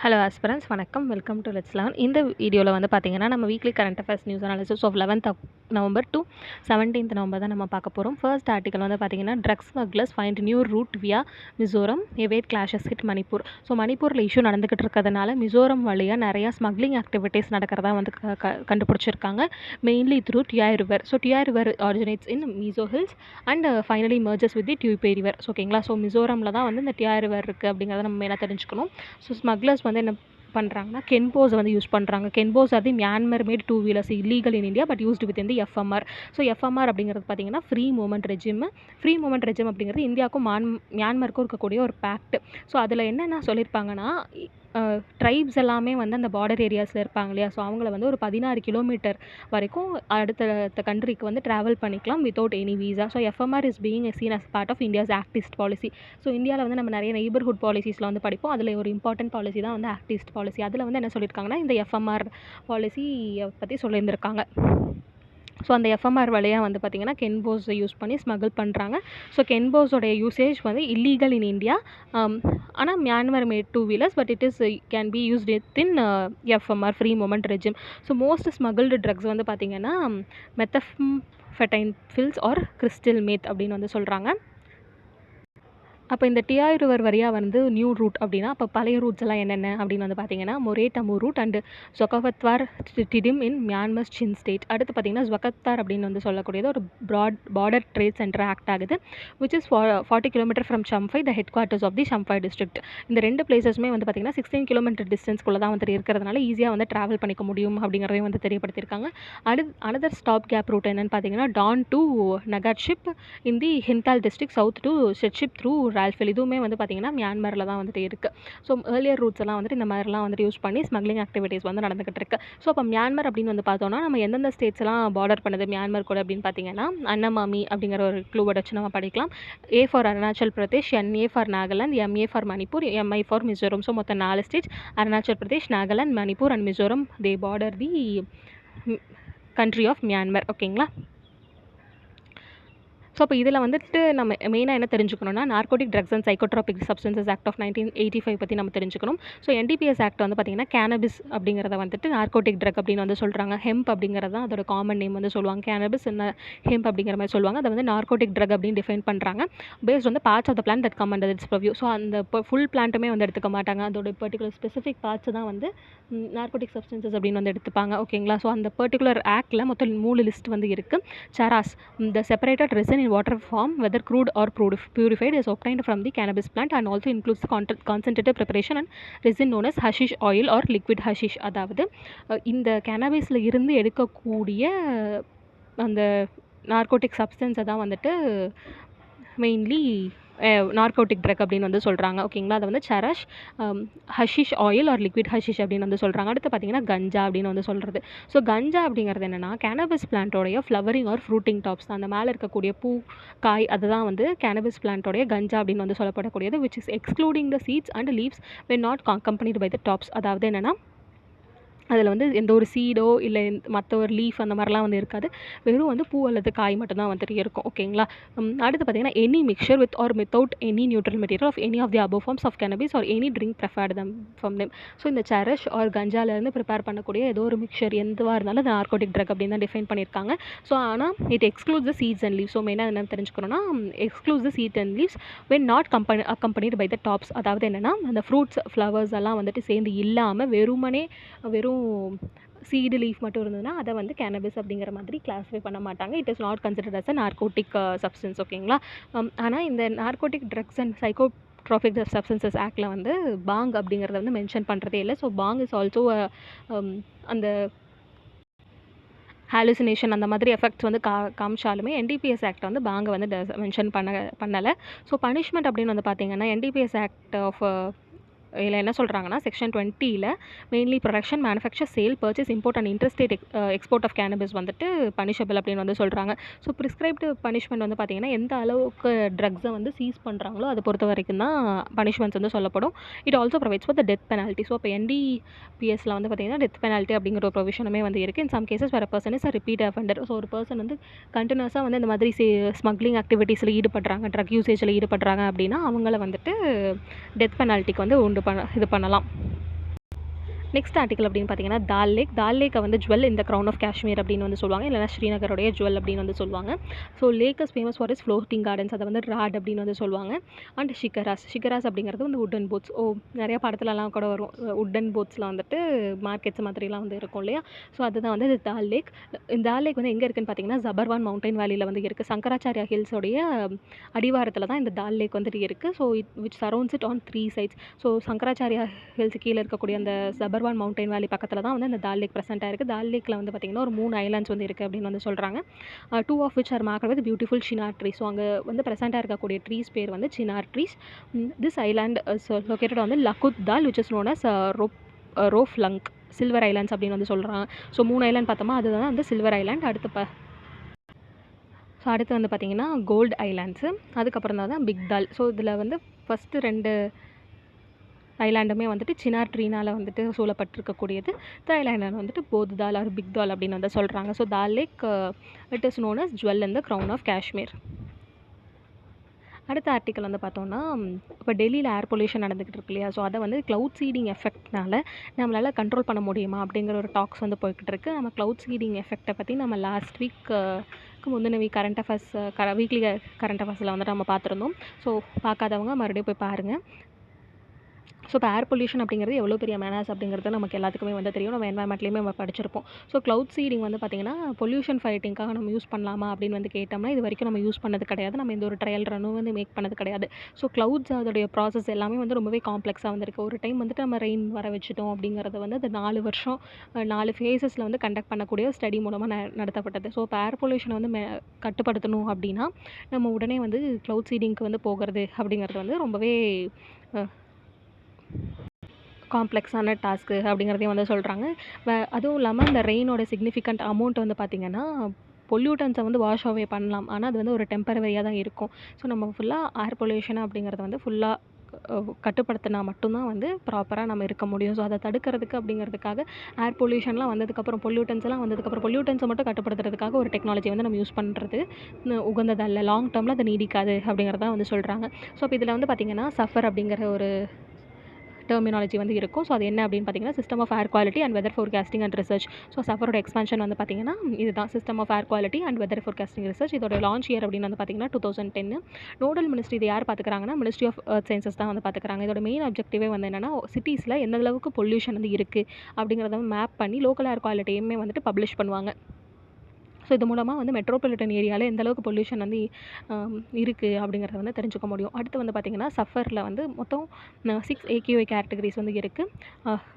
Hello aspirants வணக்கம். Welcome to let's learn. இந்த வீடியோவில் வந்து பார்த்தீங்கன்னா நம்ம weekly current affairs news analysis of 11th November to 17th November தான் நம்ம பார்க்க போகிறோம். ஃபர்ஸ்ட் ஆர்டிகல் வந்து பார்த்தீங்கன்னா drugs smugglers find new route via Mizoram amid clashes hit Manipur. So மணிப்பூரில் இஷ்யூ நடந்துக்கிட்டு இருக்கிறதுனால மிசோரம் வழியாக நிறையா ஸ்மக்லிங் ஆக்டிவிட்டீஸ் நடக்கிறதா வந்து கண்டுபிடிச்சிருக்காங்க. Mainly through Tiau river. So Tiau river originates in Mizo hills and finally merges with the Tuipui river. ஓகேங்களா. ஸோ மிசோரமில் தான் வந்து இந்த டியாய் ரிவர் இருக்குது அப்படிங்கிறத நம்ம மெயினாக தெரிஞ்சுக்கணும். ஸோ ஸ்மக்லர்ஸ் வந்து என்ன பண்ணுறாங்கன்னா கென்போஸை வந்து யூஸ் பண்ணுறாங்க. கென்போஸ் அது Myanmar made 2 wheelers illegal in India but used with இந்த எஃப்எம்ஆர். ஸோ எஃப்எம்ஆர் அப்படிங்கிறது பார்த்தீங்கன்னா free movement regime. Free movement regime அப்படிங்கிறது இந்தியாவுக்கும் மியான்மருக்கும் இருக்கக்கூடிய ஒரு பேக்ட். ஸோ அதில் என்னென்ன சொல்லியிருப்பாங்கன்னா ட்ரைப்ஸ் எல்லாமே வந்து அந்த பார்டர் ஏரியாஸில் இருப்பாங்க இல்லையா. ஸோ அவங்கள வந்து ஒரு 16 கிலோமீட்டர் வரைக்கும் அடுத்த கண்ட்ரிக்கு வந்து ட்ராவல் பண்ணிக்கலாம் without any visa. So FMR is being seen as part of India's act east policy. So இந்தியாவில் வந்து நம்ம நிறைய நெய்பர்ஹுட் பாலிசிஸில் வந்து படிப்போம். அதில் ஒரு இம்பார்ட்டன்ட் பாலிசி தான் வந்து ஆக்டிஸ்ட் பாலிசி. அதில் வந்து என்ன சொல்லியிருக்காங்கன்னா இந்த எஃப்எம்ஆர் பாலிசியை பற்றி சொல்லியிருந்திருக்காங்க. ஸோ அந்த எஃப்எம்ஆர் வழியாக வந்து பார்த்திங்கன்னா கென்போஸை யூஸ் பண்ணி ஸ்மகிள் பண்ணுறாங்க. ஸோ கென்போஸோடைய யூசேஜ் வந்து இல்லீகல் இன் இந்தியா. ஆனால் Myanmar made 2 wheelers but it is can be used within FMR free movement regime. So most smuggled drugs வந்து பார்த்திங்கன்னா methamphetamine pills or crystal meth அப்படின்னு வந்து சொல்கிறாங்க. அப்போ இந்த டியாய் ரிவர் வழியாக வந்து நியூ ரூட் அப்படின்னா அப்போ பழைய ரூட்ஸ் எல்லாம் என்னென்ன அப்படின்னு வந்து பார்த்தீங்கன்னா Moreh Tamu route and Zokhawthar Tedim in Myanmar Chin state. அடுத்து பார்த்தீங்கன்னா ஜொகத்வார் அப்படின்னு வந்து சொல்லக்கூடியது ஒரு பார்டர் ட்ரேட் சென்டர் ஆக்ட் ஆகுது which is 40 kilometre from Champhai the head quarters of the Champhai district. இந்த ரெண்டு பிளேசஸுமே வந்து பார்த்தீங்கன்னா 16 கிலோமீட்டர் டிஸ்டன்ஸ்குள்ளே தான் வந்து இருக்கிறதுனால ஈஸியாக வந்து ட்ராவல் பண்ணிக்க முடியும் அப்படிங்கிறதையும் வந்து தெரியப்படுத்தியிருக்காங்க. அனதர் ஸ்டாப் கேப் ரூட் என்னென்னு பார்த்தீங்கன்னா டான் டு நகாட்ஷிப் in the Hnahthial district south to செட்ஷிப் த்ரூ ரால்ஃபெல். இதுவுமே வந்து பார்த்திங்கன்னா மியான்மரில் தான் வந்துட்டு இருக்குது. ஸோ ஏர்லியர் ரூட்ஸ் எல்லாம் வந்துட்டு இந்த மாதிரிலாம் வந்துட்டு யூஸ் பண்ணி ஸ்மக்லிங் ஆக்டிவிட்டீஸ் வந்து நடந்துகிட்டு இருக்கு. ஸோ அப்போ மியான்மர் அப்படின்னு வந்து பார்த்தோன்னா நம்ம எந்தெந்த ஸ்டேட்ஸ் எல்லாம் பார்டர் பண்ணுது மியான்மர் கூட அப்படின்னு பார்த்தீங்கன்னா அன்னமாமி அப்படிங்கிற ஒரு க்ளூவை வச்சு நம்ம படிக்கலாம். A for Arunachal Pradesh, NA for Nagaland, MA for Manipur, MI for Mizoram. So மொத்தம் 4 states Arunachal Pradesh, Nagaland, Manipur and Mizoram. They border the country of Myanmar. ஓகேங்களா. ஸோ அப்போ இதில் வந்துட்டு நம்ம மெயினாக என்ன தெரிஞ்சுக்கணும்னா narcotic drugs and psychotropic substances act of 1985 பற்றி நம்ம தெரிஞ்சுக்கணும். ஸோ என்டிபிஎஸ் ஆக்ட் வந்து பார்த்திங்கன்னா கேனபிஸ் அப்படிங்கிறத வந்துட்டு நார்கோட்டிக் ட்ரக் அப்படின்னு வந்து சொல்கிறாங்க. ஹெம்ப் அப்படிங்கிறது தான் அதோட காமன் நேம் வந்து சொல்லுவாங்க. கேனபிஸ் என்ன ஹெம்ப் அப்படிங்கிற மாதிரி சொல்லுவாங்க. அதை வந்து நார்கோட்டிக் ட்ரக் அப்படின்னு டிஃபைன் பண்ணுறாங்க. பேஸ்ட் வந்து parts of the plant that come under its purview. So அந்த ஃபுல் பிளான்ட்டுமே வந்து எடுத்துக்க மாட்டாங்க. அதோட பர்டிகுலர் ஸ்பெசிஃபிக் பார்ட்ஸ் தான் வந்து நார்கோட்டிக் சப்ஸ்டன்சஸ் அப்படின்னு வந்து எடுத்துப்பாங்க. ஓகேங்களா. ஸோ அந்த பர்டிகுலர் ஆக்டில் மொத்தம் 3 லிஸ்ட் வந்து இருக்குது. Charas the separated resin in water form whether crude or purified is obtained from the cannabis plant and also includes the concentrated preparation and resin known as hashish oil or liquid hashish. அதாவது இந்த கேனபிஸில் இருந்து எடுக்கக்கூடிய அந்த narcotic சப்ஸ்டன்ஸை தான் வந்துட்டு mainly narcotic drug அப்படின்னு வந்து சொல்கிறாங்க. ஓகேங்களா. அதை வந்து charas hashish oil or liquid hashish அப்படின்னு வந்து சொல்கிறாங்க. அடுத்து பார்த்தீங்கன்னா கஞ்சா அப்படின்னு வந்து சொல்கிறது. ஸோ கஞ்சா அப்படிங்கிறது என்னென்னா கேனபிஸ் பிளான்ட்டோடைய ஃப்ளவரிங் ஆர் ஃப்ரூட்டிங் டாப்ஸ் அந்த மேலே இருக்கக்கூடிய பூ காய் அதுதான் வந்து கேனபிஸ் பிளான்ட்டோடைய கஞ்சா அப்படின்னு வந்து சொல்லப்படக்கூடியது which is excluding the seeds and leaves when not accompanied by the tops. அதாவது என்னென்னா அதில் வந்து எந்த ஒரு சீடோ இல்லை மற்ற ஒரு லீஃப் அந்த மாதிரிலாம் வந்து இருக்காது. வெறும் வந்து பூ அல்லது காய் மட்டும்தான் வந்துட்டு இருக்கும். ஓகேங்களா. அடுத்து பார்த்தீங்கன்னா any mixture with or without any neutral material of any of the above forms of cannabis or any drink prepared them from them. So இந்த சரஷ் ஆர் கஞ்சாலேருந்து ப்ரிப்பேர் பண்ணக்கூடிய ஏதோ ஒரு மிக்சர் எதுவாக இருந்தாலும் அது நார்கோட்டிக் ட்ரக் அப்படின்னு தான் டிஃபைன் பண்ணியிருக்காங்க. ஸோ ஆனால் it excludes the seeds and leaves. So மெயினாக என்ன தெரிஞ்சுக்கணும்னா excludes the seed and leaves when not accompanied by the tops. அதாவது என்னென்னா அந்த ஃப்ரூட்ஸ் ஃப்ளவர்ஸ் எல்லாம் வந்துட்டு சேர்ந்து இல்லாமல் வெறும் சீடு லீஃப் மட்டும் இருந்ததுன்னா அதை வந்து கேனபிஸ் அப்படிங்கிற மாதிரி கிளாஸிஃபை பண்ண மாட்டாங்க. It is not considered as a narcotic substance. ஓகேங்களா. ஆனால் இந்த narcotic drugs and psychotropic substances ஆக்டில் வந்து பாங் அப்படிங்கிறத வந்து மென்ஷன் பண்ணுறதே இல்லை. ஸோ பாங் இஸ் ஆல்சோ அந்த ஹாலுசினேஷன் அந்த மாதிரி எஃபெக்ட்ஸ் வந்து காமிச்சாலுமே என்டிபிஎஸ் ஆக்ட் வந்து பாங்கை வந்து மென்ஷன் பண்ணலை. ஸோ பனிஷ்மெண்ட் அப்படின்னு வந்து பார்த்தீங்கன்னா என்டிபிஎஸ் ஆக்ட் ஆஃப் இதில் என்ன சொல்கிறாங்கன்னா செக்ஷன் 20ல் mainly production manufacture sale purchase import and interstate export of cannabis வந்துட்டு பனிஷபிள் அப்படின்னு வந்து சொல்கிறாங்க. ஸோ ப்ரிஸ்கிரைப்டு பனிஷ்மெண்ட் வந்து பார்த்திங்கன்னா எந்த அளவுக்கு ட்ரக்ஸை வந்து சீஸ் பண்ணுறாங்களோ அதை பொறுத்த வரைக்கும் தான் பனிஷ்மெண்ட்ஸ் வந்து சொல்லப்படும். It also provides for the death penalty. So இப்போ என்டிபிஎஸ்ல வந்து பார்த்திங்கன்னா டெத் பெனால்ட்டி அப்படிங்கிற ஒரு ப்ரொவிஷனுமே வந்து இருக்குது. இன் சம் கேசஸ் வேறு person is repeat offender. So ஒரு பர்சன் வந்து கண்டினியூஸாக வந்து இந்த மாதிரி ஸ்மக்லிங் ஆக்டிவிட்டீஸில் ஈடுபடுறாங்க, ட்ரக் யூசேஜில் ஈடுபடுறாங்க அப்படின்னா அவங்கள வந்துட்டு டெத் பெனால்ட்டிக்கு வந்து இது பண்ணலாம். நெக்ஸ்ட் ஆர்டிக்கல் அப்படின்னு பார்த்தீங்கன்னா தால் லேக்கை வந்து ஜுவல் இந்த க்ரௌன் ஆஃப் காஷ்மீர் அப்படின்னு வந்து சொல்லுவாங்க, இல்லைனா ஸ்ரீநகருடைய ஜுவல் அப்படின்னு வந்து சொல்லுவாங்க. So lake is famous for is floating gardens, அதை வந்து ராட் அப்படின்னு வந்து சொல்லுவாங்க. அண்ட் ஷிகராஸ் அப்படிங்கிறது வந்து உட்டன் போட்ஸ். நிறைய படத்துலலாம் கூட வரும், உட்டன் போட்ஸில் வந்துட்டு மார்க்கெட்ஸ் மாதிரிலாம் வந்து இருக்கும் இல்லையா. ஸோ அதுதான் வந்து தால் லேக். இந்த தால் லேக் வந்து எங்கே இருக்குன்னு பார்த்தீங்கன்னா ஜபர்வான் மவுண்டைன் வேலியில் வந்து இருக்குது. சங்கராச்சாரியா ஹில்ஸோடைய அடிவாரத்தில் தான் இந்த தால் லேக் வந்துட்டு இருக்குது. So which surrounds it on 3 sides. So Shankaracharya hills கீழே இருக்கக்கூடிய அந்த ஜபர்வான் மவுண்டைன் வேலி பக்கத்தில் தான் வந்து இந்த தால் லேக் ப்ரெசென்ட் ஆயிருக்கு. தால் லேக்கில் வந்து பார்த்திங்கன்னா ஒரு 3 ஐலாண்ட்ஸ் வந்து இருக்குது அப்படின்னு வந்து சொல்கிறாங்க. 2 of which are marked with beautiful chinar trees. So அங்கே வந்து ப்ரெசென்ட்டாக இருக்கக்கூடிய ட்ரீஸ் பேர் வந்து chinar trees. This island located வந்து லக்குத் Dal which is known as Rup Lank silver islands அப்படின்னு வந்து சொல்கிறாங்க. ஸோ 3 ஐலாண்ட் பார்த்தோமா, அதுதான் வந்து சில்வர் ஐலாண்ட். அடுத்து வந்து பார்த்திங்கன்னா கோல்டு ஐலாண்ட்ஸு, அதுக்கப்புறம் தான் பிக் தால். ஸோ இதில் வந்து ஃபஸ்ட்டு 2 ஐலாண்டுமே வந்துட்டு சினார் ட்ரீனால் வந்துட்டு சூழப்பட்டிருக்கக்கூடியது. ஐலாண்ட் வந்துட்டு போத் தால் ஆர் பிக் தால் அப்படின்னு வந்து சொல்கிறாங்க. So Dal lake it is known as jewel in the crown of Kashmir. அடுத்த ஆர்டிக்கல் வந்து பார்த்தோம்னா, இப்போ டெல்லியில் ஏர் பொல்யூஷன் நடந்துக்கிட்டு இருக்கு இல்லையா. ஸோ அதை வந்து க்ளவுட் சீடிங் எஃபெக்ட்னால நம்மளால் கண்ட்ரோல் பண்ண முடியுமா அப்படிங்கிற ஒரு டாக்ஸ் வந்து போய்கிட்டு இருக்குது. நம்ம க்ளவுட் சீடிங் எஃபெக்ட்டை பற்றி நம்ம லாஸ்ட் வீக்கு முந்தின week current affairs weekly current அஃபேர்ஸில் வந்துட்டு நம்ம பார்த்துருந்தோம். ஸோ பார்க்காதவங்க மறுபடியும் போய் பாருங்கள். ஸோ இப்போ ஏர் பொல்யூஷன் அப்படிங்கிறது எவ்வளோ பெரிய மேனர்ஸ் அப்படிங்கிறது நமக்கு எல்லாத்துக்குமே வந்து தெரியும். நம்ம என்வாயர்மெண்ட்லேயுமே நம்ம படிச்சிருப்போம். ஸோ க்ளவுட் சீடிங் வந்து பார்த்திங்கன்னா பொல்யூஷன் ஃபைட்டிங்காக நம்ம யூஸ் பண்ணலாமா அப்படின்னு வந்து கேட்டோம்னா, இது வரைக்கும் நம்ம யூஸ் பண்ணது கிடையாது. நம்ம எந்த ஒரு ட்ரையல் ரன்னும் வந்து மேக் பண்ணது கிடையாது. ஸோ க்ளவுட்ஸ் அதோடைய ப்ராசஸ் எல்லாமே வந்து ரொம்பவே காம்ப்ளெக்ஸாக வந்திருக்கு. ஒரு டைம் வந்துட்டு நம்ம ரெயின் வர வச்சுட்டோம் அப்படிங்கிறது வந்து அது 4 வருஷம் 4 ஃபேஸஸில் வந்து கண்டக்ட் பண்ணக்கூடிய ஸ்டடி மூலமாக நடத்தப்பட்டது. ஸோ இப்போ ஏர் பொல்யூஷனை வந்து கட்டுப்படுத்தணும் அப்படின்னா நம்ம உடனே வந்து க்ளவுட் சீடிங்க்கு வந்து போகிறது அப்படிங்கிறது வந்து ரொம்பவே காம்ப்ளெக்ஸான டாஸ்க்கு அப்படிங்கிறதையும் வந்து சொல்கிறாங்க. அதுவும் இல்லாமல் இந்த ரெயினோட சிக்னிஃபிகண்ட் அமௌண்ட் வந்து பார்த்திங்கன்னா பொல்யூட்டன்ஸை வந்து வாஷ் அவே பண்ணலாம். ஆனால் அது வந்து ஒரு டெம்பரவரியாக தான் இருக்கும். ஸோ நம்ம ஃபுல்லாக ஏர் பொல்யூஷன் அப்படிங்கிறத வந்து ஃபுல்லாக கட்டுப்படுத்தினா மட்டும்தான் வந்து ப்ராப்பராக நம்ம இருக்க முடியும். ஸோ அதை தடுக்கிறதுக்கு அப்படிங்கிறதுக்காக ஏர் பொல்யூஷன்லாம் வந்ததுக்கப்புறம் பொல்யூட்டன்ஸை மட்டும் கட்டுப்படுத்துறதுக்காக ஒரு டெக்னாலஜி வந்து நம்ம யூஸ் பண்ணுறது உகந்ததல்ல. லாங் டேர்மில் அதை நீடிக்காது அப்படிங்கிறதான் வந்து சொல்கிறாங்க. ஸோ இப்போ இதில் வந்து பார்த்திங்கன்னா சஃபர் அப்படிங்கிற ஒரு டெர்மினாலஜி வந்து இருக்கும். ஸோ அது என்ன அப்படின்னு பார்த்தீங்கன்னா system of air quality and weather forecasting and research. So சஃபரோட எக்ஸ்பான்ஷன் வந்து பார்த்தீங்கன்னா இதுதான் system of air quality and weather forecasting research. இதோட லான்ச் இயர் அப்படின்னு வந்து பார்த்தீங்கன்னா 2010. நோடல் மினிஸ்ட்ரி இது யார் பார்த்துக்கிறாங்கன்னா மினிஸ்ட்ரி ஆஃப் எர்த் சயின்சஸ் தான் வந்து பார்த்துக்கிறாங்க. இதோட மெயின் அப்ஜெக்டிவே வந்து என்னென்னா சிட்டிஸில் எந்த அளவுக்கு பொல்யூஷன் வந்து இருக்குது அப்படிங்கிறத மேப் பண்ணி லோக்கல் ஏர் குவாலிட்டியுமே வந்துட்டு பப்ளிஷ் பண்ணுவாங்க. ஸோ இது மூலமாக வந்து மெட்ரோபாலிட்டன் ஏரியாவில் எந்த அளவுக்கு பொல்யூஷன் வந்து இருக்குது அப்படிங்கிறத வந்து தெரிஞ்சுக்க முடியும். அடுத்து வந்து பார்த்திங்கன்னா சஃபரில் வந்து மொத்தம் 6 AQI கேட்டகரிஸ் வந்து இருக்குது.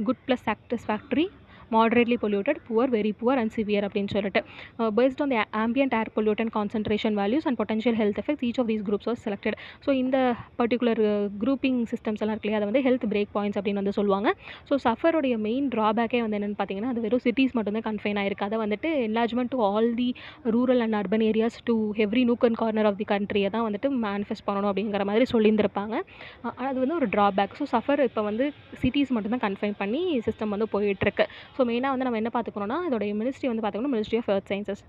Good plus satisfactory, moderately polluted, poor, very poor and severe அப்படின்னு சொல்லிட்டு based on the ambient air pollutant concentration values and potential health effects each of these groups was selected. So இந்த particular grouping systems எல்லாம் இருக்கு இல்லையா, அதை வந்து health break points அப்படின்னு வந்து சொல்லுவாங்க. ஸோ சஃபருடைய மெயின் ட்ராபேக்கே வந்து என்னென்னு பார்த்தீங்கன்னா அது வெறும் சிட்டிஸ் மட்டும்தான் கன்ஃபைன் ஆயிருக்கு. அதை வந்துட்டு enlargement to all the rural and urban areas to every nook and corner of the கண்ட்ரியை தான் வந்துட்டு மேனிஃபெஸ்ட் பண்ணணும் அப்படிங்கிற மாதிரி சொல்லியிருந்திருப்பாங்க. அது வந்து ஒரு ட்ராபேக். ஸோ சஃபர் இப்போ வந்து சிட்டிஸ் மட்டும்தான் கன்ஃபைன் பண்ணி சிஸ்டம் வந்து போயிட்டுருக்கு. ஸோ மெயினாக வந்து நம்ம என்ன பார்த்துக்கணும்னா இதோடைய மினிஸ்ட்ரி வந்து பார்த்துக்கணும் ministry of earth sciences.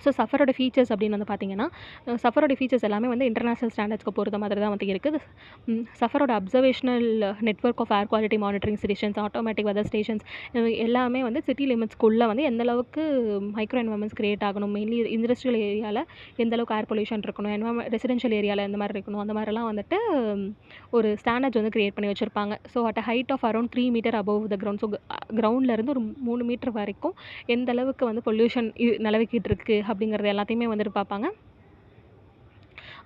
So சஃபரோட ஃபீச்சர்ஸ் அப்படின்னு வந்து பார்த்தீங்கன்னா சஃபரோட ஃபீச்சர்ஸ் எல்லாமே வந்து இன்டர்நேஷனல் ஸ்டாண்டர்ட்ஸ்க்கு பொறுத்த மாதிரி தான் வந்து இருக்குது. சஃபரோட observational network of air quality monitoring stations, automatic weather stations எல்லாமே வந்து சிட்டி லிமிட்ஸ்க்குள்ளே வந்து எந்த அளவுக்கு மைக்ரோ என்வரன்மெண்ட்ஸ் கிரியேட் ஆகணும், மெயின்லி இண்டஸ்ட்ரியல் ஏரியாவில் எந்த அளவுக்கு ஏர் பொல்யூஷன் இருக்கணும், ரெசிடென்ஷியல் ஏரியாவில் எந்த மாதிரி இருக்கணும், அந்த மாதிரிலாம் வந்துட்டு ஒரு ஸ்டாண்டர்ட்ஸ் வந்து கிரியேட் பண்ணி வச்சுருப்பாங்க. So at height of around 3 metre above the ground. So கிரவுண்ட்லேருந்து ஒரு 3 மீட்டர் வரைக்கும் எந்த அளவுக்கு வந்து பொல்யூஷன் நிலவிக்கிட்டு இருக்குது அப்படிங்கிறது எல்லாத்தையுமே வந்துட்டு பார்ப்பாங்க.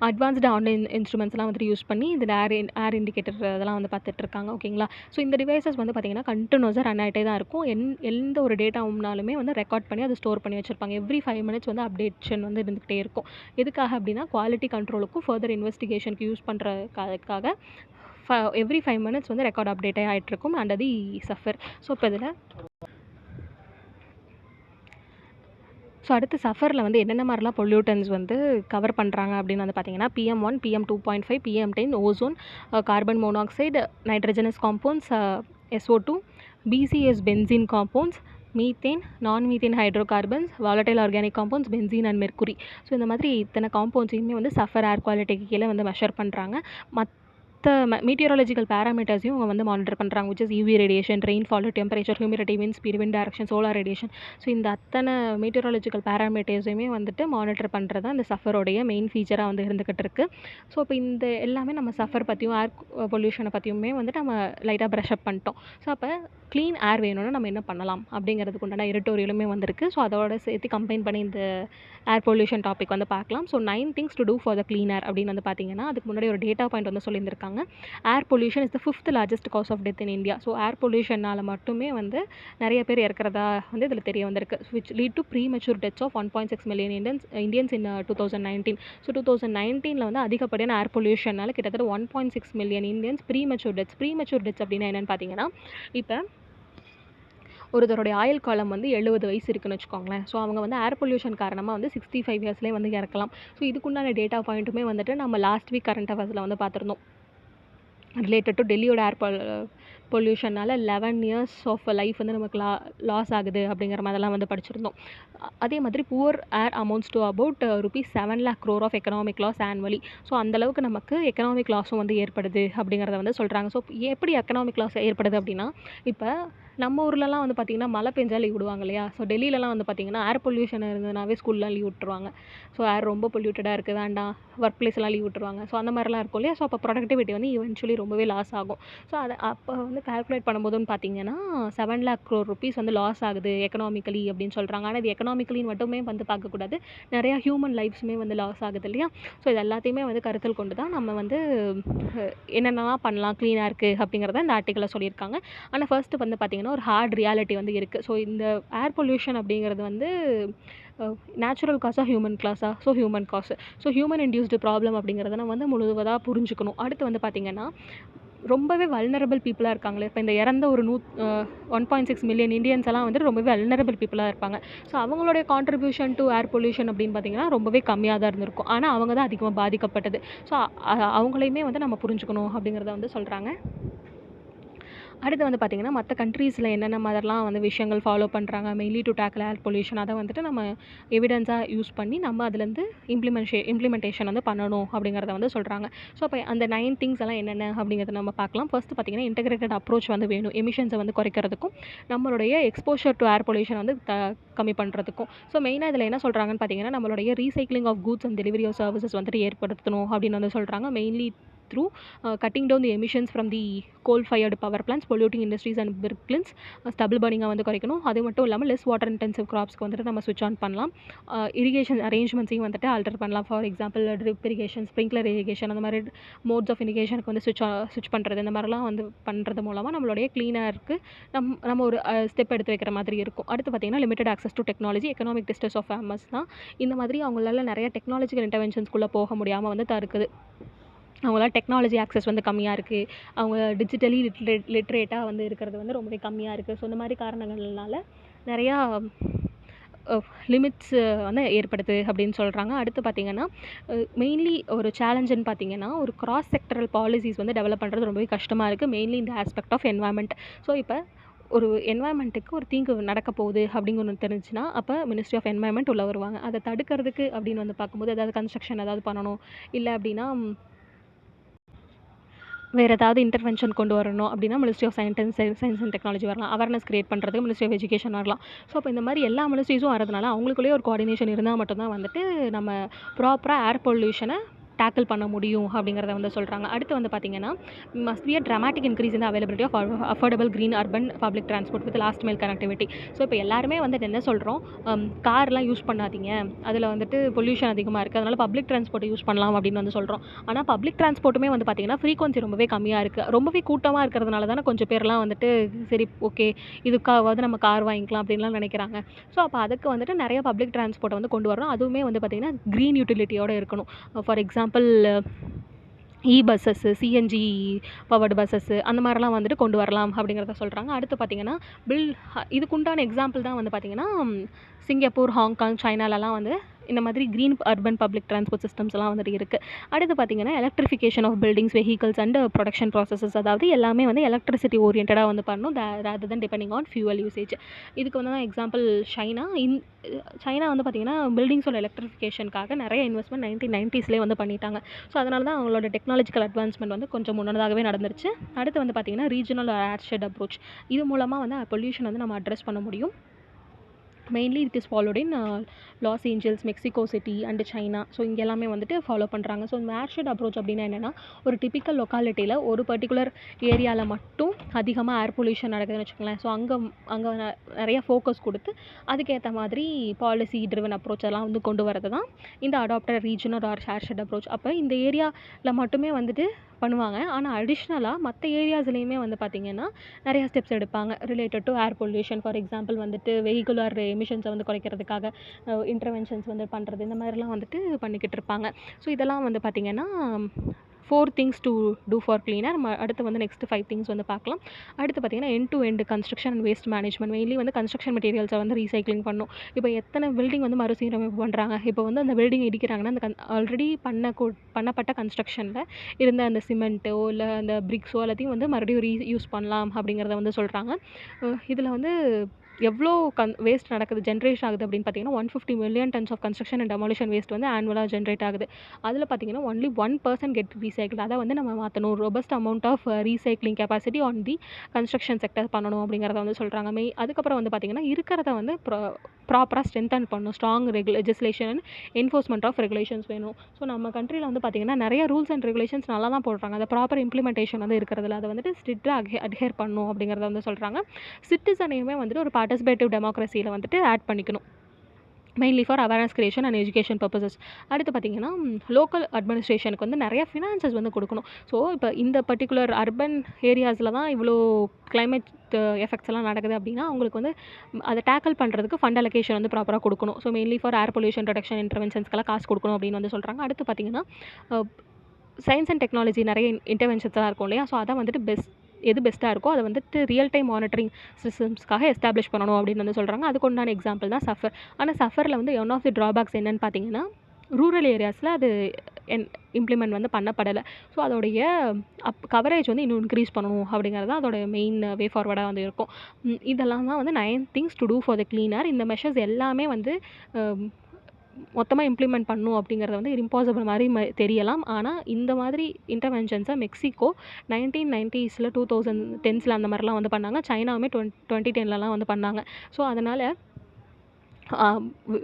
அட்வான்ஸ்டு ஆன்லைன் இன்ஸ்ட்ருமெண்ட்ஸ்லாம் வந்துட்டு யூஸ் பண்ணி இந்த ஏர் இண்டிகேட்டர் அதெல்லாம் வந்து பார்த்துட்ருக்காங்க. ஓகேங்களா. ஸோ இந்த டிவைசஸ் வந்து பார்த்திங்கன்னா கண்டினியூஸாக ரன் ஆகிட்டே தான் இருக்கும். எந்த ஒரு டேட்டாவும்னாலுமே வந்து ரெக்கார்ட் பண்ணி அதை ஸ்டோர் பண்ணி வச்சுருப்பாங்க. எவ்ரி 5 minutes வந்து அப்டேஷன் வந்து இருந்துகிட்டே இருக்கும். எதுக்காக அப்படின்னா குவாலிட்டி கண்ட்ரோலுக்கும் ஃபர்தர் இன்வெஸ்டிகேஷனுக்கு யூஸ் பண்ணுறதுக்காக எவ்ரி 5 minutes வந்து ரெக்கார்ட் அப்டேட்டே ஆகிட்ருக்கும் அண்ட் அது சஃபர். ஸோ இப்போ இதில் அடுத்து சஃபரில் வந்து என்னென்ன மாதிரிலாம் பொல்யூட்டன்ஸ் வந்து கவர் பண்ணுறாங்க அப்படின்னு வந்து பார்த்தீங்கன்னா PM1, PM2.5, PM10, ozone, carbon monoxide, nitrogenous compounds, SO2, BCS benzene compounds, methane, non methane hydrocarbons, volatile organic compounds, benzene and mercury. So இந்த மாதிரி இத்தனை காம்பவுண்ட்ஸையுமே வந்து சஃபர் ஏர் குவாலிட்டிக்கு கீழே வந்து மெஷர் பண்ணுறாங்க. மற்ற மீட்டியராலஜிக்கல் பேராமீட்டர்ஸையும் அவங்க வந்து மானிட்டர் பண்ணுறாங்க, which is UV radiation, rainfall, temperature, humidity, wind speed, wind direction, solar radiation. So இந்த அத்தனை மீட்டியராலஜிக்கல் பேராமீட்டர்ஸையுமே வந்துட்டு மானிட்டர் பண்ணுறது தான் இந்த சஃபரோடைய மெயின் ஃபீச்சராக வந்து இருந்துக்கிட்டு இருக்குது. ஸோ இப்போ இந்த எல்லாமே நம்ம சஃபர் பற்றியும் ஏர் பொல்யூஷனை பற்றியுமே வந்துட்டு நம்ம லைட்டாக ப்ரஷ் அப் பண்ணிட்டோம். ஸோ அப்போ க்ளீன் ஏர் வேணும்னா நம்ம என்ன பண்ணலாம் அப்படிங்கிறதுக்கு உண்டான எடிட்டோரியலுமே வந்திருக்கு. ஸோ அதோட சேர்த்து கம்பைன் பண்ணி இந்த ஏர் பொல்யூஷன் டாபிக் வந்து பார்க்கலாம். So 9 things to do for the clean air அப்படின்னு வந்து பார்த்தீங்கன்னா, அதுக்கு முன்னாடி ஒரு டேட்டா பாயிண்ட் வந்து சொல்லியிருந்திருக்காங்க. Air pollution is the 5th largest cause of death in India. So air பொல்யூஷனால் மட்டுமே வந்து நிறைய பேர் இறக்கிறதா வந்து இதில் தெரிய வந்திருக்கு. Which lead to premature deaths of 1.6 million Indians in 2019. So 2019 வந்து அதிகப்படியான ஏர் பொல்யூஷனால் கிட்டத்தட்ட 1.6 மில்லியன் இந்தியன்ஸ் ப்ரீமெச்சூர் டெத்ஸ் அப்படின்னா என்னென்னு பார்த்தீங்கன்னா, இப்போ ஒருத்தருடைய ஆயுள் காலம் வந்து 70 வயசு இருக்குன்னு வச்சுக்கோங்களேன். ஸோ அவங்க வந்து ஏர் பொல்யூஷன் காரணமாக வந்து 65 இயர்ஸ்லேயே வந்து இறக்கலாம். ஸோ இதுக்குண்டான டேட்டா பாயிண்ட்டுமே வந்துட்டு நம்ம லாஸ்ட் வீக் கரண்ட் அஃபேர்ஸில் வந்து பார்த்துருந்தோம். ரிலேட்டட் டு டெல்லியோட ஏர் பொல்யூஷனால் 11 இயர்ஸ் ஆஃப் லைஃப் வந்து நமக்கு லாஸ் ஆகுது அப்படிங்கிற மாதிரிலாம் வந்து படிச்சிருந்தோம். அதே மாதிரி poor air amounts to about ₹7 lakh crore of economic loss annually. So அந்தளவுக்கு நமக்கு எக்கனாமிக் லாஸும் வந்து ஏற்படுது அப்படிங்கிறத வந்து சொல்கிறாங்க. ஸோ எப்படி எக்கனாமிக் லாஸ் ஏற்படுது அப்படின்னா, இப்போ நம்ம ஊர்லலாம் வந்து பார்த்திங்கன்னா மழை பெஞ்சா லீவ் விடுவாங்க இல்லையா? ஸோ டெல்லியிலலாம் வந்து பார்த்திங்கன்னா ஏர் பொல்யூஷன் இருந்ததுனாவே ஸ்கூல்லாம் லீவ் விட்டுருவாங்க. ஸோ ஏர் ரொம்ப பொல்யூட்டடாக இருக்குது, வேண்டாம், ஒர்க் பிளேஸ்லாம் லீவ் விட்டுருவாங்க. ஸோ அந்த மாதிரிலாம் இருக்கும் இல்லையா? ஸோ அப்போ ப்ரொடக்டிவிட்டி வந்து ஈவென்ச்சுவலி ரொம்பவே லாஸ் ஆகும். ஸோ அதை அப்போ வந்து கால்குலேட் பண்ணும்போதுன்னு பார்த்தீங்கன்னா ₹7 lakh crore வந்து லாஸ் ஆகுது எக்கனாமிக்கலி அப்படின்னு சொல்கிறாங்க. ஆனால் இது எக்கனாமிக்கலின்னு மட்டுமே வந்து பார்க்கக்கூடாது, நிறையா ஹியூமன் லைஃப்ஸுமே வந்து லாஸ் ஆகுது இல்லையா? ஸோ இது எல்லாத்தையுமே வந்து கருத்தில் கொண்டு தான் நம்ம வந்து என்னென்னலாம் பண்ணலாம் க்ளீனாக இருக்குது அப்படிங்கிறத இந்த ஆர்டிக்கலில் சொல்லியிருக்காங்க. ஆனால் ஃபர்ஸ்ட்டு வந்து பார்த்திங்கன்னா ஒரு ஹார்ட் ரியாலிட்டி வந்து இருக்குது. ஸோ இந்த ஏர் பொல்யூஷன் அப்படிங்கிறது வந்து natural Gaza human Gaza? So human காசு. ஸோ ஹியூமன் இன்டியூஸ்டு ப்ராப்ளம் அப்படிங்கிறத நம்ம வந்து முழுவதாக புரிஞ்சுக்கணும். அடுத்து வந்து பார்த்திங்கன்னா ரொம்பவே வல்னரபிள் பீப்புளாக இருக்காங்களே, இப்போ இந்த இறந்த ஒரு 1.6 மில்லியன் இந்தியன்ஸ் எல்லாம் வந்து ரொம்பவே வல்னரபிள் பீப்புளாக இருப்பாங்க. ஸோ அவங்களுடைய கான்ட்ரிபியூஷன் டு ஏர் பொல்யூஷன் அப்படின்னு பார்த்திங்கன்னா ரொம்பவே கம்மியாக தான் இருந்திருக்கும். ஆனால் அவங்க தான் அதிகமாக பாதிக்கப்பட்டது. ஸோ அவங்களையுமே வந்து நம்ம புரிஞ்சுக்கணும் அப்படிங்கிறத வந்து சொல்கிறாங்க. அடுத்து வந்து பார்த்திங்கன்னா மற்ற கண்ட்ரீஸில் என்னென்ன மாதிரிலாம் வந்து விஷயங்கள் ஃபாலோ பண்ணுறாங்க mainly to tackle air pollution, அதை வந்துட்டு நம்ம எவிடன்ஸாக யூஸ் பண்ணி நம்ம அதுலேருந்து இம்ப்ளிமெண்டேஷன் வந்து பண்ணணும் அப்படிங்கிறத வந்து சொல்கிறாங்க. ஸோ அப்போ அந்த 9 திங்ஸ் எல்லாம் என்னென்ன அப்படிங்கிறத நம்ம பார்க்கலாம். ஃபர்ஸ்ட் பார்த்திங்கன்னா இன்டெகிரேட்டட் அப்ரோச் வந்து வேணும், எமிஷன்ஸை வந்து குறைக்கிறதுக்கும் நம்மளுடைய எக்ஸ்போஷர் டு ஏர் பொல்யூஷன் வந்து கம்மி பண்ணுறதுக்கும். ஸோ மெயினாக இதில் என்ன சொல்கிறாங்கன்னு பார்த்திங்கன்னா நம்மளுடைய recycling of goods and delivery of services வந்துட்டு ஏற்படுத்தணும் அப்படின்னு வந்து சொல்கிறாங்க. Mainly through cutting down the emissions from the coal-fired power plants, polluting industries and BRICS, stubble burning வந்து குறைக்கணும். அது மட்டும் இல்லாமல் லெஸ் வாட்டர் இன்டென்சிவ் கிராப்ஸ்க்கு வந்துட்டு நம்ம ஸ்விட்ச் ஆன் பண்ணலாம். இரிகேஷன் அரேஞ்ச்மெண்ட்ஸையும் வந்துட்டு ஆல்டர் பண்ணலாம். For example drip irrigation, sprinkler irrigation, அந்த மாதிரி மோட்ஸ் ஆஃப் இரிகேஷனுக்கு வந்து ஸ்விட்ச் பண்ணுறது, இந்த மாதிரிலாம் வந்து பண்ணுறது மூலமாக நம்மளுடைய க்ளீனாக நம்ம ஒரு ஸ்டெப் எடுத்து வைக்கிற மாதிரி இருக்கும். அடுத்து பார்த்திங்கன்னா limited access to technology, economic distress of farmers தான். இந்த மாதிரி அவங்களால நிறைய டெக்னாலஜிக்கல் இன்டர்வென்ஷன்ஸ்குள்ளே போக முடியாமல் வந்து தடுக்குது. அவங்களால டெக்னாலஜி ஆக்சஸ் வந்து கம்மியாக இருக்குது, அவங்க டிஜிட்டலி லிட்ரேட்டாக வந்து இருக்கிறது வந்து ரொம்பவே கம்மியாக இருக்குது. ஸோ இந்த மாதிரி காரணங்கள்னால நிறையா லிமிட்ஸ் வந்து ஏற்படுது அப்படின்னு சொல்கிறாங்க. அடுத்து பார்த்திங்கன்னா மெயின்லி ஒரு சேலஞ்சுன்னு பார்த்திங்கன்னா ஒரு கிராஸ் செக்டரல் பாலிசிஸ் வந்து டெவலப் பண்ணுறது ரொம்பவே கஷ்டமாக இருக்குது, மெயின்லி இந்த ஆஸ்பெக்ட் ஆஃப் என்வாயன்மெண்ட். ஸோ இப்போ ஒரு என்வாயன்மெண்ட்டுக்கு ஒரு தீங்கு நடக்க போகுது அப்படிங்கிற ஒன்று தெரிஞ்சுன்னா அப்போ மினிஸ்ட்ரி ஆஃப் என்வாயன்மெண்ட் உள்ளே வருவாங்க. அதை தடுக்கிறதுக்கு அப்படின்னு வந்து பார்க்கும்போது ஏதாவது கன்ஸ்ட்ரக்ஷன் ஏதாவது பண்ணணும், இல்லை அப்படின்னா வேறு ஏதாவது இன்டர்வென்ஷன் கொண்டு வரணும் அப்படின்னா ministry of science and technology வரலாம். அவேர்னஸ் கிரியேட் பண்ணுறதுக்கு மினிஸ்ட்ரி ஆஃப் எஜுகேஷன் வரலாம். ஸோ அப்போ இந்த மாதிரி எல்லா மினிஸ்ட்ரிஸும் வரதுனால அவங்களுக்குள்ளேயே ஒரு கோஆர்டினேஷன் இருந்தால் மட்டும்தான் வந்துட்டு நம்ம ப்ராப்பராக ஏர் பொல்யூஷனை டேக்கிள் பண்ண முடியும் அப்படிங்கிறத வந்து சொல்கிறாங்க. அடுத்து வந்து பார்த்திங்கன்னா must be a dramatic increase in availability of affordable green urban public transport with last mile connectivity. So இப்போ எல்லாருமே வந்துட்டு என்ன சொல்கிறோம், கார்லாம் யூஸ் பண்ணாதீங்க, அதில் வந்துட்டு பொல்யூஷன் அதிகமாக இருக்குது, அதனால் பப்ளிக் டிரான்ஸ்போர்ட்டை யூஸ் பண்ணலாம் அப்படின்னு வந்து சொல்கிறோம். ஆனால் பப்ளிக் டிரான்ஸ்போர்ட்டுமே வந்து பார்த்திங்கன்னா ஃப்ரீக்வன்சி ரொம்பவே கம்மியாக இருக்குது. ரொம்பவே கூட்டமாக இருக்கிறதுனால தானே கொஞ்சம் பேர்லாம் வந்துட்டு சரி ஓகே இதுக்காவது நம்ம கார் வாங்கிக்கலாம் அப்படின்லாம் நினைக்கிறாங்க. ஸோ அப்போ அதுக்கு வந்துட்டு நிறைய பப்ளிக் டிரான்ஸ்போர்ட்டை வந்து கொண்டு வரணும். அதுவுமே வந்து பார்த்திங்கன்னா க்ரீன் யூட்டிலிட்டியோடு இருக்கணும். For example buses, CNG powered buses அந்த மாதிரிலாம் வந்துட்டு கொண்டு வரலாம் அப்படிங்கிறத சொல்கிறாங்க. அடுத்து பார்த்திங்கன்னா இதுக்குண்டான எக்ஸாம்பிள் தான் வந்து பார்த்திங்கன்னா சிங்கப்பூர், ஹாங்காங், சைனாலலாம் வந்து இந்த மாதிரி க்ரீன் அர்பன் பப்ளிக் டிரான்ஸ்போர்ட் சிஸ்டம்ஸ்லாம் வந்துட்டு இருக்குது. அடுத்து பார்த்திங்கன்னா electrification of buildings, vehicles and production processes. அதாவது எல்லாமே வந்து எலக்ட்ரிசிட்டி ஓரியன்டாக வந்து பண்ணணும், rather than depending on fuel usage. இதுக்கு வந்து தான் எக்ஸாம்பிள் சைனா வந்து பார்த்திங்கன்னா பில்டிங்ஸோட எலக்ட்ரிஃபிகேஷனுக்காக நிறைய இன்வெஸ்ட்மெண்ட் 1990s வந்து பண்ணிட்டாங்க. ஸோ அதனால தான் அவங்களோட டெக்னாலஜிக்கல் அட்வான்ஸ்மெண்ட் வந்து கொஞ்சம் முன்னதாகவே நடந்துருச்சு. அடுத்து வந்து பார்த்திங்கன்னா ரீஜனல் ஏர் ஷெட் அப்ரோச். இது மூலமாக வந்து பொல்யூஷன் வந்து நம்ம அட்ரஸ் பண்ண முடியும். Mainly it is followed in Los Angeles, Mexico City and China. So இங்கே எல்லாமே வந்துட்டு ஃபாலோ பண்ணுறாங்க. ஸோ இந்த ஏர் ஷெட் அப்ரோச் அப்படின்னா என்னென்னா, ஒரு டிப்பிக்கல் லொக்காலிட்டியில் ஒரு பர்டிகுலர் ஏரியாவில் மட்டும் அதிகமாக ஏர் பொல்யூஷன் நடக்குதுன்னு வச்சுக்கோங்களேன். ஸோ அங்கே நிறைய ஃபோக்கஸ் கொடுத்து அதுக்கேற்ற மாதிரி பாலிசி ட்ரிவன் அப்ரோச் எல்லாம் வந்து கொண்டு வரது தான் இந்த அடாப்டட் ரீஜனல் ஆர் ஏர் ஷெட் அப்ரோச். அப்போ இந்த ஏரியாவில் மட்டுமே வந்துட்டு பண்ணுவாங்க. ஆனால் அடிஷ்னலாக மற்ற ஏரியாஸ்லேயுமே வந்து பார்த்திங்கன்னா நிறையா ஸ்டெப்ஸ் எடுப்பாங்க related to air pollution. For example வந்துட்டு வெஹிகுலர் எமிஷன்ஸை வந்து குறைக்கிறதுக்காக இன்டர்வென்ஷன்ஸ் வந்து பண்ணுறது, இந்த மாதிரிலாம் வந்துட்டு பண்ணிக்கிட்டு இருப்பாங்க. ஸோ இதெல்லாம் வந்து பார்த்திங்கன்னா 4 things to do for cleaner. அடுத்து வந்து நெக்ஸ்ட் 5 things வந்து பார்க்கலாம். அடுத்து பார்த்திங்கன்னா end to end construction and waste management. Mainly வந்து கன்ஸ்ட்ரக்ஷன் மெட்டீரியல்ஸை வந்து ரீசைக்ளிங் பண்ணும். இப்போ எத்தனை பில்டிங் வந்து மறுசீரமைப்பு பண்ணுறாங்க. இப்போ வந்து அந்த பில்டிங் இடிக்கிறாங்கன்னா அந்த ஆல்ரெடி பண்ணப்பட்ட கன்ஸ்ட்ரக்ஷனில் இருந்த அந்த சிமெண்ட்டோ இல்லை அந்த பிரிக்ஸோ எல்லாத்தையும் வந்து மறுபடியும் ரீயூஸ் பண்ணலாம் அப்படிங்கிறத வந்து சொல்கிறாங்க. இதில் வந்து எவ்வளோ வேஸ்ட் நடக்குது, ஜென்ரேஷன் ஆகுது அப்படின்னு பார்த்தீங்கன்னா 150 million tons of construction and demolition waste வந்து ஆனுவலாக ஜென்ரேட் ஆகுது. அதில் பார்த்தீங்கன்னா ஒன்லி 1% கெட் ரீசைக்கிள். அதை வந்து நம்ம மாற்றணும். Robust amount of recycling capacity on the construction sector பண்ணணும் அப்படிங்கிறத வந்து சொல்கிறாங்க. அதுக்கப்புறம் வந்து பார்த்திங்கன்னா இருக்கிறத வந்து ப்ராப்பராக ஸ்ட்ரென்தன் பண்ணணும். Strong legislation and enforcement of regulations வேணும். ஸோ நம்ம கண்ட்ரியில் வந்து பார்த்திங்கன்னா நிறைய ரூல்ஸ் அண்ட் ரெகுலேஷன்ஸ் நல்லா தான் போடுறாங்க. அதை ப்ராப்பர் இம்ப்ளிமெண்டேஷன் வந்து இருக்கிறதுல அதை வந்துட்டு ஸ்ட்ரிக்டாக அட்ஹேர் பண்ணணும் அப்படிங்கிறத வந்து சொல்கிறாங்க. சிட்டிசனையுமே வந்துட்டு ஒரு பார்ட்டிசிபேட்டிவ் டெமோக்ரஸியில் வந்துட்டு ஆட் பண்ணிக்கணும். Mainly for awareness creation and education purposes. அடுத்து பார்த்திங்கன்னா லோக்கல் அட்மினிஸ்ட்ரேஷனுக்கு வந்து நிறைய ஃபினான்சஸ் வந்து கொடுக்கணும். ஸோ இப்போ இந்த பர்டிகுலர் அர்பன் ஏரியாஸில் தான் இவ்வளோ கிளைமேட் எஃபெக்ட்ஸ் எல்லாம் நடக்குது அப்படின்னா அவங்களுக்கு வந்து அதை டேக்கிள் பண்ணுறதுக்கு ஃபண்ட் அலோகேஷன் வந்து ப்ராப்பராக கொடுக்கணும். So mainly for air pollution reduction இன்டர்வென்ஷன்ஸ்க்கெல்லாம் காசு கொடுக்கணும் அப்படின்னு வந்து சொல்கிறாங்க. அடுத்து பார்த்திங்கன்னா சயின்ஸ் அண்ட் டெக்னாலஜி நிறைய இன்டர்வென்ஷன்ஸ்லாம் இருக்கும் இல்லையா. ஸோ அதை வந்துட்டு எது பெஸ்ட்டாக இருக்கோ அதை வந்துட்டு ரியல் டைம் மானிட்டரிங் சிஸ்டம்ஸ்க்காக எஸ்டாப்ளிஷ் பண்ணணும் அப்படின்னு வந்து சொல்கிறாங்க. அதுக்கு உண்டான எக்ஸாம்பிள் தான் சஃபர். ஆனால் சஃபரில் வந்து ஒன் ஆஃப் தி ட்ராபேக்ஸ் என்னென்னு பார்த்தீங்கன்னா ரூரல் ஏரியாஸில் அது இம்ப்ளிமெண்ட் வந்து பண்ணப்படலை. ஸோ அதோடைய கவரேஜ் வந்து இன்னும் இன்க்ரீஸ் பண்ணணும் அப்படிங்கிறது தான் அதோட மெயின் வே ஃபார்வர்டாக வந்து இருக்கும். இதெல்லாம் தான் வந்து 9 things to do for the cleaner. இந்த மெஷர்ஸ் எல்லாமே வந்து மொத்தமாக இம்ப்ளிமெண்ட் பண்ணணும் அப்படிங்கிறது வந்து இம்பாசிபிள் மாதிரி தெரியலாம். ஆனால் இந்த மாதிரி இன்டர்வென்ஷன்ஸை மெக்சிகோ 1990s 2010s அந்த மாதிரிலாம் வந்து பண்ணாங்க. சைனாவுமே 2010 வந்து பண்ணாங்க. ஸோ அதனால்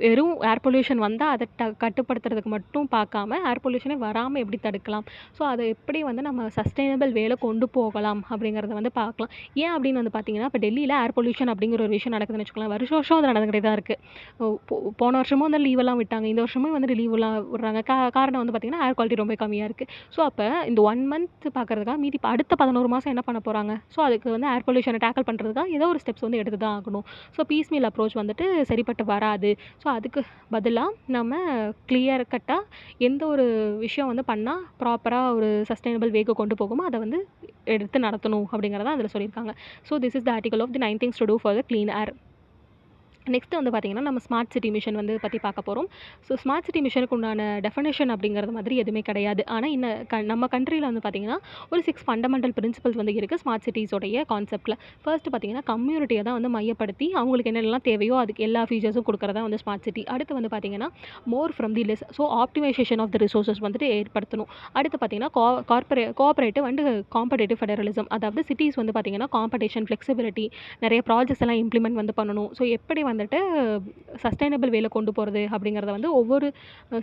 வெறும் ஏர் பொல்யூஷன் வந்தால் அதை கட்டுப்படுத்துறதுக்கு மட்டும் பார்க்காம ஏர் பொல்யூஷனே வராமல் எப்படி தடுக்கலாம், ஸோ அதை எப்படி வந்து நம்ம சஸ்டைனபிள் வேலை கொண்டு போகலாம் அப்படிங்கிறத வந்து பார்க்கலாம். ஏன் அப்படின்னு வந்து பார்த்தீங்கன்னா இப்போ டெல்லியில் ஏர் பொல்யூஷன் அப்படிங்கிற ஒரு விஷயம் நடக்குதுன்னு வச்சுக்கலாம். வருஷம் அது நடந்துகிட்டே தான் இருக்குது. போன வருஷமும் வந்து லீவெல்லாம் விட்டாங்க. இந்த வருஷமும் வந்துட்டு லீவெல்லாம் விடுறாங்க. காரணம் வந்து பார்த்திங்கன்னா ஏர் குவாலிட்டி ரொம்ப கம்மியாக இருக்குது. ஸோ அப்போ இந்த 1 month பார்க்குறதுக்காக மீதி இப்போ அடுத்த 11 மாதம் என்ன பண்ண போகிறாங்க. ஸோ அதுக்கு வந்து ஏர் பொல்யூஷனை டேக்கிள் பண்ணுறதுக்காக ஏதோ ஒரு ஸ்டெப்ஸ் வந்து எடுத்து தான் ஆகணும். ஸோ பீஸ்மீல் அப்ரோச் வந்துட்டு சரிப்பட்டு வராது. ஸோ அதுக்கு பதிலாக நம்ம கிளியர் கட்டாக எந்த ஒரு விஷயம் வந்து பண்ணால் ப்ராப்பராக ஒரு சஸ்டைனபிள் வேக்கு கொண்டு போகுமோ அதை வந்து எடுத்து நடத்தணும் அப்படிங்கிறத அதில் சொல்லியிருக்காங்க. So this is the article of the 9 things to do for the clean air. Next வந்து பார்த்திங்கன்னா நம்ம ஸ்மார்ட் சிட்டி மிஷன் வந்து பற்றி பார்க்க போகிறோம். ஸோ ஸ்மார்ட் சிட்டி மிஷனுக்கு உண்டான டெஃபினேஷன் அப்படிங்கிறது மாதிரி எதுவுமே கிடையாது. ஆனால் நம்ம கண்ட்ரியில் வந்து பார்த்திங்கன்னா ஒரு 6 ஃபண்டமெண்டல் பிரின்சிபல்ஸ் வந்து இருக்குது ஸ்மார்ட் சிட்டிஸோடைய கான்செப்ட்டில். ஃபர்ஸ்ட் பார்த்திங்கன்னா கம்யூனிட்டியை தான் வந்து மையப்படுத்தி அவங்களுக்கு என்னென்னலாம் தேவையோ அதுக்கு எல்லா ஃபீச்சர்ஸும் கொடுக்குறதா வந்து ஸ்மார்ட் சிட்டி. அடுத்து வந்து பார்த்திங்கன்னா more from the less, so optimisation of the resources வந்துட்டு ஏற்படுத்தணும். அடுத்து பார்த்திங்கன்னா கோஆப்ரேட்டிவ் அண்ட் காம்படேட்டிவ் ஃபெடரலிசம், அதாவது சிட்டிஸ் வந்து பார்த்திங்கன்னா காம்படிஷன், ஃப்ளெக்சிபிலிட்டி, நிறைய ப்ராஜெக்ட்ஸ் எல்லாம் இம்ப்ளிமெண்ட் வந்து பண்ணணும். ஸோ எப்படி வந்துட்டு சஸ்டைனபிள் வேலை கொண்டு போகிறது அப்படிங்கிறத வந்து ஒவ்வொரு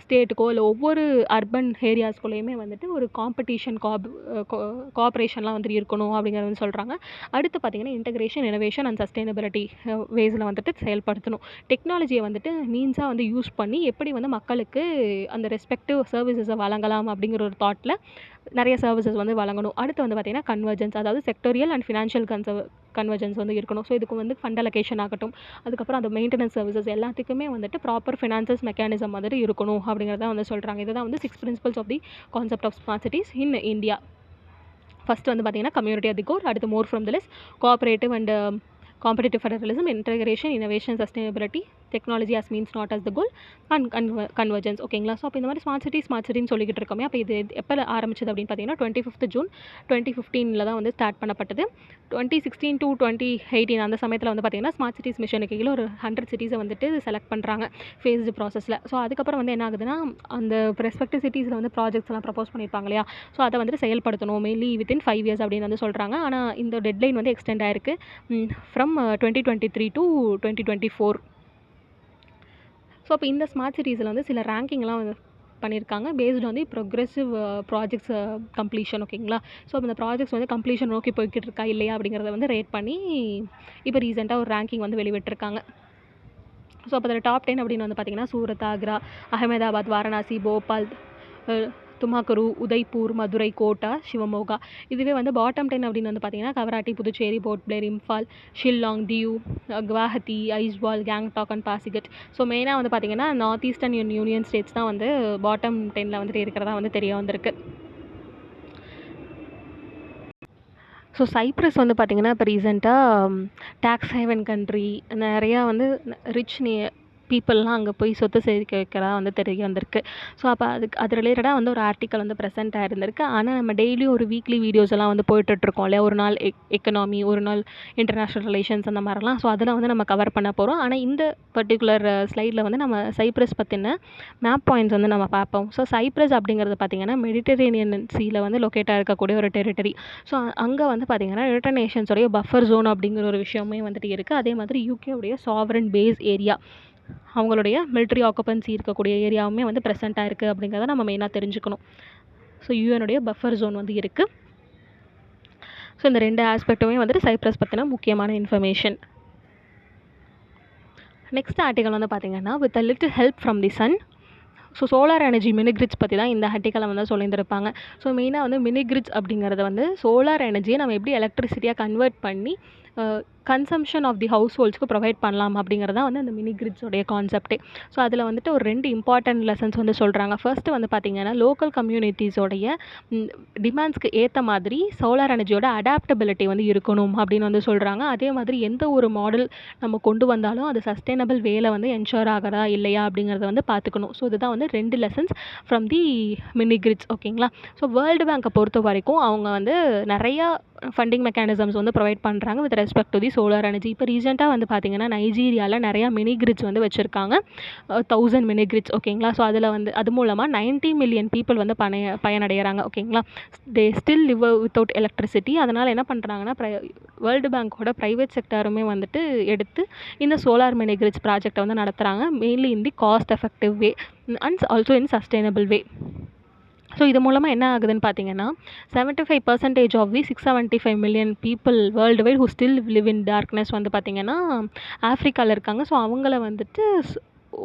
ஸ்டேட்டுக்கோ இல்லை ஒவ்வொரு அர்பன் ஏரியாஸ்குள்ளேயுமே வந்துட்டு ஒரு காம்படிஷன் கோஆப்ரேஷன்லாம் வந்துட்டு இருக்கணும் அப்படிங்கிறத வந்து சொல்கிறாங்க. அடுத்து பார்த்திங்கன்னா இன்டகிரேஷன், இனோவேஷன் அண்ட் சஸ்டைனபிலிட்டி வேஸில் வந்துட்டு செயல்படுத்தணும். டெக்னாலஜியை வந்துட்டு மீன்ஸாக வந்து யூஸ் பண்ணி எப்படி வந்து மக்களுக்கு அந்த ரெஸ்பெக்டிவ் சர்வீசஸை வழங்கலாம் அப்படிங்கிற ஒரு தாட்டில் நிறைய சர்வீசஸ் வந்து வழங்கணும். அடுத்து வந்து பார்த்திங்கன்னா கன்வர்ஜென்ஸ், அதாவது செக்டோரியல் அண்ட் ஃபினான்ஷியல் கன்வர்ஜென்ஸ் வந்து இருக்கணும். ஸோ இதுக்கு வந்து ஃபண்ட் அலோகேஷன் ஆகட்டும், அதுக்கப்புறம் அந்த மெயின்டெனன்ஸ் சர்வீசஸ் எல்லாத்துக்குமே வந்துட்டு ப்ராப்பர் ஃபினான்சஸ் மெக்கானிசம் வந்துட்டு இருக்கணும் அப்படிங்கிறத வந்து சொல்கிறாங்க. இதுதான் வந்து 6 principles of the concept of smart cities in India. First வந்து பார்த்திங்கன்னா கம்யூனிட்டி அட் தி கோர், அடுத்து more from the less, cooperative and competitive federalism, integration, innovation, sustainability, technology as means not as the goal and convergence. ஓகேங்களா? So அப்போ இந்த மாதிரி smart சிட்டின்னு சொல்லிக்கிட்டு இருக்கோமே, அப்போ இது எப்போ ஆரம்பிச்சது அப்படின்னு பார்த்தீங்கன்னா 25th ஜூன் 2015 தான் வந்து ஸ்டார்ட் பண்ணப்பட்டது. 2016 to 2018 அந்த சமயத்தில் வந்து பார்த்தீங்கன்னா ஸ்மார்ட் சிட்டிஸ் மிஷனுக்கு கீழே ஒரு 100 சிட்டிஸை வந்துட்டு செலக்ட் பண்ணுறாங்க ஃபேஸ்டு ப்ராசஸில். ஸோ அதுக்கப்புறம் வந்து என்ன ஆகுதுன்னா, அந்த ரெஸ்பெக்டிவ் சிட்டிஸில் வந்து ப்ராஜெக்ட்ஸ் எல்லாம் ப்ரப்போஸ் பண்ணியிருப்பாங்க இல்லையா, ஸோ அதை வந்துட்டு செயல்படுத்தணும் மெயின்லி வித்தின் 5 years அப்படின்னு வந்து சொல்கிறாங்க. ஆனால் இந்த டெட்லைன் வந்து எக்ஸ்டெண்ட் ஆயிருக்கு ஃப்ரம் 2023 to 2024. ஸோ அப்போ இந்த ஸ்மார்ட் சிட்டிஸில் வந்து சில ரேங்கிங்லாம் வந்து பண்ணியிருக்காங்க based on the progressive projects completion. ஓகேங்களா? ஸோ இந்த ப்ராஜெக்ட்ஸ் வந்து கம்ப்ளீஷன் நோக்கி போய்கிட்டு இருக்கா இல்லையா அப்படிங்கிறத வந்து ரேட் பண்ணி இப்போ ரீசெண்டாக ஒரு ரேங்கிங் வந்து வெளிவிட்டிருக்காங்க. ஸோ அப்போ அதில் டாப் 10 அப்படின்னு வந்து பார்த்திங்கன்னா சூரத், ஆக்ரா, அகமதாபாத், வாரணாசி, போபால், துமாக்குரு, உதய்பூர், மதுரை, கோட்டா, சிவமோகா. இதுவே வந்து பாட்டம் 10 அப்படின்னு வந்து பார்த்திங்கன்னா கவராட்டி, புதுச்சேரி, போர்ட் பிளேர், இம்ஃபால், ஷில்லாங், டியூ, குவாஹத்தி, ஐஸ்வால், கேங்டாக் அண்ட் பாசிகட். ஸோ மெயினாக வந்து பார்த்திங்கன்னா நார்த் ஈஸ்டர்ன் யூனியன் ஸ்டேட்ஸ் தான் வந்து பாட்டம் 10 வந்துட்டு இருக்கிறதா வந்து தெரிய வந்திருக்கு. ஸோ சைப்ரஸ் வந்து பார்த்திங்கன்னா இப்போ ரீசெண்டாக டேக்ஸ் ஹேவன் கண்ட்ரி, நிறையா வந்து ரிச் பீப்புளெலாம் அங்கே போய் சொத்து சேர்க்க வைக்கிறதா வந்து தெரிய வந்திருக்கு. ஸோ அப்போ அது ரிலேட்டடாக வந்து ஒரு ஆர்டிக்கல் வந்து ப்ரெசென்ட் ஆகிருந்திருக்கு. ஆனால் நம்ம டெய்லியும் ஒரு வீக்லி வீடியோஸ் எல்லாம் வந்து போயிட்டுருக்கோம் இல்லையா, ஒரு நாள் எக்கனாமி, ஒரு நாள் இன்டர்நேஷ்னல் ரிலேஷன்ஸ் அந்த மாதிரிலாம். ஸோ அதில் வந்து நம்ம கவர் பண்ண போகிறோம். ஆனால் இந்த பர்டிகுலர் ஸ்லைடில் வந்து நம்ம சைப்ரஸ் பற்றின மேப் பாயிண்ட்ஸ் வந்து நம்ம பார்ப்போம். ஸோ சைப்ரஸ் அப்படிங்கிறது பார்த்திங்கன்னா மெடிட்டரேனியன் சீல வந்து லொக்கேட்டாக இருக்கக்கூடிய ஒரு டெரிட்டரி. ஸோ அங்கே வந்து பார்த்திங்கன்னா யுனைடெட் நேஷன்ஸோடைய பஃபர் ஜோன் அப்படிங்கிற ஒரு விஷயமே வந்துட்டு இருக்குது. அதே மாதிரி யூகேவுடைய சாவரன் பேஸ் ஏரியா, அவங்களுடைய மிலிட்ரி ஆக்குபன்சி இருக்கக்கூடிய ஏரியாவுமே வந்து ப்ரெசென்ட்டாக இருக்குது அப்படிங்கிறத நம்ம மெயினாக தெரிஞ்சுக்கணும். ஸோ யூஎனுடைய பஃபர் ஜோன் வந்து இருக்குது. ஸோ இந்த 2 ஆஸ்பெக்ட்டுமே வந்துட்டு சைப்ரஸ் பற்றின முக்கியமான இன்ஃபர்மேஷன். நெக்ஸ்ட் ஆர்டிக்கல் வந்து பார்த்திங்கன்னா with a little help from the sun. So solar energy minigrids பற்றி தான் இந்த ஆர்டிக்கலை வந்து சொல்லியிருந்திருப்பாங்க. ஸோ மெயினாக வந்து மினிகிரிட்ஸ் அப்படிங்கிறது வந்து சோலார் எனர்ஜியை நம்ம எப்படி எலக்ட்ரிசிட்டியாக கன்வெர்ட் பண்ணி கன்சம்ஷன் ஆஃப் தி ஹவுஸ் ஹோல்ட்ஸ்க்கு ப்ரொவைட் பண்ணலாம் அப்படிங்கிறது தான் வந்து அந்த மினிகிரிட்ஸோடைய கான்செப்டே. ஸோ அதில் வந்துட்டு ஒரு 2 இம்பார்ட்டன்ட் லெசன்ஸ் வந்து சொல்கிறாங்க. ஃபர்ஸ்ட்டு வந்து பார்த்திங்கன்னா லோக்கல் கம்யூனிட்டிஸோடைய டிமாண்ட்ஸ்க்கு ஏற்ற மாதிரி சோலார் எனர்ஜியோட அடாப்டபிலிட்டி வந்து இருக்கணும் அப்படின்னு வந்து சொல்கிறாங்க. அதே மாதிரி எந்த ஒரு மாடல் நம்ம கொண்டு வந்தாலும் அது சஸ்டைனபிள் வேலை வந்து என்ஷூர் ஆகிறதா இல்லையா அப்படிங்கிறத வந்து பார்த்துக்கணும். ஸோ இதுதான் வந்து 2 லெசன்ஸ் ஃப்ரம் தி மினிகிரிட்ஸ். ஓகேங்களா? ஸோ வேர்ல்டு பேங்கை பொறுத்த வரைக்கும் அவங்க வந்து நிறையா ஃபண்டிங் மெக்கானிசம்ஸ் வந்து ப்ரொவைட் பண்ணுறாங்க with respect to the solar energy. இப்போ ரீசெண்டாக வந்து பார்த்திங்கன்னா நைஜீரியாவில் நிறையா மினிகிரிட்ஸ் வந்து வச்சுருக்காங்க, 1000 மினிகிரிட்ஸ். ஓகேங்களா? ஸோ அதில் வந்து அது மூலமாக 90 மில்லியன் பீப்புள் வந்து பயனடைகிறாங்க. ஓகேங்களா? They still live without electricity. அதனால் என்ன பண்ணுறாங்கன்னா வேர்ல்டு பேங்கோட ப்ரைவேட் செக்டாருமே வந்துட்டு எடுத்து இந்த சோலார் மினிகிரிட்ஸ் ப்ராஜெக்டை வந்து நடத்துகிறாங்க, mainly in the cost effective way and also in sustainable way. So இது மூலமாக என்ன ஆகுதுன்னு பார்த்தீங்கன்னா 75% of the 675 million people world wide who still live in darkness வந்து பார்த்திங்கன்னா ஆஃப்ரிக்காவில் இருக்காங்க. ஸோ அவங்கள வந்துட்டு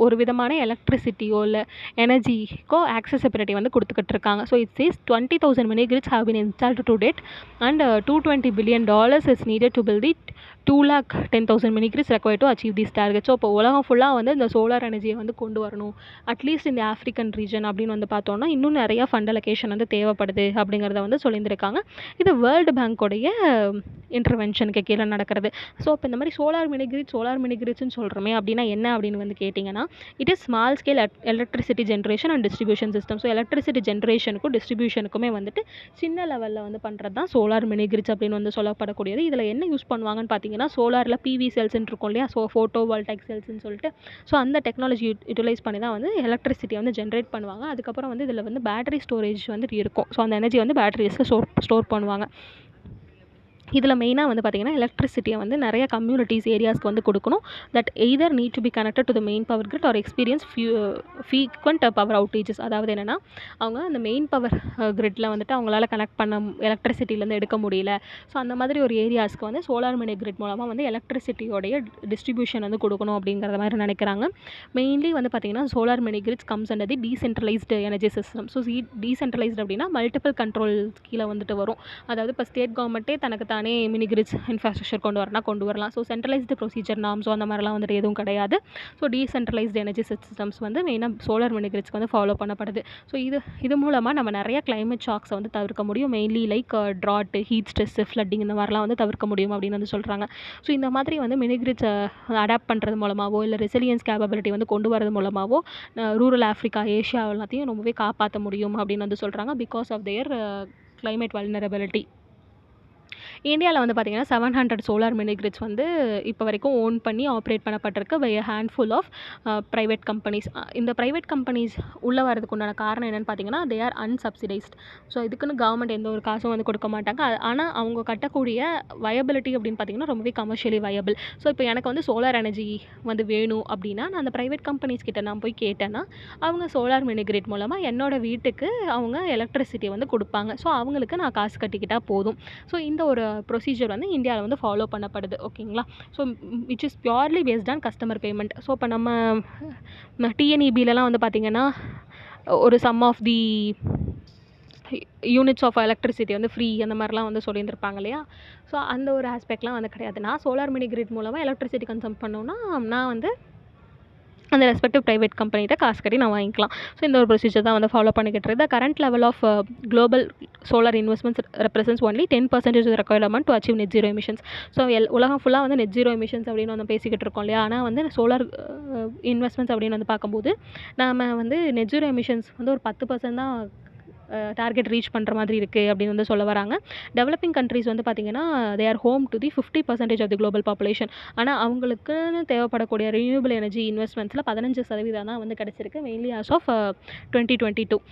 ஒரு விதமான எலக்ட்ரிசிட்டியோ இல்லை எனர்ஜிக்கோ ஆக்சசிபிலிட்டி வந்து கொடுத்துக்கிட்டு இருக்காங்க. So it says 20,000 minigrids have been installed to date and $220 billion is needed to build the 210,000 minigrids required to achieve this target. So இப்போ உலகம் ஃபுல்லாக வந்து இந்த சோலார் எனர்ஜியை வந்து கொண்டு வரணும், அட்லீஸ்ட் இந்த ஆஃப்ரிக்கன் ரீஜன் அப்படின்னு வந்து பார்த்தோன்னா இன்னும் நிறையா ஃபண்ட் அலோகேஷன் வந்து தேவைப்படுது அப்படிங்கிறத வந்து சொல்லியிருந்திருக்காங்க. இது வேர்ல்டு பேங்க்கோடைய இன்டர்வென்ஷனுக்கு கீழே நடக்கிறது. ஸோ இப்போ இந்த மாதிரி சோலார் மினிகிரிட்ஸ்னு சொல்கிறோமே அப்படின்னா என்ன அப்படின்னு வந்து கேட்டிங்கன்னா, it is small scale electricity generation and distribution system. So electricity ஜென்ரேஷனுக்கும் டிஸ்ட்ரிபியூஷனுக்குமே வந்துட்டு சின்ன லெவலில் வந்து பண்ணுறது தான் சோலார் மினிகிரிட்ஸ் அப்படின்னு வந்து சொல்லப்படக்கூடியது. இதில் என்ன யூஸ் பண்ணுவாங்கன்னு பார்த்தீங்கன்னா சோலாரில் பிவி செல்ஸ்ன்னு இருக்கும் இல்லையா, ஸோ ஃபோட்டோ வால்டைக் செல்ஸ்ன்னு சொல்லிட்டு, ஸோ அந்த டெக்னாலஜி யூட்டிலைஸ் பண்ணி தான் வந்து எலக்ட்ரிசிட்டியை வந்து ஜென்ரேட் பண்ணுவாங்க. அதுக்கப்புறம் வந்து இதில் வந்து பேட்டரி ஸ்டோரேஜ் வந்து இருக்கும். ஸோ அந்த எனர்ஜி வந்து பேட்டரிஸில் ஸ்டோர் பண்ணுவாங்க. இதில் மெயினாக வந்து பார்த்திங்கன்னா எலக்ட்ரிசிட்டியை வந்து நிறைய கம்யூனிட்டிஸ் ஏரியாஸ்க்கு வந்து கொடுக்கணும். That either need to be connected to the main power grid or experience frequent power outages. அதாவது என்னென்னா அவங்க அந்த மெயின் பவர் கிரிட்டில் வந்துட்டு அவங்களால கனெக்ட் பண்ண எலக்ட்ரிசிட்டிலேருந்து எடுக்க முடியல. ஸோ அந்த மாதிரி ஒரு ஏரியாஸ்க்கு வந்து சோலார் மினி கிரிட் மூலமாக வந்து எலக்ட்ரிசிட்டியோடைய டிஸ்ட்ரிபியூஷன் வந்து கொடுக்கணும் அப்படிங்கிற மாதிரி நினைக்கிறாங்க. மெயின்லி வந்து பார்த்திங்கன்னா solar mini grids comes under the decentralised energy system. So decentralised அப்படின்னா மல்டிபிள் கண்ட்ரோல் கீழே வந்துட்டு வரும். அதாவது இப்போ ஸ்டேட் கவர்மெண்ட்டே தனக்கு தானே மினி கிரிட்ஸ் இன்ஃப்ராஸ்ட்ரக்சர் கொண்டு வரனா கொண்டு வரலாம். ஸோ சென்ட்ரலைஸ்டு ப்ரொசீஜர் நார்ம்ஸோ அந்த மாதிரிலாம் வந்துட்டு எதுவும் கிடையாது. ஸோ டீசென்ட்ரலைஸ்டு எனர்ஜி சிஸ்டம்ஸ் வந்து மெயினாக சோலார் மினி கிரிட்ஸ்க்கு வந்து ஃபாலோ பண்ணப்படுது. ஸோ இது மூலமாக நம்ம நிறைய கிளைமேட் ஷாக்ஸை வந்து தவிர்க்க முடியும். Mainly like drought, heat stress, flooding இந்த மாதிரிலாம் வந்து தவிர்க்க முடியும் அப்படின்னு வந்து சொல்கிறாங்க. ஸோ இந்த மாதிரி வந்து மினி கிரிட்ஸை அடாப்ட் பண்ணுறது மூலமாகவோ இல்லை ரெசிலியன்ஸ் கேப்பபிலிட்டி வந்து கொண்டு வரது மூலமாகவோ ரூரல் ஆஃப்ரிக்கா, ஏஷியா எல்லாத்தையும் ரொம்பவே காப்பாற்ற முடியும் அப்படின்னு வந்து சொல்கிறாங்க. Because of their climate vulnerability. இந்தியாவில் வந்து பார்த்திங்கன்னா 700 சோலார் மினி கிரிட்ஸ் வந்து இப்போ வரைக்கும் ஓன் பண்ணி ஆப்ரேட் பண்ணப்பட்டிருக்கு by a handful of private companies. இந்த ப்ரைவேட் கம்பெனிஸ் உள்ளே வரதுக்கு உண்டான காரணம் என்னென்னு பார்த்தீங்கன்னா they are unsubsidized. ஸோ இதுக்குன்னு கவர்மெண்ட் எந்த ஒரு காசும் வந்து கொடுக்க மாட்டாங்க. ஆனால் அவங்க கட்டக்கூடிய வயபிலிட்டி அப்படின்னு பார்த்தீங்கன்னா ரொம்பவே கமர்ஷியலி வயபிள். ஸோ இப்போ எனக்கு வந்து சோலார் எனர்ஜி வந்து வேணும் அப்படின்னா நான் அந்த ப்ரைவேட் கம்பெனிஸ் கிட்ட நான் போய் கேட்டேன்னா அவங்க சோலார் மினி கிரிட் மூலமாக என்னோடய வீட்டுக்கு அவங்க எலக்ட்ரிசிட்டியை வந்து கொடுப்பாங்க. ஸோ அவங்களுக்கு நான் காசு கட்டிக்கிட்டால் போதும். ஸோ இந்த ஒரு ப்ரொசீஜர் வந்து இந்தியாவில் வந்து ஃபாலோ பண்ணப்படுது. ஓகேங்களா? So which is purely based on customer payment. So இப்போ நம்ம டிஎன்இபிலலாம் வந்து பார்த்திங்கன்னா ஒரு sum of the units of electricity வந்து ஃப்ரீ அந்த மாதிரிலாம் வந்து சொல்லியிருந்திருப்பாங்க இல்லையா? ஸோ அந்த ஒரு ஆஸ்பெக்ட்லாம் வந்து கிடையாது. நான் சோலார் மினி கிரிட் மூலமாக எலக்ட்ரிசிட்டி கன்சம் பண்ணோன்னா நான் வந்து அந்த ரெஸ்பெக்டிவ் ப்ரைவேட் கம்பெனிகிட்ட காசு கட்டி நான் வாங்கிக்கலாம். ஸோ இந்த ஒரு ப்ரொசீஜர் தான் வந்து ஃபாலோ பண்ணிக்கிட்டு இருக்குது. Current level of global solar investments represents only 10% requirement to achieve net zero emissions. So உலகம் ஃபுல்லாக வந்து நெட் ஜீரோ எமிஷன்ஸ் அப்படின்னு வந்து பேசிக்கிட்டு இருக்கோம் இல்லையா? ஆனால் வந்து சோலார் இன்வெஸ்ட்மெண்ட்ஸ் அப்படின்னு வந்து பார்க்கும்போது நம்ம வந்து நெட் ஜீரோ எமிஷன்ஸ் வந்து ஒரு 10% தான் டார்கெட் ரீச் பண்ணுற மாதிரி இருக்குது அப்படின்னு வந்து சொல்ல வராங்க. டெவலப்பிங் கண்ட்ரீஸ் வந்து பார்த்திங்கன்னா they are home to the 50% of the global population. ஆனால் அவங்களுக்குன்னு தேவைப்படக்கூடிய ரினியூவபிள் எனர்ஜி இன்வெஸ்ட்மெண்ட்ஸில் 15% தான் வந்து கிடச்சிருக்கு மெயின்லி ஆஸ் ஆஃப் 2022.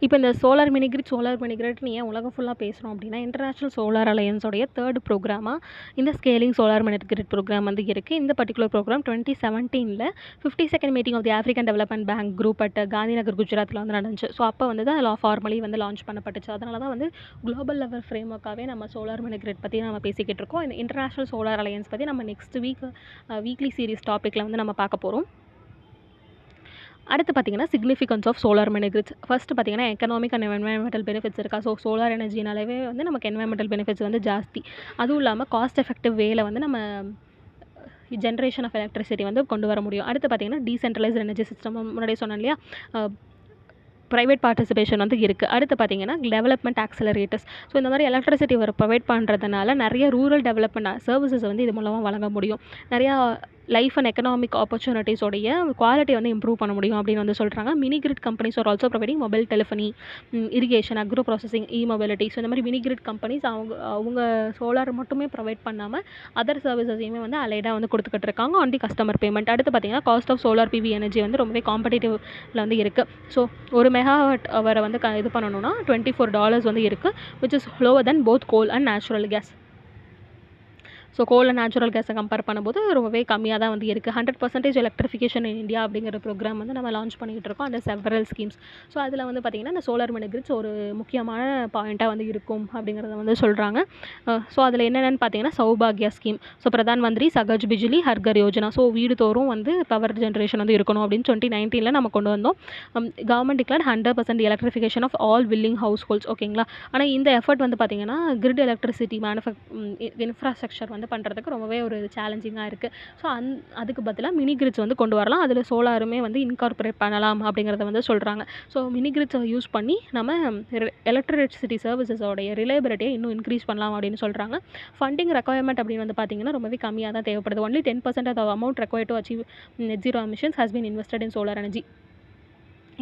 இப்போ இந்த சோலார் மினி கிரிட்னு ஏன் உலகம் ஃபுல்லாக பேசுகிறோம் அப்படின்னா இன்டர்நேஷ்னல் சோலார் அலையன்ஸோடைய 3rd ப்ரோக்ராமாக இந்த scaling solar mini grid program வந்து இருக்குது. இந்த particular program 2017 52nd meeting of the African Development Bank Group at Gandhinagar, குஜராத்தில் வந்து நடந்துச்சு. ஸோ அப்போ வந்து தான் ஃபார்மலி வந்து லான்ச் பண்ணப்பட்டுச்சு. அதனால தான் வந்து குளோபல் லெவல் ஃப்ரேம் ஒர்க்காகவே நம்ம சோலார் மினி கிரிட் பற்றி நம்ம பேசிக்கிட்டு இருக்கோம். இந்த இன்டர்நேஷ்னல் சோலார் அலையன்ஸ் பற்றி நம்ம நெக்ஸ்ட் வீக்லி சீரிஸ் டாப்பிக்கில் வந்து நம்ம பார்க்க போகிறோம். அடுத்து பார்த்திங்கன்னா significance of solar mini grids. First பார்த்திங்கன்னா எக்கனாமிக் அண்ட் என்வரன்மெண்டல் பெனிஃபிட்ஸ் இருக்கா. ஸோ சோலார் எனர்ஜினாலே வந்து நமக்கு என்வரன்மெண்டல் பெனிஃபிட்ஸ் வந்து ஜாஸ்தி. அதுவும் இல்லாமல் காஸ்ட் எஃபெக்டிவ் வேல வந்து நம்ம ஜென்ரேஷன் ஆஃப் எலக்ட்ரிசிட்டி வந்து கொண்டு வர முடியும். அடுத்து பார்த்திங்கன்னா டீசென்ட்ரலைஸ்ட் எனர்ஜி சிஸ்டம் முன்னாடியே சொன்னேன் இல்லையா? ப்ரைவேட் பார்ட்டிசிபேஷன் வந்து இருக்குது. அடுத்து பார்த்திங்கன்னா டெவலப்மெண்ட் ஆக்சலரேட்டர்ஸ். ஸோ இந்த மாதிரி எலக்ட்ரிசிட்டி ப்ரொவைட் பண்ணுறதுனால நிறைய ரூரல் டெவலப்மெண்ட் சர்வீசஸ் வந்து இது மூலமாக வழங்க முடியும். நிறையா லைஃப் அண்ட் எக்கனாமிக் ஆப்பர்ச்சுனிட்டிஸோடைய குவாலிட்டி வந்து இம்ப்ரூவ் பண்ண முடியும் அப்படின்னு வந்து சொல்கிறாங்க. Mini grid companies are also providing mobile telephony, irrigation, agro processing, mobility. So இந்த மாதிரி மினி கிரிட் கம்பெனிஸ் அவங்க சோலார் மட்டுமே ப்ரொவைட் பண்ணாமல் அதர் சர்வீசஸையுமே வந்து அலைடாக வந்து கொடுத்துக்கிட்டு இருக்காங்க ஆன் தி கஸ்டமர் பேமெண்ட். அடுத்து பார்த்திங்கன்னா cost of solar PV energy வந்து ரொம்பவே காம்படிட்டிவ்ல வந்து இருக்குது. ஸோ ஒரு மெகாவாட் அவரை வந்து இது பண்ணணும்னா $24 வந்து இருக்குது, which is lower then both goal and natural gas. So goal and natural கேஸை கம்பேர் பண்ணும்போது ரொம்பவே கம்மியாக தான் வந்து இருக்குது. 100% எலக்ட்ரிஃபிகேஷன் இன் இந்தியா அப்படிங்கிற ப்ரோக்ராம் வந்து நம்ம லான்ச் பண்ணிக்கிட்டு இருக்கோம். அந்த செவரல் ஸ்கீம்ஸ். ஸோ அதில் வந்து பார்த்திங்கன்னா இந்த சோலார் மினி கிரிட்ஸ் ஒரு முக்கியமான பாயிண்ட்டாக வந்து இருக்கும் அப்படிங்கிறத வந்து சொல்கிறாங்க. ஸோ அதில் என்னென்னு பார்த்தீங்கன்னா சௌபாகியா ஸ்கீம். ஸோ பிரதான் மந்திரி சகஜ் பிஜிலி ஹர்கர் யோஜனா. ஸோ வீடு தோறும் வந்து பவர் ஜென்ரேஷன் வந்து இருக்கணும் அப்படின்னு 2019 நம்ம கொண்டு வந்தோம். Government declared 100% electrification of all willing households. ஓகேங்களா? ஆனால் இந்த எஃபர்ட் வந்து பார்த்திங்கன்னா கிரிட் எலக்ட்ரிசிட்டி இன்ஃப்ராஸ்ட்ரக்சர் வந்து பண்ணுறதுக்கு ரொம்பவே ஒரு சேலஞ்சிங்காக இருக்குது. ஸோ அதுக்கு பதிலாக மினி கிரிட்ஸ் வந்து கொண்டு வரலாம். அதில் சோலாருமே வந்து இன்கார்பரேட் பண்ணலாம் அப்படிங்கிறத வந்து சொல்கிறாங்க. ஸோ மினி கிரிட்ஸை யூஸ் பண்ணி நம்ம எலக்ட்ரிசிட்டி சர்வீசஸோடைய ரிலையபிலிட்டியை இன்னும் இன்க்ரீஸ் பண்ணலாம் அப்படின்னு சொல்கிறாங்க. ஃபண்டிங் ரெக்வயர்மெண்ட் அப்படின்னு வந்து பார்த்திங்கன்னா ரொம்பவே கம்மியாக தான் தேவைப்படுது. Only 10% of the amount required to achieve net zero emissions has been invested in solar energy.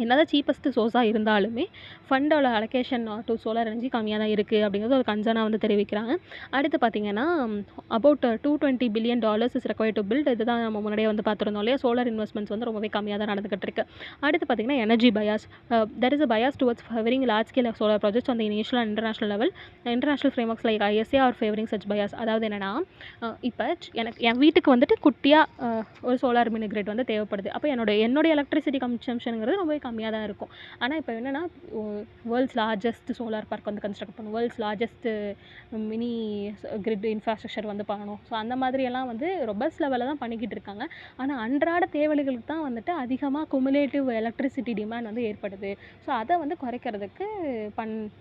என்னதான் சீப்பஸ்ட்டு சோர்ஸாக இருந்தாலுமே ஃபண்டோட அலோகேஷன் டு சோலார் எனர்ஜி கம்மியாக தான் இருக்குது அப்படிங்கிறது ஒரு கன்சர்னாக வந்து தெரிவிக்கிறாங்க. அடுத்து பார்த்திங்கன்னா about $220 billion is required to build. இதுதான் நம்ம முன்னாடியே வந்து பார்த்துருந்தோம் இல்லையா? சோலார் இன்வெஸ்ட்மெண்ட்ஸ் வந்து ரொம்பவே கம்மியாக தான் நடந்துகிட்டு இருக்கு. அடுத்து பார்த்திங்கன்னா energy bias. There is a bias towards favouring large scale of solar projects on the national and international level. International frameworks like ISA are favouring such bias. அதாவது என்னென்னா இப்போ என் வீட்டுக்கு வந்துட்டு குட்டியாக ஒரு சோலார் மினி கிரிட் வந்து தேவைப்படுது. அப்போ என்னோட எலக்ட்ரிசிட்டி கன்சம்ஷனுங்கிறது ரொம்பவே கம்மியாக தான் இருக்கும். ஆனால் இப்போ என்னென்னா வேர்ல்ட்ஸ் லார்ஜஸ்ட் சோலார் பார்க் வந்து கன்ஸ்ட்ரக்ட் பண்ணணும், world's largest mini grid infrastructure வந்து பண்ணணும். ஸோ அந்த மாதிரியெல்லாம் வந்து ரொபஸ்ட் லெவலில் தான் பண்ணிக்கிட்டு இருக்காங்க. ஆனால் அன்றாட தேவைகளுக்கு தான் வந்துட்டு அதிகமாக குமுலேட்டிவ் எலக்ட்ரிசிட்டி டிமாண்ட் வந்து ஏற்படுது. ஸோ அதை வந்து குறைக்கிறதுக்கு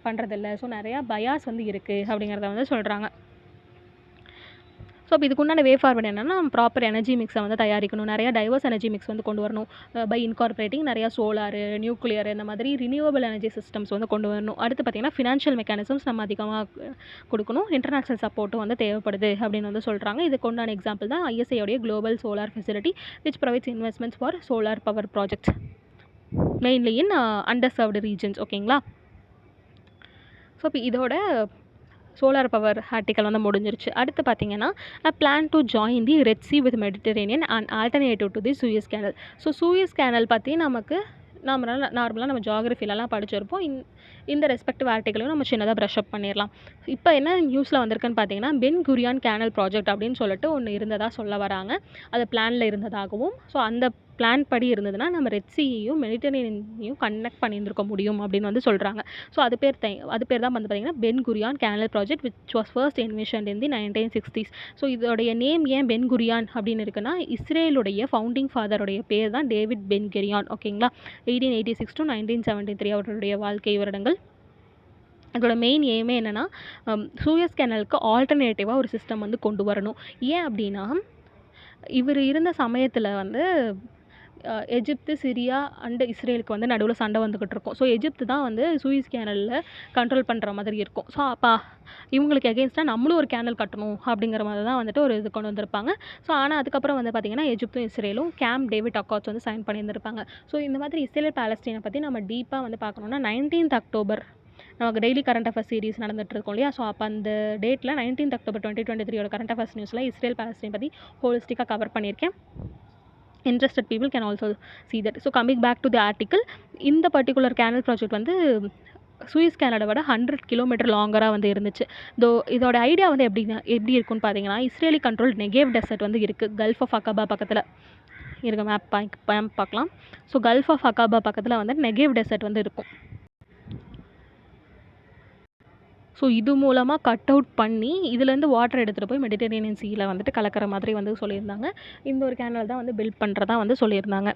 பண்ணுறதில்ல. ஸோ நிறையா பயாஸ் வந்து இருக்குது அப்படிங்கிறத வந்து சொல்கிறாங்க. ஸோ இப்போ இதுக்குண்டான வே ஃபார்வர்டு என்னென்னா ப்ராப்பர் எனர்ஜி மிக்ஸை வந்து தயாரிக்கணும், நிறையா டைவர்ஸ் எனர்ஜி மிக்ஸ் வந்து கொண்டு வரணும், பை இன்கார்பரேட்டிங் நிறையா சோலார், நியூக்ளியர் இந்த மாதிரி ரினியூவபிள் எனர்ஜி சிஸ்டம்ஸ் வந்து கொண்டு வரணும். அடுத்து பார்த்திங்கன்னா ஃபினான்ஷியல் மெக்கானிசம்ஸ் நம்ம அதிகமாக கொடுக்கணும், இன்டர்நேஷ்னல் சப்போர்ட்டும் வந்து தேவைப்படுது அப்படின்னு வந்து சொல்கிறாங்க. இதுக்கு உண்டான எக்ஸாம்பிள் தான் ஐஎஸ்ஐயோடைய global solar facility which provides investments for solar power projects mainly in underserved regions. ஓகேங்களா. ஸோ இப்போ இதோட சோலார் பவர் ஆர்டிக்கல் வந்து முடிஞ்சிருச்சு. அடுத்து பார்த்தீங்கன்னா plan to join the red sea with Mediterranean and alternative to the Suez canal. So Suez canal பற்றி நமக்கு நார்மலாக நம்ம ஜியாகிரஃபிலலாம் படிச்சிருப்போம். இந்த ரெஸ்பெக்டிவ் ஆர்டிக்கலையும் நம்ம சின்னதாக ப்ரஷ் அப் பண்ணிடலாம். இப்போ என்ன நியூஸில் வந்திருக்குன்னு பார்த்தீங்கன்னா பென் குரியான் கேனல் ப்ராஜெக்ட் அப்படின்னு சொல்லிட்டு ஒன்று இருந்ததாக சொல்ல வராங்க. அது பிளானில் இருந்ததாகவும், ஸோ அந்த பிளான் படி இருந்ததுன்னா நம்ம ரெட் சீயையும் மெடிட்டரேனியனையும் கனெக்ட் பண்ணியிருந்திருக்க முடியும் அப்படின்னு வந்து சொல்கிறாங்க. ஸோ அது பேர் தான் வந்து பார்த்திங்கன்னா Ben Gurion canal project which was first invented in the 1960s. So இதோடைய நேம் ஏன் பென் குரியான் அப்படின்னு இருக்குன்னா இஸ்ரேலுடைய ஃபவுண்டிங் ஃபாதருடைய பேர் தான் டேவிட் பென் குரியான். ஓகேங்களா. 1886 to 1973 அவருடைய வாழ்க்கை வருடங்கள். அதோட மெயின் எய்மே என்னென்னா சூயஸ் கேனலுக்கு ஆல்டர்னேட்டிவாக ஒரு சிஸ்டம் வந்து கொண்டு வரணும். ஏன் அப்படின்னா இவர் இருந்த சமயத்தில் வந்து எஜிப்து, சிரியா அண்ட் இஸ்ரேலுக்கு வந்து நடுவில் சண்டை வந்துக்கிட்டு இருக்கும். ஸோ எஜிப்து தான் வந்து சூயஸ் கேனலில் கண்ட்ரோல் பண்ணுற மாதிரி இருக்கும். ஸோ அப்போ இவங்களுக்கு எகெயின்ஸ்டாக நம்மளும் ஒரு கேனல் கட்டணும் அப்படிங்கிற மாதிரி தான் வந்துட்டு ஒரு இது கொண்டு வந்திருப்பாங்க. ஸோ ஆனால் அதுக்கப்புறம் வந்து பார்த்திங்கன்னா எஜிப்தும் இஸ்ரேலும் கேம்ப் டேவிட் அக்கார்ட்ஸ் வந்து சைன் பண்ணியிருந்திருப்பாங்க. ஸோ இந்த மாதிரி இஸ்ரேல் பாலஸ்தீனை பற்றி நம்ம டீப்பாக வந்து பார்க்கணுன்னா 19th October நமக்கு டெய்லி கரண்ட் அஃபேர்ஸ் சீரிஸ் நடந்துட்டு இருக்கோம் இல்லையா. ஸோ அப்போ அந்த டேட்டில் 19th October 2023 கரண்ட் அஃபேர்ஸ் நியூஸில் இஸ்ரேல் பாலஸ்தீன் பற்றி ஹோலிஸ்டிக்காக கவர் பண்ணியிருக்கேன். Interested people can also see that. So coming back to the article, இந்த பர்டிகுலர் கேனல் ப்ராஜெக்ட் வந்து சூயஸ் கேனலை விட 100 கிலோமீட்டர் லாங்கராக வந்து இருந்துச்சு. இதோட ஐடியா வந்து எப்படி இருக்குன்னு பார்த்தீங்கன்னா இஸ்ரேலி கண்ட்ரோல் நெகேவ் டெசர்ட் வந்து இருக்குது கல்ஃப் ஆஃப் அகாபா பக்கத்தில் இருக்க மேப் பார்க்கலாம். ஸோ கல்ஃப் ஆஃப் அகாபா பக்கத்தில் வந்து நெகேவ் டெசர்ட் வந்து இருக்கும். ஸோ இது மூலமாக கட் அவுட் பண்ணி இதுலேருந்து வாட்டர் எடுத்துகிட்டு போய் மெடிட்டரேனியன் சீயில் வந்துட்டு கலக்கிற மாதிரி வந்து சொல்லியிருந்தாங்க. இந்த ஒரு கேனல் தான் வந்து பில்ட் பண்ணுறதா வந்து சொல்லியிருந்தாங்க.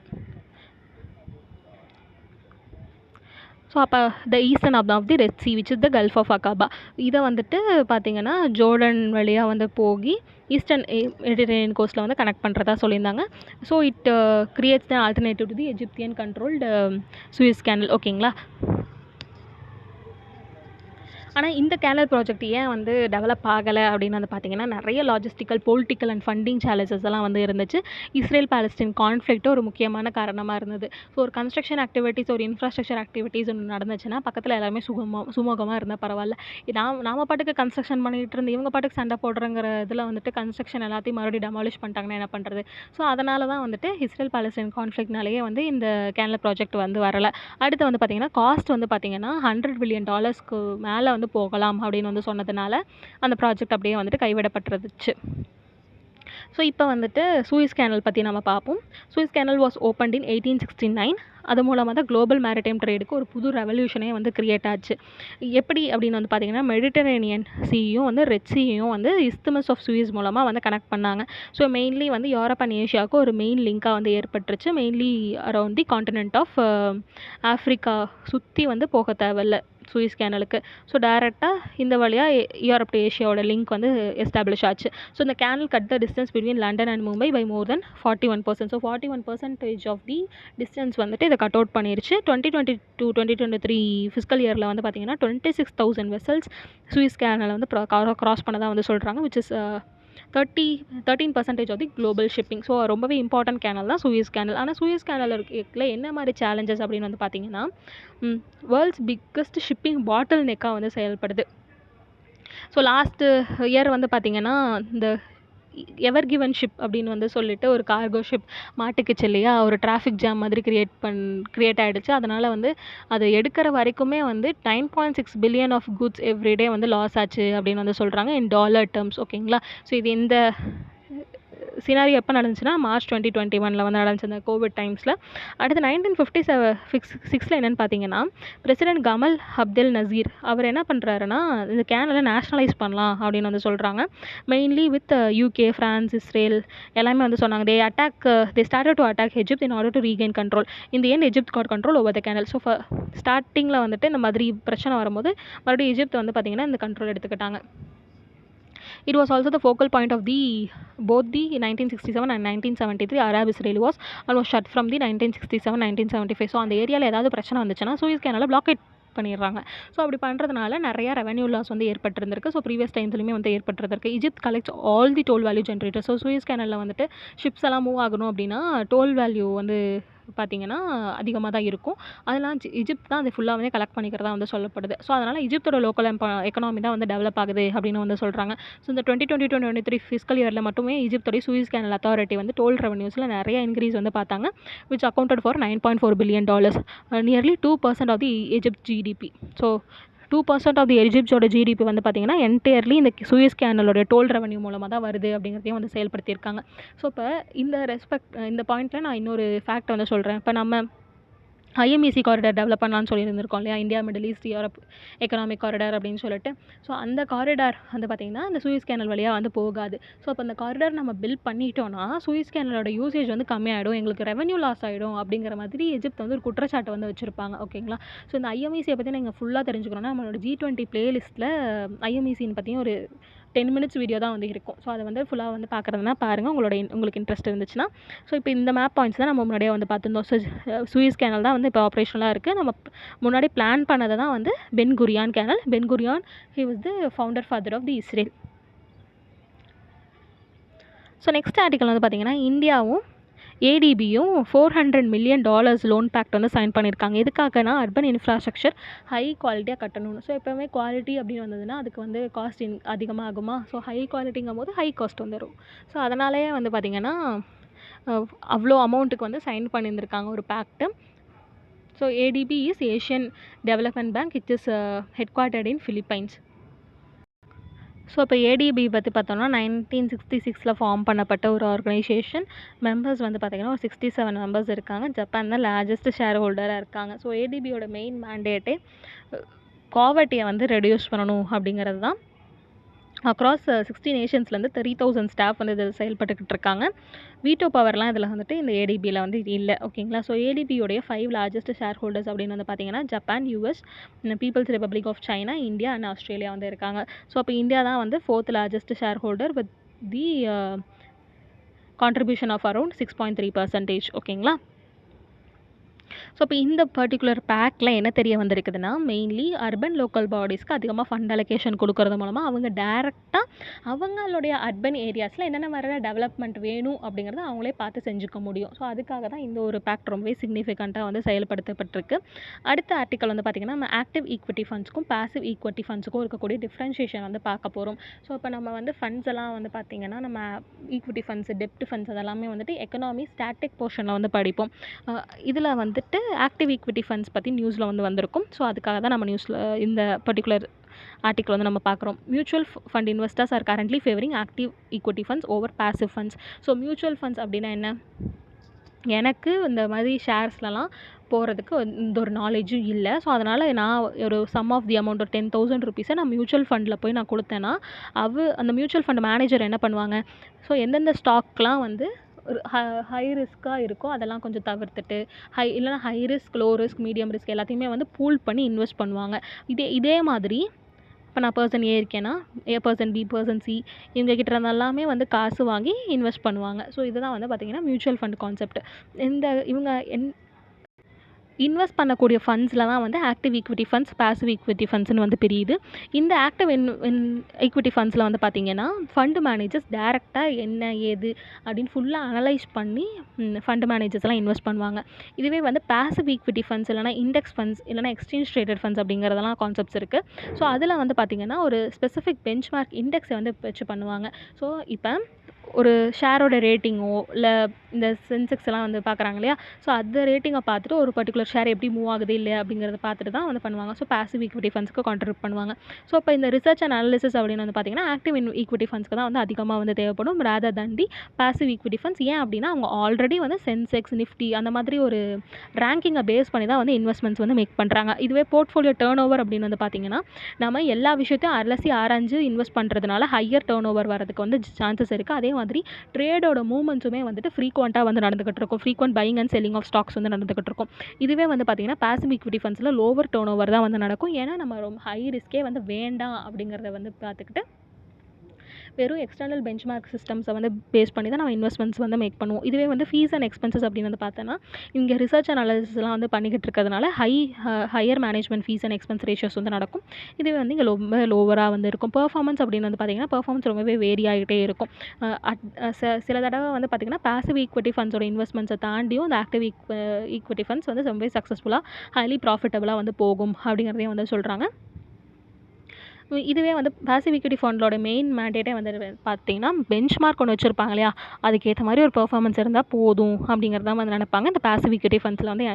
ஸோ அப்போ the eastern of the red sea which is the gulf of Aqaba இதை வந்துட்டு பார்த்திங்கன்னா ஜோர்டன் வழியாக வந்து போகி ஈஸ்டர்ன் மெடிட்டரேனியன் கோஸ்ட்டில் வந்து கனெக்ட் பண்ணுறதா சொல்லியிருந்தாங்க. So it creates the alternative to the Egyptian controlled Suez canal. ஓகேங்களா. ஆனால் இந்த கேனல் ப்ராஜெக்ட் ஏன் வந்து டெவலப் ஆகலை அப்படின்னு வந்து பார்த்திங்கன்னா நிறைய logistical, political and funding challenges எல்லாம் வந்து இருந்துச்சு. இஸ்ரேல் பாலஸ்தீன் கான்ஃப்ளிக்ட் ஒரு முக்கியமான காரணமாக இருந்தது. ஸோ ஒரு கன்ஸ்ட்ரக்ஷன் ஆக்டிவிட்டீஸ், ஒரு இன்ஃப்ராஸ்ட்ரக்சர் ஆக்டிவிட்டீஸ் ஒன்று நடந்துச்சுன்னா பக்கத்தில் எல்லாருமே சுமூகமாக இருந்தால் பரவாயில்ல. நாம பாட்டுக்கு கன்ஸ்ட்ரக்ஷன் பண்ணிகிட்டு இருந்து இவங்க பாட்டுக்கு சண்டை போடுறங்கிற இதில் வந்துட்டு கன்ஸ்ட்ரக்ஷன் எல்லாத்தையும் மறுபடியும் டெமாலிஷ் பண்ணிட்டாங்கன்னா என்ன பண்ணுறது. ஸோ அதனால தான் வந்துட்டு இஸ்ரேல் பாலஸ்தீன் கான்ஃப்ளிக்ட்னாலேயே வந்து இந்த கேனல் ப்ராஜெக்ட் வந்து வரலை. அடுத்து வந்து பார்த்திங்கன்னா காஸ்ட் வந்து பார்த்திங்கன்னா $100 billion மேலே வந்து போகலாம் அப்படின்னு வந்து சொன்னதுனால அந்த ப்ராஜெக்ட் அப்படியே வந்துட்டு கைவிடப்பட்டுருச்சு. ஸோ இப்போ வந்துட்டு சூயஸ் கேனல் பற்றி நம்ம பார்ப்போம். சூயஸ் கேனல் வாஸ் ஓப்பன்ட் இன் 1869. அது மூலமாக தான் குளோபல் மேரிடைம் ட்ரேடுக்கு ஒரு புது ரெவல்யூஷனே வந்து கிரியேட் ஆச்சு. எப்படி அப்படின்னு வந்து பார்த்திங்கன்னா மெடிட்டரேனியன் சீயும் வந்து ரெட் சீயும் வந்து இஸ்தமஸ் ஆஃப் சூயஸ் மூலமாக வந்து கனெக்ட் பண்ணாங்க. ஸோ மெயின்லி வந்து யூரோப் அண்ட் ஏஷியாவுக்கு ஒரு மெயின் லிங்காக வந்து ஏற்பட்டுருச்சு. Mainly around the continent of Africa சுற்றி வந்து போக தேவையில்லை சூயஸ் கேனலுக்கு. ஸோ டைரெக்டாக இந்த வழியாக யூரோப் டு ஏஷியாவோட லிங்க் வந்து எஸ்டாப்ளிஷ் ஆச்சு. ஸோ இந்த canal cut the distance between London and Mumbai by more than 41%. So 41% of the distance வந்துட்டு இதை கட் அவுட் பண்ணிருச்சு. 2022-2023 ஃபிஸ்கல் இயரில் வந்து பார்த்திங்கன்னா 26,000 வெசல்ஸ் சூயஸ் கேனலை வந்து கிராஸ் பண்ணதாக வந்து சொல்கிறாங்க. Which is 13% of the global shipping. So ரொம்பவே இம்பார்ட்டன்ட் கேனல் தான் சூயஸ் கேனல். ஆனால் சூயஸ் கேனல் இருக்குல்ல என்ன மாதிரி சேலஞ்சஸ் அப்படின்னு வந்து பார்த்திங்கன்னா வேர்ல்ட்ஸ் பிக்கஸ்ட் ஷிப்பிங் பாட்டில் நெக்காக வந்து செயல்படுது. ஸோ லாஸ்ட்டு இயர் வந்து பார்த்திங்கன்னா இந்த எவர் கிவன் ஷிப் அப்படின்னு வந்து சொல்லிட்டு ஒரு கார்கோ ஷிப் மாட்டுக்குச்சு இல்லையா, ஒரு டிராஃபிக் ஜாம் மாதிரி கிரியேட் ஆகிடுச்சு. அதனால் வந்து அதை எடுக்கிற வரைக்குமே வந்து 9.6 பில்லியன் ஆஃப் குட்ஸ் எவ்ரிடே வந்து லாஸ் ஆச்சு அப்படின்னு வந்து சொல்கிறாங்க இன் டாலர் டேர்ம்ஸ். ஓகேங்களா. ஸோ இது இந்த சினாரியோ எப்போ நடந்துச்சுன்னா March 2021 வந்து நடந்துச்சு அந்த கோவிட் டைம்ஸில். அடுத்து 1956 என்னென்னு பார்த்தீங்கன்னா பிரசிடென்ட் கமல் அப்தெல் நசீர் அவர் என்ன பண்ணுறாருன்னா இந்த கேனலை நேஷ்னலைஸ் பண்ணலாம் அப்படின்னு வந்து சொல்கிறாங்க. Mainly with UK, France, Israel எல்லாமே வந்து சொன்னாங்க. They started to attack Egypt in order to regain control. In the end Egypt got control over the canal. So ஸ்டார்டிங்கில் வந்துட்டு இந்த மாதிரி பிரச்சனை வரும்போது மறுபடியும் எஜிப்த் வந்து பார்த்திங்கன்னா இந்த கண்ட்ரோல் எடுத்துக்கிட்டாங்க. It was also the focal point of both the 1967 and 1973 Arab-Israeli wars and was shut from the 1967-1975. So அந்த ஏரியாவில் ஏதாவது பிரச்சனை வந்துச்சுன்னா சூயஸ் கேனலை பிளாக்கெட் பண்ணிடுறாங்க. ஸோ அப்படி பண்ணுறதுனால நிறையா ரெவன்யூ லாஸ் வந்து ஏற்பட்டிருந்திருக்கு. ஸோ ப்ரீவியஸ் டைம்ஸ்லையுமே வந்து ஏற்பட்டிருக்கு. Egypt collects all the toll value generator. So Suez canal வந்துட்டு ஷிப்ஸ் எல்லாம் மூவ் ஆகணும் அப்படின்னா டோல் வேல்யூ வந்து பார்த்திங்கன்னா அதிகமாக தான் இருக்கும். அதெல்லாம் இஜிப்த் தான் அது ஃபுல்லாக வந்து கலெக்ட் பண்ணிக்கிறதா வந்து சொல்லப்படுது. ஸோ அதனால் இஜிப்தோட லோக்கல் எக்கனாமி தான் வந்து டெவலப் ஆகுது அப்படின்னு வந்து சொல்கிறாங்க. ஸோ இந்த 2022-23 ஃபிஸ்கல் இயரில் மட்டுமே இஜிப்தோடைய சூயஸ் கேனல் அத்தாரிட்டி வந்து டோல் ரெவன்யூஸில் நிறைய இன்க்ரீஸ் வந்து பார்த்தாங்க. Which accounted for $9.4 billion, nearly 2% of the Egypt GDP. So 2% of the எஜிப்டோட ஜிடிபி வந்து பார்த்திங்கன்னா என்டையர்லி இந்த சூயஸ் கேனலோட டோல் ரெவன்யூ மூலமாக தான் வருது அப்படிங்கிறதையும் வந்து செயல்படுத்தியிருக்காங்க. ஸோ இப்போ இந்த பாயிண்ட்டில் நான் இன்னொரு ஃபேக்ட் வந்து சொல்கிறேன். இப்போ நம்ம ஐஎம்இசி காரிடார் டெவலப் பண்ணலான்னு சொல்லியிருந்திருக்கோம் இல்லையா, India, Middle East, Europe economic corridor அப்படின்னு சொல்லிட்டு. ஸோ அந்த காரிடார் வந்து பார்த்திங்கன்னா அந்த சூயஸ் கேனல் வழியாக வந்து போகாது. ஸோ அப்போ அந்த காரிடார் நம்ம பில்ட் பண்ணிட்டோன்னா சூயஸ் கேனலோட யூசேஜ் வந்து கம்மியாகிடும், எங்களுக்கு ரெவன்யூ லாஸ் ஆகிடும் அப்படிங்கிற மாதிரி எஜிப்த் வந்து ஒரு குற்றச்சாட்டை வந்து வச்சுருப்பாங்க. ஓகேங்களா. ஸோ இந்த ஐஎம்இசியை பற்றி நீங்கள் ஃபுல்லாக தெரிஞ்சுக்கணுன்னா நம்மளோட G20 பிளேலிஸ்ட்டில் ஐஎம்இசின்னு பற்றியும் ஒரு 10 minutes வீடியோ தான் வந்து இருக்கும். ஸோ அதை வந்து ஃபுல்லாக வந்து பார்க்குறதுனா பாருங்கள் உங்களுக்கு இன்ட்ரெஸ்ட் இருந்துச்சுன்னா. ஸோ இப்போ இந்த மேப் பாயிண்ட்ஸ் தான் நம்ம முன்னாடியே வந்து பார்த்துருந்தோம். ஸோ சூயஸ் கேனல் தான் வந்து இப்போ ஆப்ரேஷனலாக இருக்குது. நம்ம முன்னாடி பிளான் பண்ணதை தான் வந்து Ben Gurion canal. Ben Gurion he was the founder father of the Israel. So next article வந்து பார்த்திங்கன்னா இந்தியாவும் ஏடிபியும் $400 million லோன் பேக்ட் வந்து சைன் பண்ணியிருக்காங்க. எதுக்காகனா அர்பன் இன்ஃப்ராஸ்ட்ரக்சர் ஹை குவாலிட்டியாக கட்டணும்னு. ஸோ எப்போவுமே குவாலிட்டி அப்படின்னு வந்ததுன்னா அதுக்கு வந்து காஸ்ட் அதிகமாக ஆகுமா. ஸோ ஹை குவாலிட்டிங்கும் போது ஹை காஸ்ட் வந்துடும். ஸோ அதனாலேயே வந்து பார்த்திங்கன்னா அவ்வளோ அமௌண்ட்டுக்கு வந்து சைன் பண்ணியிருந்திருக்காங்க ஒரு pact. So ADB is Asian development bank. It is headquartered in Philippines. So இப்போ ஏடிபி பற்றி பார்த்தோம்னா 1966 ஃபார்ம் பண்ணப்பட்ட ஒரு ஆர்கனைசேஷன். மெம்பர்ஸ் வந்து பார்த்திங்கன்னா ஒரு 67 மெம்பர்ஸ் இருக்காங்க. ஜப்பான் தான் லார்ஜஸ்ட் ஷேர் ஹோல்டராக இருக்காங்க. ஸோ ஏடிபியோட மெயின் மேண்டேட்டே பாவர்ட்டியை வந்து ரெடியூஸ் பண்ணணும் அப்படிங்கிறது தான். அக்ராஸ் 60 நேஷன்ஸ்லேருந்து 30,000 ஸ்டாஃப் வந்து இதில் செயல்பட்டுக்கிட்டு இருக்காங்க. வீட்டோ பவர்லாம் இதில் வந்துட்டு இந்த ஏடிபியில் வந்து இது இல்லை. ஓகேங்களா. ஸோ ஏடிபியோடைய 5 லார்ஜஸ்ட் ஷேர் ஹோல்டர்ஸ் அப்படின்னு வந்து பார்த்திங்கன்னா Japan, US, People's Republic of China, India and Australia வந்து இருக்காங்க. ஸோ அப்போ இந்தியா தான் வந்து 4th largest shareholder with the contribution of around 6.3%. ஓகேங்களா. ஸோ இப்போ இந்த பர்டிகுலர் பேக்கில் என்ன தெரிய வந்திருக்குதுன்னா மெயின்லி அர்பன் லோக்கல் பாடிஸ்க்கு அதிகமாக ஃபண்ட் அலோகேஷன் கொடுக்கறது மூலமாக அவங்க டேரெக்டாக அவங்களுடைய அர்பன் ஏரியாஸில் என்னென்ன மாதிரி டெவலப்மெண்ட் வேணும் அப்படிங்கிறத அவங்களே பார்த்து செஞ்சுக்க முடியும். ஸோ அதுக்காக தான் இந்த ஒரு பேக்ட் ரொம்பவே சிக்னிஃபிகண்ட்டாக வந்து செயல்படுத்தப்பட்டிருக்கு. அடுத்த ஆர்டிக்கல் வந்து பார்த்திங்கன்னா நம்ம ஆக்டிவ் ஈக்விட்டி ஃபண்ட்ஸ்க்கும் பாசிவ் ஈக்விட்டி ஃபண்ட்ஸுக்கும் இருக்கக்கூடிய டிஃப்ரென்ஷியேஷன் வந்து பார்க்க போகிறோம். ஸோ இப்போ நம்ம வந்து ஃபண்ட்ஸ் எல்லாம் வந்து பார்த்திங்கன்னா நம்ம ஈக்விட்டி ஃபண்ட்ஸ், டெப்ட் ஃபண்ட்ஸ் அதெல்லாமே வந்துட்டு எக்கனாமி ஸ்டாட்டிக் போர்ஷனில் வந்து படிப்போம். இதில் வந்துட்டு ஆக்டிவ் ஈக்விட்டி ஃபண்ட்ஸ் பற்றி நியூஸில் வந்து வந்திருக்கும். ஸோ அதுக்காக தான் நம்ம நியூஸில் இந்த பர்டிகுலர் ஆர்டிக்கல் வந்து நம்ம பார்க்குறோம். Mutual fund investors R currently favouring active equity funds over passive funds. So mutual funds அப்படின்னா என்ன, எனக்கு இந்த மாதிரி ஷேர்ஸ்லலாம் போகிறதுக்கு இந்த ஒரு நாலேஜும் இல்லை. ஸோ அதனால் நான் ஒரு சம் ஆஃப் தி அமௌண்ட் ஒரு 10,000 ருபீஸை நான் மியூச்சுவல் ஃபண்டில் போய் நான் கொடுத்தேன்னா அந்த மியூச்சுவல் ஃபண்ட் மேனேஜர் என்ன பண்ணுவாங்க, ஸோ எந்தெந்த ஸ்டாக்லாம் வந்து ஒரு ஹை ரிஸ்க்காக இருக்கோ அதெல்லாம் கொஞ்சம் தவிர்த்துட்டு இல்லைனா high risk, low risk, medium risk எல்லாத்தையுமே வந்து பூல் பண்ணி இன்வெஸ்ட் பண்ணுவாங்க. இதே மாதிரி இப்போ நான் பர்சன் ஏ இருக்கேன்னா பர்சன் பி, பர்சன் சி இவங்ககிட்ட இருந்தெல்லாமே வந்து காசு வாங்கி இன்வெஸ்ட் பண்ணுவாங்க. ஸோ இதுதான் வந்து பார்த்திங்கன்னா மியூச்சுவல் ஃபண்ட் கான்செப்ட். இவங்க இன்வெஸ்ட் பண்ணக்கூடிய ஃபண்ட்ஸில் தான் வந்து active equity funds, passive equity ஃபண்ட்ஸ்னு வந்து பிரியுது. இந்த ஆக்டிவ் ஈக்விட்டி ஃபண்ட்ஸில் வந்து பார்த்திங்கன்னா ஃபண்டு மேனேஜர்ஸ் டேரெக்டாக என்ன ஏது அப்படின்னு ஃபுல்லாக அனலைஸ் பண்ணி ஃபண்டு மேனேஜர்ஸ்லாம் இன்வெஸ்ட் பண்ணுவாங்க. இதுவே வந்து பாசிவ் ஈக்விட்டி ஃபண்ட்ஸ் இல்லைனா இண்டெக்ஸ் ஃபண்ட்ஸ் இல்லைனா எக்ஸ்சேஞ்ச் ட்ரேடட் ஃபண்ட்ஸ் அப்படிங்கிறதெல்லாம் கான்செப்ட்ஸ் இருக்குது. ஸோ அதில் வந்து பார்த்திங்கன்னா ஒரு ஸ்பெசிஃபிக் பெஞ்ச்மார்க் இண்டெக்ஸை வந்து வச்சு பண்ணுவாங்க. ஸோ இப்போ ஒரு ஷேரோட ரேட்டிங்கோ இல்லை இந்த சென்செக்ஸ் எல்லாம் வந்து பார்க்குறாங்க இல்லையா, ஸோ அந்த ரேட்டிங்கை பார்த்துட்டு ஒரு பர்டிகுலர் ஷேர் எப்படி மூவ் ஆகுது இல்லையா அப்படிங்கிறத பார்த்துட்டு தான் வந்து பண்ணுவாங்க. ஸோ பாசிவ் ஈக்விட்டி ஃபண்ட்ஸ்க்கு கான்ட்ரிபியூட் பண்ணுவாங்க. ஸோ இப்போ இந்த ரிசர்ச் அண்ட் அனாலிசிஸ் அப்படின்னு வந்து பார்த்தீங்கன்னா ஆக்டிவ் ஈக்விட்டி ஃபண்ட்ஸ்க்கு தான் வந்து அதிகமாக வந்து தேவைப்படும் ரேதர் தன் தி பாசிவ் ஈக்விட்டி ஃபண்ட்ஸ். ஏன் அப்படின்னா அவங்க ஆல்ரெடி வந்து சென்செக்ஸ் நிஃப்டி அந்த மாதிரி ஒரு ரேங்கிங்கை பேஸ் பண்ணி தான் வந்து இன்வெஸ்ட்மெண்ட்ஸ் வந்து மேக் பண்ணுறாங்க. இதுவே போர்ட்ஃபோலியோ டேர்ன் ஓவர் அப்படின்னு வந்து பார்த்தீங்கன்னா நம்ம எல்லா விஷயத்தையும் அலசி ஆராய்ஞ்சு இன்வெஸ்ட் பண்ணுறதுனால ஹையர் டேர்ன் ஓவர் வரதுக்கு வந்து சான்சஸ் இருக்குது. அதே மாதிரி ட்ரேடோட மூவ்மெண்ட்ஸுமே வந்துட்டு ஃப்ரீக்வெண்ட்டாக வந்து நடந்துகிட்டு இருக்கும். Frequent buying and selling of stocks வந்து நடந்துகிட்டு இருக்கும். இதுவே வந்து பார்த்தீங்கன்னா பாசிவ் ஈக்விட்டி ஃபண்ட்ஸில் லோவர் டேர்ன் ஓவர் தான் வந்து நடக்கும். ஏன்னா நம்ம ரொம்ப ஹை ரிஸ்க்கே வந்து வேண்டாம் அப்படிங்கிறத வந்து பார்த்துக்கிட்டு வெறும் எக்ஸ்டர்னல் பெஞ்ச்மார்க் சிஸ்டம்ஸை வந்து பேஸ் பண்ணி தான் நம்ம இன்வெஸ்ட்மெண்ட்ஸ் வந்து மேக் பண்ணுவோம். இதுவே வந்து ஃபீஸ் அண்ட் எக்ஸ்பென்சஸ் அப்படின்னு வந்து பார்த்தோன்னா இங்கே ரிசர்ச் அனாலிசிஸ்லாம் வந்து பண்ணிக்கிட்டு இருக்கிறதுனால higher management fees and expense ratios வந்து நடக்கும். இதுவே வந்து இங்கே ரொம்ப லோவராக வந்து இருக்கும். பெர்ஃபார்மன்ஸ் அப்படின்னு வந்து பார்த்திங்கன்னா பெர்ஃபார்மன்ஸ் ரொம்பவே வேரி ஆகிட்டே இருக்கும். சில தடவை வந்து பார்த்திங்கன்னா பாசிவ் ஈக்விட்டி ஃபண்ட்ஸோட இன்வெஸ்ட்மெண்ட்ஸை தாண்டியும் அந்த ஆக்டிவ் ஈக்விட்டி ஃபண்ட்ஸ் வந்து ரொம்பவே சக்ஸஸ்ஃபுல்லாக ஹைலி ப்ராஃபிட்டபுளாக வந்து போகும் அப்படிங்கிறதையும் வந்து சொல்கிறாங்க. இதுவே வந்து பாசிவ் ஈக்விட்டி ஃபண்டோட மெயின் மேண்டேட்டே வந்து பார்த்தீங்கன்னா பெஞ்ச்மார்க் ஒன்று வச்சுருப்பாங்க இல்லையா, அதுக்கேற்ற மாதிரி ஒரு பெர்ஃபார்மன்ஸ் இருந்தால் போதும் அப்படிங்கிறதான் வந்து நினைப்பாங்க இந்த பாசிவ் ஈக்விட்டி ஃபண்ட்ஸில் வந்து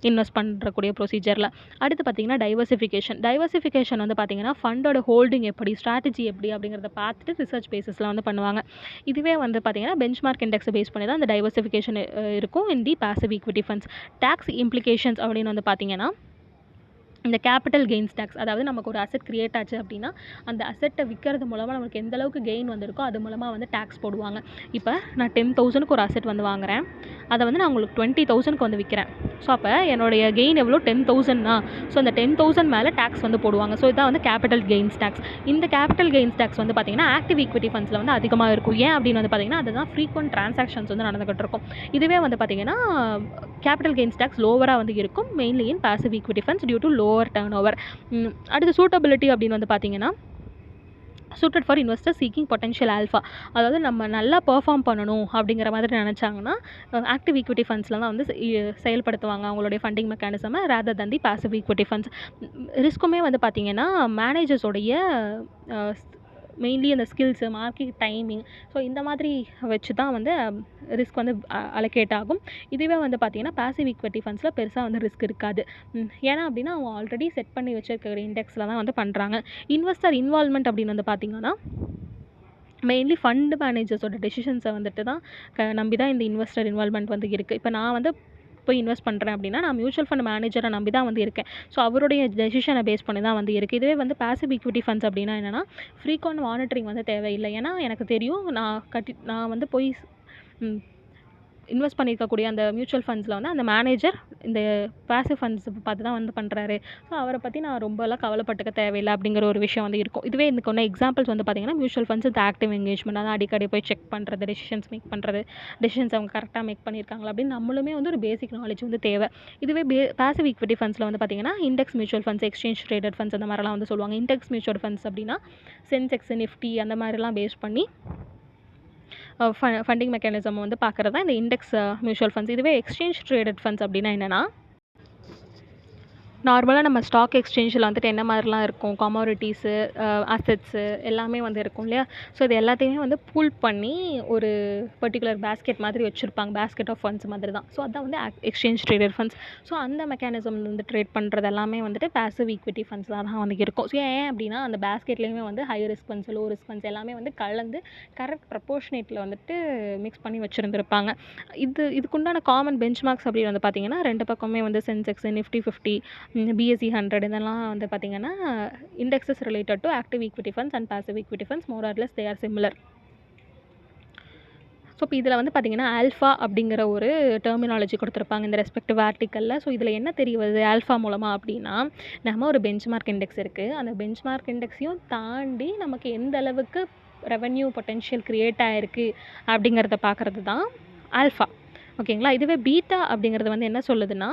இன்வெஸ்ட் பண்ணுறக்கூடிய ப்ரொசீஜரில். அடுத்து பார்த்திங்கன்னா டைவர்சிஃபிகேஷன் வந்து பார்த்திங்கன்னா ஃபண்டோட ஹோல்டிங் எப்படி, ஸ்ட்ராட்டஜி எப்படி அப்படிங்கிறத பார்த்துட்டு ரிசர்ச் பேசிஸில் வந்து பண்ணுவாங்க. இதுவே வந்து பார்த்திங்கன்னா பெஞ்ச்மார்க் இண்டெக்ஸை பேஸ் பண்ணி தான் அந்த டைவர்சிஃபிகேஷன் இருக்கும் in the passive equity funds. Tax implications அப்படின்னு வந்து பார்த்திங்கன்னா இந்த கேபிட்டல் கெயின்ஸ் டேக்ஸ், அதாவது நமக்கு ஒரு அசெட் கிரியேட் ஆச்சு அப்படின்னா அந்த அசெட்டை விற்கிறது மூலமாக நமக்கு எந்த அளவுக்கு கெயின் வந்திருக்கோ அது மூலமாக வந்து டேக்ஸ் போடுவாங்க. இப்போ நான் 10,000க்கு ஒரு அசெட் வந்து வாங்குகிறேன், அதை வந்து நான் உங்களுக்கு 20,000க்கு வந்து விற்கிறேன். ஸோ அப்போ என்னுடைய கெயின் எவ்வளோ 10,000னா, ஸோ அந்த 10,000 மேலே டேக்ஸ் வந்து போடுவாங்க. ஸோ இதான் வந்து கேபிட்டல் கெயின்ஸ் டேக்ஸ். இந்த கேபிட்டல் கெயின்ஸ் டேக்ஸ் வந்து பார்த்திங்கன்னா ஆக்டிவ் ஈக்விட்டி ஃபண்ட்ஸில் வந்து அதிகமாக இருக்கும். ஏன் அப்படின்னு வந்து பார்த்திங்கன்னா அதுதான் ஃப்ரீக்வெண்ட் ட்ரான்சாக்ஷன்ஸ் வந்து நடந்துகிட்டு இருக்கும். இதுவே வந்து பார்த்திங்கன்னா கேபிட்டல் கெயின்ஸ் டேக்ஸ் லோவராக வந்து இருக்கும் mainly in passive equity funds due to lower turnover. அடுத்து சூட்டபிலிட்டி அப்படின்னு வந்து பார்த்திங்கன்னா suited for investor seeking potential alpha, அதாவது நம்ம நல்லா பெர்ஃபார்ம் பண்ணணும் அப்படிங்கிற மாதிரி நினச்சாங்கன்னா ஆக்டிவ் ஈக்விட்டி ஃபண்ட்ஸில் தான் வந்து செயல்படுத்துவாங்க அவங்களுடைய ஃபண்டிங் மெக்கானிசமை ரேதர் தன் தி பாசிவ் ஈக்விட்டி ஃபண்ட்ஸ். ரிஸ்க்குமே வந்து பார்த்திங்கன்னா மேனேஜர்ஸோடைய மெயின்லி அந்த ஸ்கில்ஸு, மார்க்கெட் டைமிங், ஸோ இந்த மாதிரி வச்சு தான் வந்து ரிஸ்க் வந்து அலோகேட் ஆகும். இதுவே வந்து பார்த்திங்கன்னா பாசிவ் ஈக்விட்டி ஃபண்ட்ஸில் பெருசாக வந்து ரிஸ்க் இருக்காது. ஏன்னா அப்படின்னா அவங்க ஆல்ரெடி செட் பண்ணி வச்சுருக்கிற இண்டெக்ஸில் தான் வந்து பண்ணுறாங்க. இன்வெஸ்டர் இன்வால்மெண்ட் அப்படின்னு வந்து பார்த்திங்கன்னா மெயின்லி ஃபண்ட் மேனேஜர்ஸோட டெசிஷன்ஸை வந்துட்டு தான் நம்பி தான் இந்த இன்வெஸ்டர் இன்வால்மெண்ட் வந்து இருக்குது. இப்போ நான் வந்து போய் இன்வெஸ்ட் பண்ணுறேன் அப்படின்னா நான் மியூச்சுவல் ஃபண்ட் மேனேஜரை நம்பி தான் வந்து இருக்கேன். ஸோ அவருடைய டெசிஷனை பேஸ் பண்ணி தான் வந்து இருக்குது. இதுவே வந்து பாசிவ் ஈக்விட்டி ஃபண்ட்ஸ் அப்படின்னா என்னென்னா ஃப்ரீக்வெண்ட் மானிட்டரிங் வந்து தேவையில்லை. ஏன்னா எனக்கு தெரியும் நான் வந்து போய் இன்வெஸ்ட் பண்ணியிருக்கக்கூடிய அந்த மியூச்சுவல் ஃபண்ட்ஸில் வந்து அந்த மேனேஜர் இந்த பாசிவ் ஃபண்ட்ஸ் பார்த்து தான் வந்து பண்ணுறாரு. ஸோ அவரை பற்றி நான் ரொம்பலாம் கவலைப்பட்டுக்க தேவையில்லை அப்படிங்கிற ஒரு விஷயம் வந்து இருக்கும். இதுவே இதுக்கு ஒன்று எக்ஸாம்பிள்ஸ் வந்து பார்த்திங்கன்னா மியூச்சுவல் ஃபண்ட்ஸ் இந்த ஆக்டிவ் என்கேஜ்மெண்ட், அதான் அடிக்கடி போய் செக் பண்ணுறது, டெசிஷன்ஸ் மேக் பண்ணுறது, டெசிஷன்ஸ் அவங்க கரெக்டாக மேக் பண்ணியிருக்காங்களா அப்படின்னு நம்மளுமே வந்து ஒரு பேசிக் நாலேஜ் வந்து தேவை. இதுவே பாசிவ் ஈக்விட்டி ஃபண்ட்ஸில் வந்து பார்த்திங்கன்னா index mutual funds, exchange traded funds அந்த மாதிரிலாம் வந்து சொல்லுவாங்க. இண்டெக்ஸ் மியூச்சுவல் ஃபண்ட்ஸ் அப்படின்னா சென்செக்ஸ், நிஃப்டி அந்த மாதிரிலாம் பேஸ் பண்ணி ஃபண்டிங் மெக்கானிசம் வந்து பார்க்குறது தான் இந்த இண்டெக்ஸ் மியூச்சுவல் ஃபண்ட்ஸ். இதுவே எக்ஸ்சேஞ்ச் ட்ரேடட் ஃபண்ட்ஸ் அப்படின்னா என்னென்னா நார்மலாக நம்ம ஸ்டாக் எக்ஸ்சேஞ்சில் வந்துட்டு என்ன மாதிரிலாம் இருக்கும், கமாடிட்டிஸு, அசெட்ஸு எல்லாமே வந்து இருக்கும் இல்லையா. ஸோ இது எல்லாத்தையுமே வந்து பூல் பண்ணி ஒரு பர்டிகுலர் பேஸ்கெட் மாதிரி வச்சுருப்பாங்க, பேஸ்கெட் ஆஃப் ஃபண்ட்ஸ் மாதிரி தான். ஸோ அதான் வந்து எக்ஸ்சேஞ்ச் ட்ரேடட் ஃபண்ட்ஸ். ஸோ அந்த மெக்கானிசம் வந்து ட்ரேட் பண்ணுறது எல்லாமே வந்துட்டு பாசிவ் ஈக்விட்டி ஃபண்ட்ஸ் தான் வந்து இருக்கும். ஸோ ஏன் அப்படின்னா அந்த பேஸ்கெட்லேயுமே வந்து high risk funds, low risk funds எல்லாமே வந்து கலந்து கரெக்ட் ப்ரப்போர்ஷனேட்டில் வந்துட்டு மிக்ஸ் பண்ணி வச்சுருந்துருப்பாங்க. இதுக்குண்டான காமன் பெஞ்ச்மார்க்ஸ் அப்படின்னு வந்து பார்த்திங்கன்னா ரெண்டு பக்கமே வந்து சென்செக்ஸ், நிஃப்டி 50, BSE 100 இதெல்லாம் வந்து பார்த்திங்கன்னா indexes related to active equity funds and passive equity funds more or less they are similar. So இப்போ இதில் வந்து பார்த்திங்கன்னா ஆல்ஃபா அப்படிங்கிற ஒரு டெர்மினாலஜி கொடுத்துருப்பாங்க இந்த ரெஸ்பெக்டிவ் ஆர்டிக்கலில். ஸோ இதில் என்ன தெரிய வருது ஆல்ஃபா மூலமாக அப்படின்னா நம்ம ஒரு பெஞ்ச்மார்க் இண்டெக்ஸ் இருக்குது, அந்த பெஞ்ச்மார்க் இண்டெக்ஸையும் தாண்டி நமக்கு எந்த அளவுக்கு ரெவென்யூ பொட்டென்ஷியல் க்ரியேட் ஆகிருக்கு அப்படிங்கிறத பார்க்குறது தான் ஆல்ஃபா. ஓகேங்களா. இதுவே பீட்டா அப்படிங்கிறது வந்து என்ன சொல்லுதுன்னா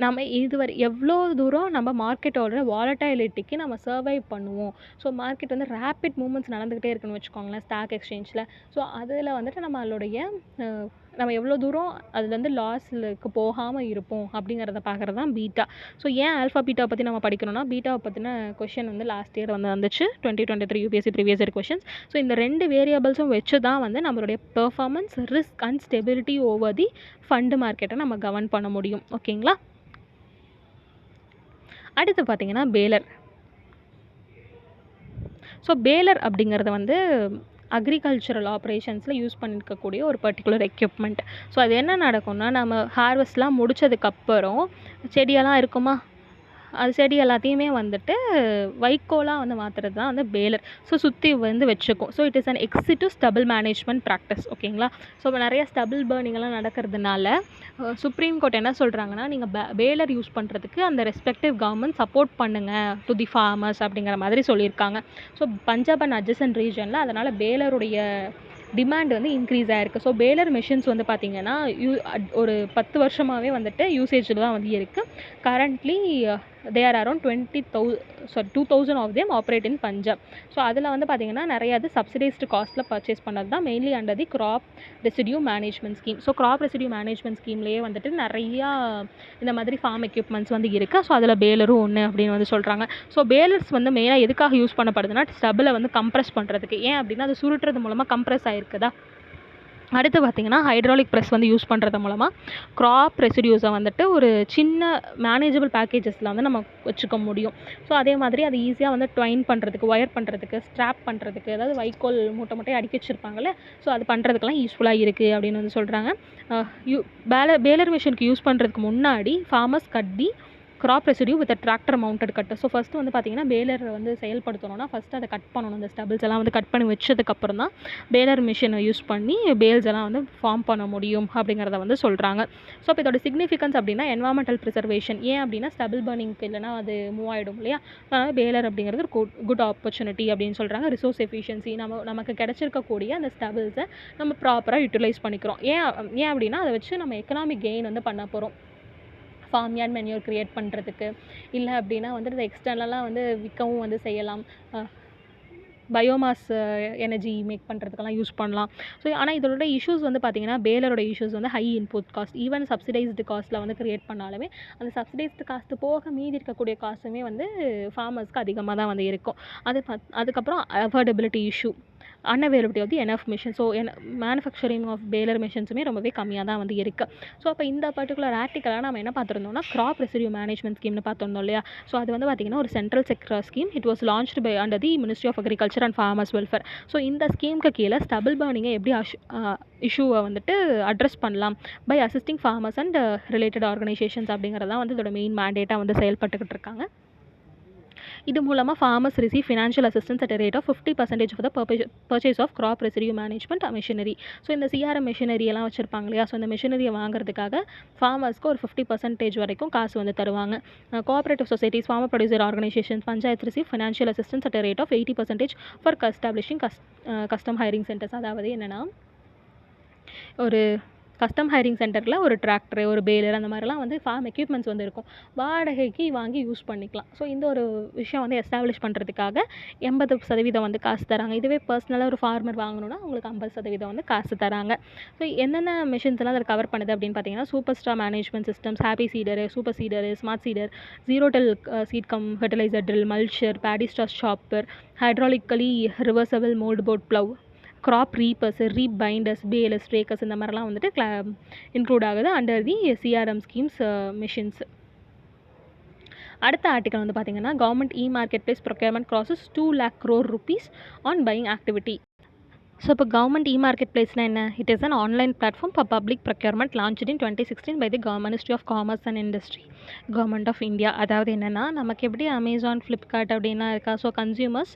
நம்ம இதுவரை எவ்வளோ தூரம் நம்ம மார்க்கெட்டோட வாலட்டாலிட்டிக்கு நம்ம சர்வைவ் பண்ணுவோம். ஸோ மார்க்கெட் வந்து ரேப்பிட் மூவ்மெண்ட்ஸ் நடந்துக்கிட்டே இருக்குன்னு வச்சுக்கோங்களேன் ஸ்டாக் எக்ஸ்சேஞ்சில். ஸோ அதில் வந்துட்டு நம்மளுடைய நம்ம எவ்வளோ தூரம் அதுலேருந்து லாஸ்க்கு போகாமல் இருப்போம் அப்படிங்கிறத பார்க்குறது தான் பீட்டா. ஸோ ஏன் ஆல்ஃபா பீட்டாவை பற்றி நம்ம படிக்கணும்னா, பீட்டாவை பற்றின கொஷின் வந்து லாஸ்ட் இயர் வந்து வந்துச்சு 2023 UPSC previous year questions. So இந்த 2 வேரியபிள்ஸும் வச்சு தான் வந்து நம்மளுடைய performance, risk and stability over the fund மார்க்கெட்டை நம்ம கவர்ன் பண்ண முடியும். ஓகேங்களா. அடுத்து பார்த்தீங்கன்னா பேலர். ஸோ பேலர் அப்படிங்கிறது வந்து அக்ரிகல்ச்சரல் ஆப்ரேஷன்ஸில் யூஸ் பண்ணியிருக்கக்கூடிய ஒரு பர்டிகுலர் எக்யூப்மெண்ட். ஸோ அது என்ன நடக்கும்னா, நம்ம ஹார்வெஸ்ட்லாம் முடித்ததுக்கப்புறம் செடியெல்லாம் இருக்குமா, அது செடி எல்லாத்தையுமே வந்துட்டு வைக்கோலாக வந்து மாற்றுறது தான் வந்து பேலர். ஸோ சுற்றி வந்து வச்சுக்கும். So it is an ex situ stubble management practice. ஓகேங்களா. ஸோ இப்போ நிறைய ஸ்டபிள் பர்னிங்லாம் நடக்கிறதுனால சுப்ரீம் கோர்ட் என்ன சொல்கிறாங்கன்னா, நீங்கள் பேலர் யூஸ் பண்ணுறதுக்கு அந்த ரெஸ்பெக்டிவ் கவர்மெண்ட் சப்போர்ட் பண்ணுங்கள் டு தி ஃபார்மர்ஸ் அப்படிங்கிற மாதிரி சொல்லியிருக்காங்க. ஸோ பஞ்சாப் அண்ட் அட்ஜசன்ட் ரீஜனில் அதனால் பேலருடைய டிமாண்ட் வந்து இன்க்ரீஸ் ஆகிருக்கு. ஸோ பேலர் மிஷின்ஸ் வந்து பார்த்திங்கன்னா ஒரு 10 வருஷமாகவே வந்துட்டு யூசேஜில் தான் வந்து இருக்குது. Currently they are around 2,000 of them operate in Punjab. So அதில் வந்து பார்த்திங்கன்னா நிறையா அது சப்சிடைஸ்டு காஸ்ட்டில் பர்ச்சேஸ் பண்ணது தான், mainly under the crop residue management scheme. So crop residue management ஸ்கீம்லேயே வந்துட்டு நிறையா இந்த மாதிரி ஃபார்ம் எக்யூப்மெண்ட்ஸ் வந்து இருக்குது. ஸோ அதில் பேலரும் ஒன்று அப்படின்னு வந்து சொல்கிறாங்க. ஸோ பேலர்ஸ் வந்து மெயினாக எதுக்காக யூஸ் பண்ணப்படுதுன்னா, ஸ்டபிளை வந்து கம்ப்ரெஸ் பண்ணுறதுக்கு. ஏன் அப்படின்னா அது சுருட்டுறது மூலமாக கம்ப்ரெஸ் ஆகிருக்குதா. அடுத்து பார்த்திங்கன்னா ஹைட்ராலிக் ப்ரெஸ் வந்து யூஸ் பண்ணுறது மூலமாக க்ராப் ரெசிடியூஸை வந்துட்டு ஒரு சின்ன மேனேஜபிள் பேக்கேஜஸில் வந்து நம்ம வச்சுக்க முடியும். ஸோ அதே மாதிரி அது ஈஸியாக வந்து ட்வைன் பண்ணுறதுக்கு, ஒயர் பண்ணுறதுக்கு, ஸ்ட்ராப் பண்ணுறதுக்கு, அதாவது வைக்கோல் மூட்டை அடுக்கி வச்சுருப்பாங்கல்ல, ஸோ அது பண்ணுறதுக்கெல்லாம் யூஸ்ஃபுல்லாக இருக்குது அப்படின்னு வந்து சொல்கிறாங்க. பேலர் மிஷினுக்கு யூஸ் பண்ணுறதுக்கு முன்னாடி farmers cut the crop residue with tractor mounted cutter. So first வந்து பார்த்திங்கன்னா பேலர் வந்து செயல்படுத்தணும்னா ஃபஸ்ட்டு அதை கட் பண்ணணும். அந்த ஸ்டபிள்ஸ் எல்லாம் வந்து கட் பண்ணி வச்சதுக்கப்புறம் தான் பேலர் மிஷினை யூஸ் பண்ணி பேல்ஸ் எல்லாம் வந்து ஃபார்ம் பண்ண முடியும் அப்படிங்கிறத வந்து சொல்கிறாங்க. ஸோ இப்போ இதோட சிக்னிஃபிகன்ஸ் அப்படின்னா என்வாமெண்டல் ப்ரிசர்வேஷன். ஏன் அப்படின்னா ஸ்டபிள் பர்னிங்க்கு இல்லைனா அது மூவ் ஆகிடும் இல்லையா. அதனால் பேலர் அப்படிங்கிறது ஒரு குட் ஆப்பர்ச்சுனிட்டி அப்படின்னு சொல்கிறாங்க. ரிசோர்ஸ் எஃபிஷியன்சி, நமக்கு கிடச்சிருக்கக்கூடிய அந்த ஸ்டபிள்ஸை நம்ம ப்ராப்பராக யூட்டிலைஸ் பண்ணிக்கிறோம். ஏன் அப்படின்னா அதை வச்சு நம்ம எக்கனாமிக் கெயின் வந்து பண்ண போகிறோம். ஃபார்ம் யார்ட் மென்யூர் க்ரியேட் பண்ணுறதுக்கு, இல்லை அப்படின்னா வந்துட்டு எக்ஸ்டர்னலாக வந்து விற்கவும் வந்து செய்யலாம். பயோமாஸ் எனர்ஜி மேக் பண்ணுறதுக்கெல்லாம் யூஸ் பண்ணலாம். ஸோ ஆனால் இதோட இஷ்யூஸ் வந்து பார்த்திங்கன்னா பேலரோட இஷ்யூஸ் வந்து high input cost. Even subsidised காஸ்ட்டில் வந்து க்ரியேட் பண்ணாலுமே அந்த சப்சிடைஸ்டு காஸ்ட்டு போக மீதி இருக்கக்கூடிய காசுமே வந்து ஃபார்மர்ஸ்க்கு அதிகமாக தான் வந்து இருக்கும். அதுக்கப்புறம் affordability issue, unavailability of the enough machine. So manufacturing of baler மிஷின்ஸுமே ரொம்பவே கம்மியாக தான் வந்து இருக்குது. ஸோ அப்போ இந்த பர்டிகுலர் ஆர்டிக்கலாக நம்ம என்ன பார்த்துருந்தோம்னா, கிராப் ரெசிடியூ மேனேஜ்மெண்ட் ஸ்கீம்னு பார்த்துருந்தோம் இல்லையா. ஸோ அது வந்து பார்த்திங்கன்னா ஒரு central sector scheme. It was launched by under the ministry of agriculture and farmers welfare. So இந்த ஸ்கீமுக்கு கீழே ஸ்டபிள் பர்னிங்கை எப்படி இஷ்யூவை வந்துட்டு அட்ரஸ் பண்ணலாம் by assisting farmers and related organisations அப்படிங்கிறதான் வந்து இதோட மெயின் மேண்டேட்டாக வந்து செயல்பட்டுக்கிட்டு இருக்காங்க. இது மூலமாக farmers receive financial assistance at rate of 50% of the purchase of crop residue management machinery. So இந்த சிஆர்எம் மிஷினரி எல்லாம் வச்சுருப்பாங்க இல்லையா. ஸோ இந்த மிஷினரியை வாங்குறதுக்காக ஃபார்மர்ஸ்க்கு ஒரு 50% வரைக்கும் காசு வந்து தருவாங்க. Cooperative societies, farmer producer organisations, panchayat receive financial assistance at rate of 80% for establishing custom hiring centres. அதாவது என்னென்னா, ஒரு கஸ்டம் ஹைரிங் சென்டரில் ஒரு டிராக்டரு, ஒரு பேலர், அந்த மாதிரிலாம் வந்து ஃபார்ம் எக்யூப்மெண்ட்ஸ் வந்து இருக்கும், வாடகைக்கு வாங்கி யூஸ் பண்ணிக்கலாம். ஸோ இந்த ஒரு விஷயம் வந்து எஸ்டாப்ளிஷ் பண்ணுறதுக்காக 80% வந்து காசு தராங்க. இதுவே பர்சனலாக ஒரு ஃபார்மர் வாங்கணுன்னா அவங்களுக்கு 50% வந்து காசு தராங்க. ஸோ என்னென்ன மிஷின்ஸ்லாம் அதில் கவர் பண்ணுது அப்படின்னு பார்த்தீங்கன்னா, super star management systems, happy seeder, super seeder, smart seeder, zero till seed cum fertiliser drill, mulcher, paddy straw chopper, hydraulically reversible mould board plough, crop reapers, reap binders, balers, rakers, இந்த மாதிரிலாம் வந்துட்டு include ஆகுது under the CRM schemes machines. அடுத்த article வந்து பார்த்திங்கன்னா, government market place procurement crosses 2 lakh crore rupees on buying activity. So இப்போ government market பிளேஸ்னால் என்ன? It is an online platform for public procurement launched in 2016 by the ministry of commerce and industry, government of India. அதாவது என்னென்னா, நமக்கு எப்படி Amazon, Flipkart அப்படின்னா இருக்கா. So consumers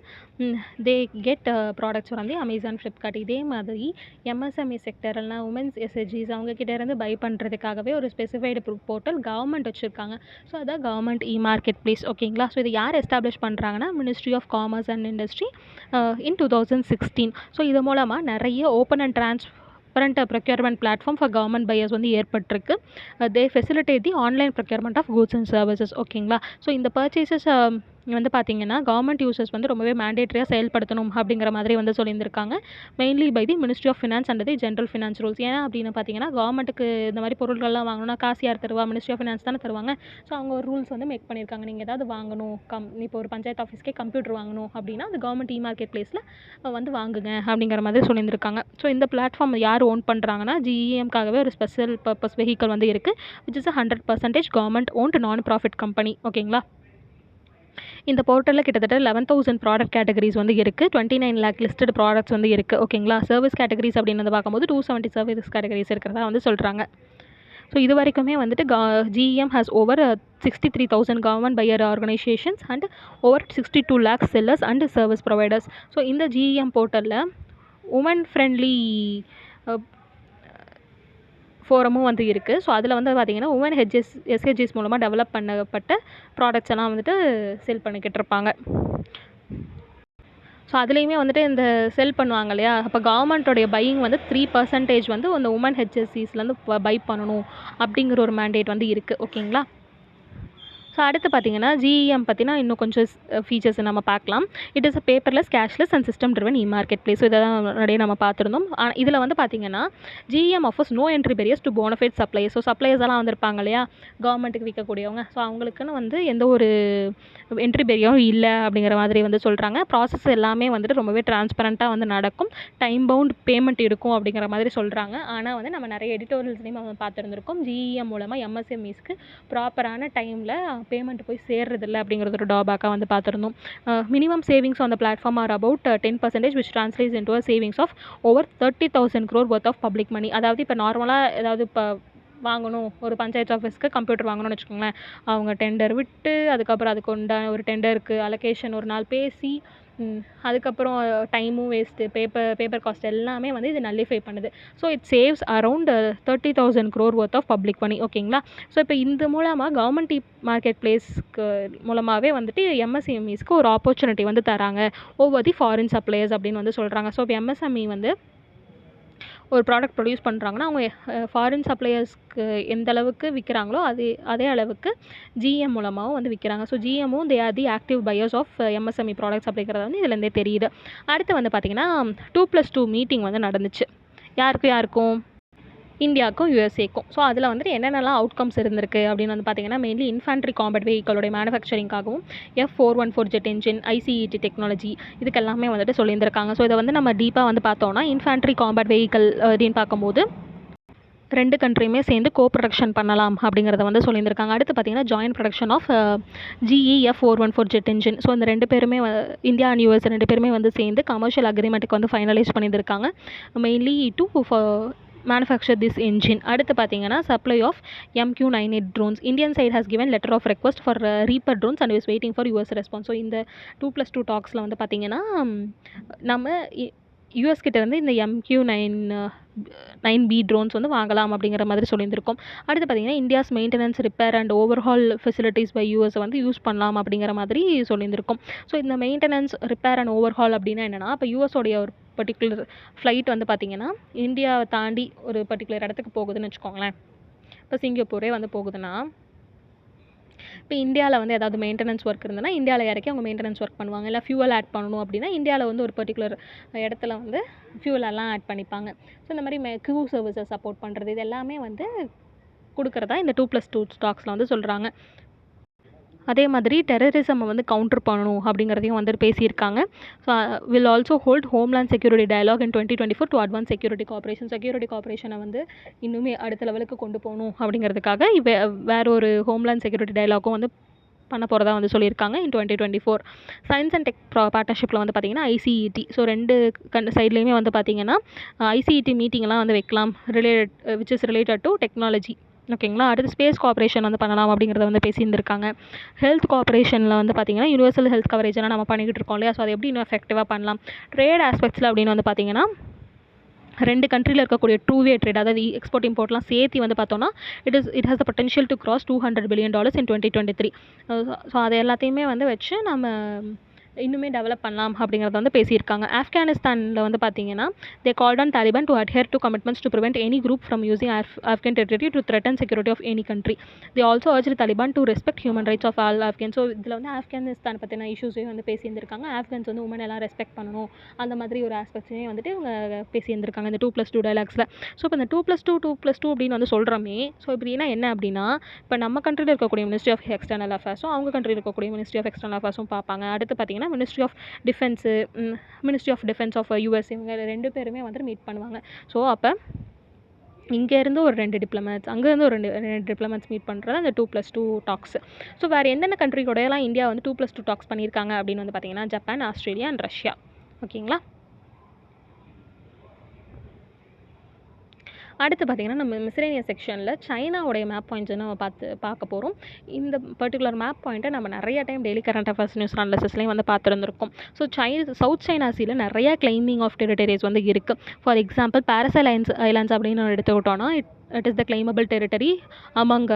they get products வந்து அமேசான், ஃப்ளிப்கார்ட். இதே மாதிரி எம்எஸ்எம்இ செக்டர் இல்லைனா உமன்ஸ் எஸ்ஹெச்ஜிஸ் அவங்கக்கிட்ட இருந்து பை பண்ணுறதுக்காகவே ஒரு ஸ்பெசிஃபைடு போர்ட்டல் கவர்மெண்ட் வச்சுருக்காங்க. ஸோ அதான் கவர்மெண்ட் மார்க்கெட் பிளேஸ். ஓகேங்களா. ஸோ இது யார் எஸ்டாப்ளிஷ் பண்ணுறாங்கன்னா, ministry of commerce and industry in 2016. So இது மூலமாக நிறைய open and transparent procurement platform for government buyers வந்து ஏற்பட்டிருக்கு. They facilitate the online procurement of goods and services. ஓகேங்களா. ஸோ இந்த பர்ச்சேசஸ் வந்து பார்த்தீங்கன்னா கவர்மெண்ட் யூசர்ஸ் வந்து ரொம்பவே மேண்டேட்டரியாக செயல்படுத்தணும் அப்படிங்கிற மாதிரி வந்து சொல்லியிருந்திருக்காங்க. Mainly by the ministry of finance and the general finance rules. ஏன் அப்படின்னு பார்த்தீங்கன்னா கவர்மெண்ட்டுக்கு இந்த மாதிரி பொருட்கள்லாம் வாங்கணும்னா காசு யார் தருவா? மினிஸ்ட்ரி ஆஃப் ஃபினான்ஸ் தானே தருவாங்க. ஸோ அவங்க ஒரு ரூல்ஸ் வந்து மேக் பண்ணியிருக்காங்க. நீங்கள் ஏதாவது வாங்கணும் இப்போ ஒரு பஞ்சாயத்து ஆஃபீஸ்க்கே கம்ப்யூட்டர் வாங்கணும் அப்படின்னா அது கவர்மெண்ட் மார்க்கெட் பிளேஸில் வந்து வாங்குங்க அப்படிங்கிற மாதிரி சொல்லியிருந்திருக்காங்க. ஸோ இந்த பிளாட்ஃபார்ம் யார் ஓன் பண்ணுறாங்கன்னா ஜிஇஎம்காகவே ஒரு ஸ்பெஷல் பர்பஸ் வெஹிக்கல் வந்து இருக்குது, விச் இஸ் 100% கவர்மெண்ட் ஓன்ட் நான் ப்ராஃபிட் கம்பெனி. ஓகேங்களா. இந்த போர்ட்டலில் கிட்டத்தட்ட 11,000 ப்ராடக்ட் கேட்டகரிஸ் வந்து இருக்குது. 29 lakh லிஸ்டட் ப்ராடக்ட்ஸ் வந்து இருக்குது. ஓகேங்களா. சர்வீஸ் கேட்டகரிஸ் அப்படின்னு வந்து பார்க்கும்போது 270 சர்வீஸ் கேட்டகரிஸ் இருக்கிறதா வந்து சொல்கிறாங்க. ஸோ இது வரைக்குமே வந்துட்டு GeM has over 63,000 government buyer organisations and over 62 lakh sellers and service providers. So இந்த ஜிஎம் போர்ட்டலில் உமன் ஃப்ரெண்ட்லி ஃபோரமும் வந்து இருக்குது. ஸோ அதில் வந்து பார்த்திங்கன்னா உமன் எஸ்ஹெச்ஜிஸ் மூலமாக டெவலப் பண்ணப்பட்ட ப்ராடக்ட்ஸ் எல்லாம் வந்துட்டு செல் பண்ணிக்கிட்டு இருப்பாங்க. ஸோ அதுலேயுமே வந்துட்டு இந்த செல் பண்ணுவாங்க இல்லையா, அப்போ கவர்மெண்ட்டோடைய பையிங் வந்து 3% வந்து அந்த உமன் ஹெச்எஸ்சிஸ்லேருந்து பை பண்ணணும் அப்படிங்கிற ஒரு மேண்டேட் வந்து இருக்குது. ஓகேங்களா. ஸோ அடுத்து பார்த்தீங்கன்னா ஜிஇஎம் பற்றினா இன்னும் கொஞ்சம் ஃபீச்சர்ஸ் நம்ம பார்க்கலாம். It is a paperless cashless and system driven market place. So இதெல்லாம் முன்னாடியே நம்ம பார்த்துருந்தோம். இதில் வந்து பார்த்தீங்கன்னா GeM offers no entry barriers to bonafide supplies. So supplies எல்லாம் வந்திருப்பாங்க இல்லையா, கவர்மெண்ட்டுக்கு விற்கக்கூடியவங்க. ஸோ அவங்களுக்குன்னு வந்து எந்த ஒரு என்ட்ரி பேரியரும் இல்லை அப்படிங்கிற மாதிரி வந்து சொல்கிறாங்க. ப்ராசஸ் எல்லாமே வந்துட்டு ரொம்பவே டிரான்ஸ்பரண்ட்டாக வந்து நடக்கும். டைம் பவுண்ட் பேமெண்ட் இருக்கும் அப்படிங்கிற மாதிரி சொல்கிறாங்க. ஆனால் வந்து நம்ம நிறைய எடிட்டோரியல்ஸ்லையும் நம்ம பார்த்துருந்துருக்கோம், ஜிஇஎம் மூலமாக எம்எஸ்எம்இஸ்க்கு ப்ராப்பரான டைமில் பேமெண்ட் போய் சேர்றதில்லை அப்படிங்கிறது ஒரு ட்ராபேக்காக வந்து பார்த்துருந்தோம். Minimum savings on the platform R about 10%, which translates into a savings of over 30,000 crore worth of public money. அதாவது இப்போ நார்மலாக ஏதாவது இப்போ வாங்கணும், ஒரு பஞ்சாயத்து ஆஃபீஸ்க்கு கம்ப்யூட்டர் வாங்கணும்னு வச்சுக்கோங்களேன், அவங்க டெண்டர் விட்டு அதுக்கப்புறம் அதுக்கு உண்டான ஒரு டெண்டருக்கு அலோகேஷன் ஒரு நாள் பேசி அதுக்கப்புறம் டைமும் வேஸ்ட்டு, பேப்பர் காஸ்ட் எல்லாமே வந்து இது நல்லிஃபை பண்ணுது. So it saves around 30,000 crore worth of public money. ஓகேங்களா. ஸோ இப்போ இந்த மூலமாக கவர்மெண்ட் மார்க்கெட் பிளேஸ்க்கு மூலமாகவே வந்துட்டு எம்எஸ்எம்இஸ்க்கு ஒரு ஆப்பர்ச்சுனிட்டி வந்து தராங்க ஓவர் தி ஃபாரின் சப்ளையர்ஸ் அப்படின்னு வந்து சொல்கிறாங்க. ஸோ இப்போ எம்எஸ்எம்இ வந்து ஒரு ப்ராடக்ட் ப்ரொடியூஸ் பண்ணுறாங்கன்னா அவங்க ஃபாரின் சப்ளையர்ஸ்க்கு எந்த அளவுக்கு விற்கிறாங்களோ அதே அளவுக்கு ஜிஎம் மூலமாகவும் வந்து விற்கிறாங்க. ஸோ ஜிஎம்மும் they are the active buyers of MSME products அப்படிங்கிறது வந்து இதுலேருந்தே தெரியுது. அடுத்து வந்து பார்த்திங்கன்னா 2+2 மீட்டிங் வந்து நடந்துச்சு. யாருக்கும் இந்தியாவுக்கும் யூஎஸ்ஏக்கும். ஸோ அதில் வந்துட்டு என்னென்னலாம் அவுட்கம்ஸ் இருந்திருக்கு அப்படின்னு வந்து பார்த்திங்கன்னா மெயின்லி இன்ஃபேண்ட்ரி காம்பேட் வெஹிக்கலோடைய மேனுஃபேக்சரிங்காகவும் F414 jet engine, ICET technology இதுக்கெல்லாமே வந்துட்டு சொல்லியிருந்திருக்காங்க. ஸோ இதை வந்து நம்ம டீப்பாக வந்து பார்த்தோன்னா இன்ஃபேண்ட்ரி காம்பேட் வெஹிக்கல் அப்படின்னு பார்க்கும்போது 2 கண்ட்ரியுமே சேர்ந்து கோ ப்ரொடக்ஷன் பண்ணலாம் அப்படிங்கிறத வந்து சொல்லியிருந்திருக்காங்க. அடுத்து பார்த்திங்கன்னா joint production of F414 jet engine. So இந்த 2 பேருமே இந்தியா அண்ட் யூஎஸ் 2 பேருமே வந்து சேர்ந்து கமர்ஷியல் அக்ரிமெண்ட்டுக்கு வந்து ஃபைனலைஸ் பண்ணியிருக்காங்க, mainly to manufacture this engine. அடுத்து பார்த்தீங்கன்னா supply of MQ-98 drones. Indian side has given letter of request for Reaper drones and is waiting for US response. So இந்த 2+2 டாக்ஸில் வந்து பார்த்தீங்கன்னா நம்ம யூஎஸ் கிட்ட இருந்து இந்த MQ-9B ட்ரோன்ஸ் வந்து வாங்கலாம் அப்படிங்கிற மாதிரி சொல்லியிருந்திருக்கோம். அடுத்து பார்த்தீங்கன்னா India's maintenance, repair and overhaul facilities by US வந்து யூஸ் பண்ணலாம் அப்படிங்கிற மாதிரி சொல்லியிருந்திருக்கோம். ஸோ இந்த மெயின்டெனன்ஸ், ரிப்பேர் அண்ட் ஓவர்ஹால் அப்படின்னா என்னென்னா, இப்போ யூஎஸோடைய ஒரு பர்டிகுலர் ஃப்ளைட் வந்து பார்த்திங்கன்னா இந்தியாவை தாண்டி ஒரு பர்டிகுலர் இடத்துக்கு போகுதுன்னு வச்சுக்கோங்களேன். இப்போ சிங்கப்பூரே வந்து போகுதுன்னா, இப்போ இந்தியாவில் வந்து ஏதாவது மெயின்டெனன்ஸ் ஒர்க் இருந்ததுன்னா இந்தியாவில் இறக்கி அவங்க மெயின்டெனன்ஸ் ஒர்க் பண்ணுவாங்க. இல்லை ஃபியூவல் ஆட் பண்ணணும் அப்படின்னா இந்தியாவில் வந்து ஒரு பர்டிகுலர் இடத்துல வந்து ஃபியூவலெல்லாம் ஆட் பண்ணிப்பாங்க. ஸோ இந்த மாதிரி க்ரூ சர்வீசஸ் சப்போர்ட் பண்ணுறது இது எல்லாமே வந்து கொடுக்குறதா இந்த 2+2 ஸ்டாக்ஸில் வந்து சொல்கிறாங்க. அதே மாதிரி டெரரிசம் வந்து கவுண்டர் பண்ணணும் அப்படிங்கிறதையும் வந்து பேசியிருக்காங்க. So will also hold homeland security dialogue in 2024 to advance security கோஆப்ரேஷனை வந்து இன்னுமே அடுத்த லெவலுக்கு கொண்டு போகணும் அப்படிங்கிறதுக்காக வேற ஒரு ஹோம்லேண்ட் செக்யூரிட்டி டயலாக்கும் வந்து பண்ண போகிறதா வந்து சொல்லியிருக்காங்க இன் 2024. சயின்ஸ் அண்ட் டெக் பார்ட்னர்ஷிப்பில் வந்து பார்த்திங்கன்னா ஐசிஇடி. ஸோ 2 சைட்லேயுமே வந்து பார்த்திங்கன்னா ஐசிஇடி மீட்டிங்லாம் வந்து வைக்கலாம் which is related to technology. ஓகேங்களா. அடுத்து ஸ்பேஸ் கோஆப்ரேஷன் வந்து பண்ணலாம் அப்படிங்கிறத வந்து பேசியிருந்திருக்காங்க. ஹெல்த் கோஆப்ரேஷனில் வந்து பார்த்திங்கன்னா யூனிவர்சல் ஹெல்த் கவரேஜெல்லாம் நம்ம பண்ணிக்கிட்டு இருக்கோம் இல்லையா, ஸோ அதை எப்படி இன்னும் எஃபெக்டிவாக பண்ணலாம். ட்ரேட் ஆஸ்பெக்ட்ஸில் அப்படின்னு வந்து பார்த்திங்கன்னா 2 கண்ட்ரியில் இருக்கக்கூடிய டூ-வே ட்ரேட், அதாவது எக்ஸ்போர்ட் இம்போர்ட்லாம் சேர்த்து வந்து பார்த்தோன்னா it has the potential to cross $200 billion in 2023. So அதை எல்லாத்தையுமே வந்து வச்சு நம்ம இன்னுமே டெவலப் பண்ணலாம் அப்படிங்கிறத வந்து பேசியிருக்காங்க. ஆப்கானிஸ்தானில் வந்து பார்த்தீங்கன்னா they called on Taliban to adhere to commitments to prevent any group from using Afghan territory to threaten security of any country. They also urge Taliban to respect human rights of all Afghan. So இதில் வந்து ஆப்கானிஸ்தான் பற்றின இஷ்யூஸையும் வந்து பேசியிருந்திருக்காங்க. ஆப்கன்ஸ் வந்து உமன் எல்லாம் respect பண்ணணும், அந்த மாதிரி ஒரு ஆஸ்பெக்ட்ஸையும் வந்துட்டு இவங்க பேசியிருந்திருக்காங்க இந்த 2+2 டைலாக்ஸில். ஸோ இப்போ இந்த 2+2 அப்படின்னு வந்து சொல்கிறோமே, ஸோ இப்படின்னா என்ன அப்படின்னா, இப்போ நம்ம கண்ட்ரியில் இருக்கக்கூடிய மினிஸ்ட்ரி ஆஃப் எக்ஸ்டர்னல் அஃபேர்ஸும் அவங்க கண்ட்ரியில் இருக்கக்கூடிய மினிஸ்ட்ரி ஆஃப் எக்ஸ்டர்னல் அஃபேர்ஸும் பார்ப்பாங்க. அடுத்து பார்த்தீங்கன்னா ministry of defence of US, இவங்க 2 பேருமே வந்துட்டு மீட் பண்ணுவாங்க. ஸோ அப்போ இங்கேருந்து ஒரு 2 டிப்ளமேட்ஸ், அங்கேருந்து ஒரு 2 டிப்ளமேட்ஸ் மீட் பண்ணுறது அந்த 2+2 டாக்ஸ். ஸோ வேறு எந்தெந்த கண்ட்ரி கூடயெல்லாம் இந்தியா வந்து 2+2 டாக்ஸ் பண்ணியிருக்காங்க அப்படின்னு வந்து பார்த்தீங்கன்னா ஜப்பான், ஆஸ்திரேலியா அண்ட் ரஷ்யா. ஓகேங்களா. அடுத்து பார்த்திங்கன்னா நம்ம மிஸ்லேனியஸ் செக்ஷனில் சைனாவுடைய மேப் பாயிண்ட்ஸ் நம்ம பார்க்க போகிறோம். இந்த பர்டிகுலர் மேப் பாயிண்ட்டை நம்ம நிறைய time daily current affairs news அனாலிசிஸ்லையும் வந்து பார்த்துருந்துருக்கோம். ஸோ சவுத் சைனா சீல நிறைய கிளைமிங் ஆஃப் டெரிட்டரிஸ் வந்து இருக்குது. ஃபார் எக்ஸாம்பிள் பாரசைல் ஐலாண்ட்ஸ் அப்படின்னு எடுத்துக்கிட்டோன்னா it is the claimable territory among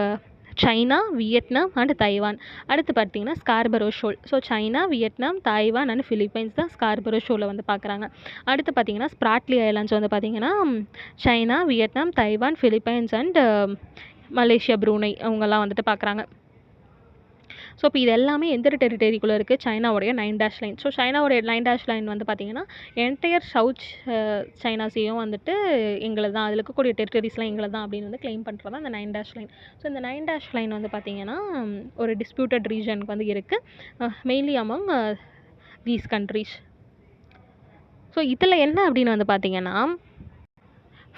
China, Vietnam and Taiwan. அடுத்து பார்த்தீங்கன்னா Scarborough ஷோல். So China, Vietnam, Taiwan and Philippines தான் ஸ்கார்பரோ ஷோவில் வந்து பார்க்குறாங்க. அடுத்து பார்த்தீங்கன்னா ஸ்ப்ராட்லி ஐலாண்ட்ஸ் வந்து பார்த்தீங்கன்னா China, Vietnam, Taiwan, Philippines and Malaysia, ப்ரூனை அவங்கெல்லாம் வந்துட்டு பார்க்குறாங்க. ஸோ இப்போ இது எல்லாமே எந்த டெரிட்டரிக்குள்ளே இருக்குது, சைனாவுடைய 9 லைன். ஸோ சைனாவுடைய 9 லைன் வந்து பார்த்திங்கன்னா என்டையர் சவுத் சைனா சீயும் வந்துட்டு எங்களை தான், அதில் இருக்கக்கூடிய டெரிட்டரிஸ்லாம் எங்களை தான் அப்படின்னு வந்து கிளைம் பண்ணுறது தான் அந்த 9 லைன். ஸோ இந்த 9 லைன் வந்து பார்த்திங்கன்னா ஒரு டிஸ்பியூட்டட் ரீஜனுக்கு வந்து இருக்குது, mainly among these countries. So இதில் என்ன அப்படின்னு வந்து பார்த்திங்கன்னா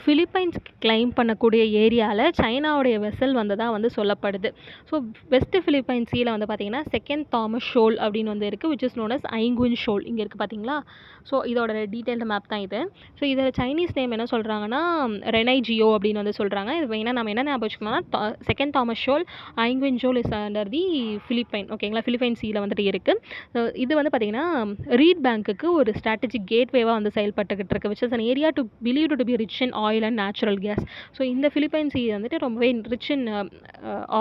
ஃபிலிப்பைன்ஸ் கிளைம் பண்ணக்கூடிய ஏரியாவில் சைனாவுடைய வெசல் வந்ததாக வந்து சொல்லப்படுது. ஸோ வெஸ்ட் ஃபிலிப்பைன்ஸ் சீல வந்து பார்த்திங்கன்னா செகண்ட் தாமஸ் ஷோல் அப்படின்னு வந்து இருக்குது, விச் இஸ் நோன் அஸ் ஐங்குன் ஷோல். இங்கே இருக்குது பார்த்தீங்களா. ஸோ இதோட டீட்டெயில்டு மேப் தான் இது. ஸோ இதில் சைனீஸ் நேம் என்ன சொல்கிறாங்கன்னா ரெனைஜியோ அப்படின்னு வந்து சொல்கிறாங்க. இது மெயினாக நம்ம என்ன ஞாபகம் வச்சுக்கணும்னா second Thomas shoal, Ayungin shoal is under the Philippine. ஓகேங்களா. ஃபிலிப்பைன் சீல வந்துட்டு இருக்குது. இது வந்து பார்த்திங்கன்னா ரீட் பேங்க்குக்கு ஒரு ஸ்ட்ராட்டஜிக் கேட்வேவாக வந்து செயல்பட்டுக்கிட்டு இருக்குது, which is an area to believe to be rich in oil and natural gas. So இந்த ஃபிலிப்பைன்ஸ் வந்துட்டு ரொம்பவே rich in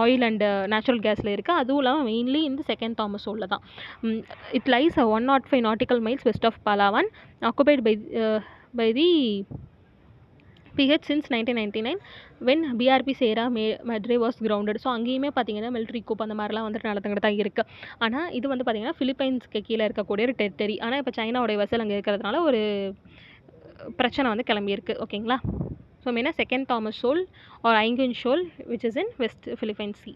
oil and natural கேஸில் இருக்குது. அதுவும் இல்லாமல் மெயின்லி இந்த செகண்ட் தாமஸ் ஷோலில் தான். It lies 105 nautical miles west of Palawan, occupied by the PH since 1999 when BRP Sierra Madre was grounded. So அங்கேயுமே பார்த்தீங்கன்னா மிலிட்ரி கூப் அந்த மாதிரிலாம் வந்துட்டு நடந்துக்கிட்டு தான் இருக்குது. ஆனால் இது வந்து பார்த்திங்கன்னா ஃபிலிப்பைன்ஸ்க்கு கீழே இருக்கக்கூடிய ஒரு டெரிட்டரி. ஆனால் இப்போ சைனாவுடைய வெசல் அங்கே இருக்கிறதுனால ஒரு பிரச்சனை வந்து கிளம்பியிருக்கு. ஓகேங்களா. ஸோ மெயினாக second Thomas shoal or Ayungin shoal which is in west Philippines sea.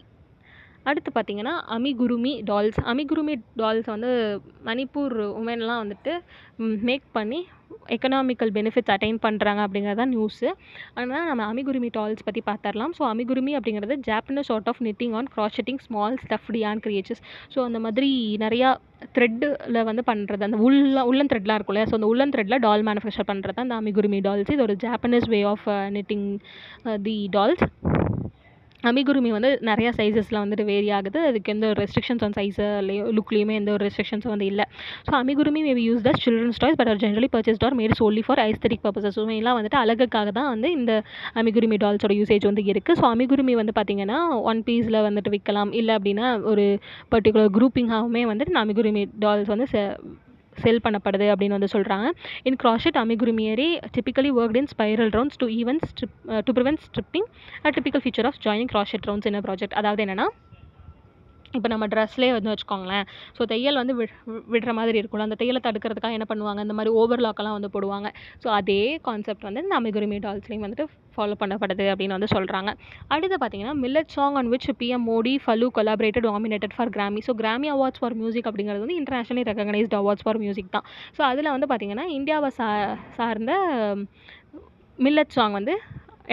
அடுத்து பார்த்திங்கன்னா அமிகுருமி டால்ஸ் வந்து மணிப்பூர் உமன்லாம் வந்துட்டு மேக் பண்ணி எக்கனாமிக்கல் பெனிஃபிட்ஸ் அட்டைன் பண்ணுறாங்க அப்படிங்கிறது தான் நியூஸு. ஆனால் நம்ம அமிகுருமி டால்ஸ் பற்றி பார்த்துடலாம். ஸோ அமிகுருமி அப்படிங்கிறது Japanese art of knitting on crocheting small stuffed yarn creatures. So அந்த மாதிரி நிறையா த்ரெட்டில் வந்து பண்ணுறது, அந்த உள்ளன் த்ரெட்லாம் இருக்கும் இல்லையா. ஸோ அந்த உள்ளன் த்ரெட்டில் டால் மேனுஃபேக்சர் பண்ணுறது தான் அந்த அமிகுருமி டால்ஸ். இது ஒரு Japanese way of knitting the dolls. Amigurumi வந்து நிறையா சைஸஸில் வந்துட்டு வேரி ஆகுது. அதுக்கு எந்த ஒரு ரெஸ்ட்ரிக்ஷன்ஸ் ஆன் சைஸ்லேயோ லுக்லேயுமே எந்த ஒரு ரெஸ்ட்ரிக்ஷன்ஸும் வந்து இல்லை. So amigurumi may be use the children's toys but are generally purchased or made solely for aesthetic purposes. So எல்லாம் வந்துட்டு அழகுக்காக தான் வந்து இந்த அமிகுருமி டால்ஸோட யூசேஜ் வந்து இருக்குது. ஸோ அமிகுருமி வந்து பார்த்திங்கன்னா 1 பீஸில் வந்துட்டு விற்கலாம், இல்லை அப்படின்னா ஒரு பர்டிகுலர் குரூப்பிங்காகவுமே வந்துட்டு இந்த அமிகுருமி டால்ஸ் வந்து செல் பண்ணப்படுது அப்படின்னு வந்து சொல்கிறாங்க. இன் crochet amigurumi typically worked in spiral rounds to prevent stripping, a typical feature of joining crochet rounds in a project. அதாவது என்னென்னா இப்போ நம்ம ட்ரெஸ்லேயே வந்து வச்சுக்கோங்களேன். ஸோ தையல் வந்து விடுற மாதிரி இருக்கும்ல, அந்த தையலை தடுக்கிறதுக்காக என்ன பண்ணுவாங்க, இந்த மாதிரி ஓவர்லாக்கெல்லாம் வந்து போடுவாங்க. ஸோ அதே கான்செப்ட் வந்து இந்த அமிகுருமி டால்ஸ்லேயும் வந்துட்டு ஃபாலோ பண்ணப்படுது அப்படின்னு வந்து சொல்கிறாங்க. அடுத்து பார்த்தீங்கன்னா millet song on which PM Modi Falu collaborated nominated for Grammy. So Grammy awards for music அப்படிங்கிறது வந்து internationally recognised awards for music தான். ஸோ அதில் வந்து பார்த்திங்கன்னா இந்தியாவை சார்ந்த மில்லட் சாங் வந்து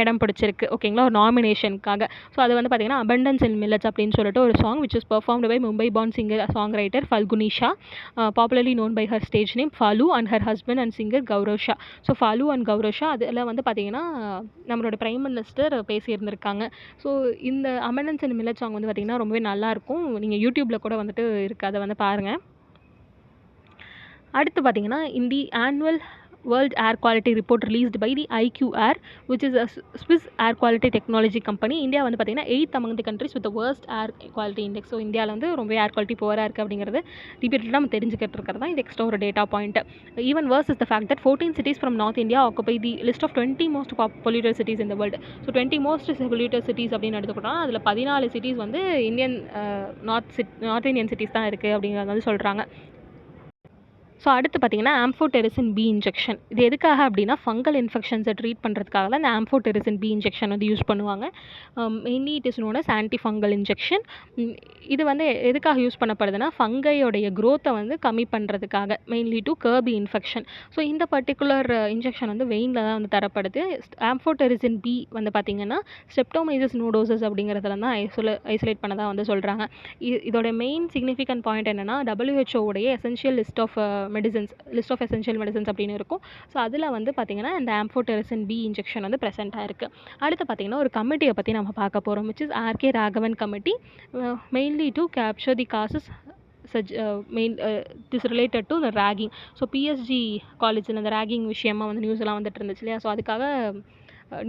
இடம் பிடிச்சிருக்கு. ஓகேங்களா. ஒரு நாமினேஷனுக்காக. ஸோ அது வந்து பார்த்திங்கன்னா அபண்டன்ஸ் இன் மில்லட்ஸ் அப்படின்னு சொல்லிட்டு ஒரு song which is performed by Mumbai born singer songwriter Falguni Shah, popularly known by her stage name Falu and her husband and singer Gaurav Shah. So Falu and Gaurav Shah அதில் வந்து பார்த்திங்கன்னா நம்மளோட பிரைம் மினிஸ்டர் பேசியிருந்திருக்காங்க. ஸோ இந்த அபண்டன்ஸ் இன் மில்லட் சாங் வந்து பார்த்திங்கன்னா ரொம்பவே நல்லாயிருக்கும். நீங்கள் யூடியூப்பில் கூட வந்துட்டு இருக்குது, அதை வந்து பாருங்கள். அடுத்து பார்த்திங்கன்னா இந்த annual World Air Quality Report released by the IQAir, which is a Swiss air quality technology company. India வந்து பார்த்தீங்கன்னா 8th among the countries with the worst air quality index. So இந்தியாவில் வந்து ரொம்ப ஏர் குவாலிட்டி புவராக இருக்குது அப்படிங்கிறது ரிப்பீட்டடாக நம்ம தெரிஞ்சுக்கிட்டு இருக்கிறது தான் இது எக்ஸ்ட்ரா ஒரு data point. Even worse is the fact that 14 cities from North India occupy the list of 20 most polluted cities in the world. So 20 most polluted cities அப்படின்னு எடுத்துக்கிட்டோம்னா அதில் 14 சிட்டிஸ் வந்து இந்தியன் நார்த் இந்தியன் சிட்டிஸ் தான் இருக்குது அப்படிங்கிறது வந்து சொல்கிறாங்க. So அடுத்து பார்த்தீங்கன்னா ஆம்ஃபோடெரிசின் பி இன்ஜெக்ஷன். இது எதுக்காக அப்படின்னா ஃபங்கல் இன்ஃபெக்ஷன்ஸை ட்ரீட் பண்ணுறதுக்காக தான் இந்த ஆம்ஃபோடெரிசின் பி இன்ஜெக்ஷன் வந்து யூஸ் பண்ணுவாங்க. Mainly it is known as anti fungal injection. இது வந்து எதுக்காக யூஸ் பண்ணப்படுதுன்னா ஃபங்கையோடைய க்ரோத்தை வந்து கம்மி பண்ணுறதுக்காக, mainly to curb the infection. So இந்த பர்டிகுலர் இன்ஜெக்ஷன் வந்து வெயினில் தான் வந்து தரப்படுது. ஆம்ஃபோடெரிசின் பி வந்து பார்த்திங்கன்னா ஸ்ட்ரெப்டோமைசஸ் நோடோசஸ் அப்படிங்கிறதுல தான் ஐசோலேட் பண்ணதாக வந்து சொல்கிறாங்க. இதோட மெயின் சிக்னிஃபிகண்ட் பாயிண்ட் என்னென்னா WHO உடைய essential list of essential medicines அப்படின்னு இருக்கும். ஸோ அதில் வந்து பார்த்திங்கன்னா இந்த ஆம்ஃபோடெரிசின் பி இன்ஜெக்ஷன் வந்து ப்ரெசென்ட்டாக இருக்குது. அடுத்து பார்த்திங்கன்னா ஒரு கமிட்டியை பற்றி நம்ம பார்க்க போகிறோம், which is RK Raghavan committee, mainly to capture the causes it is related to இந்த ரேகிங். ஸோ பிஎஸ்ஜி காலேஜில் இந்த ரேகிங் விஷயமாக வந்து நியூஸ்லாம் வந்துட்டு இருந்துச்சு இல்லையா, ஸோ அதுக்காக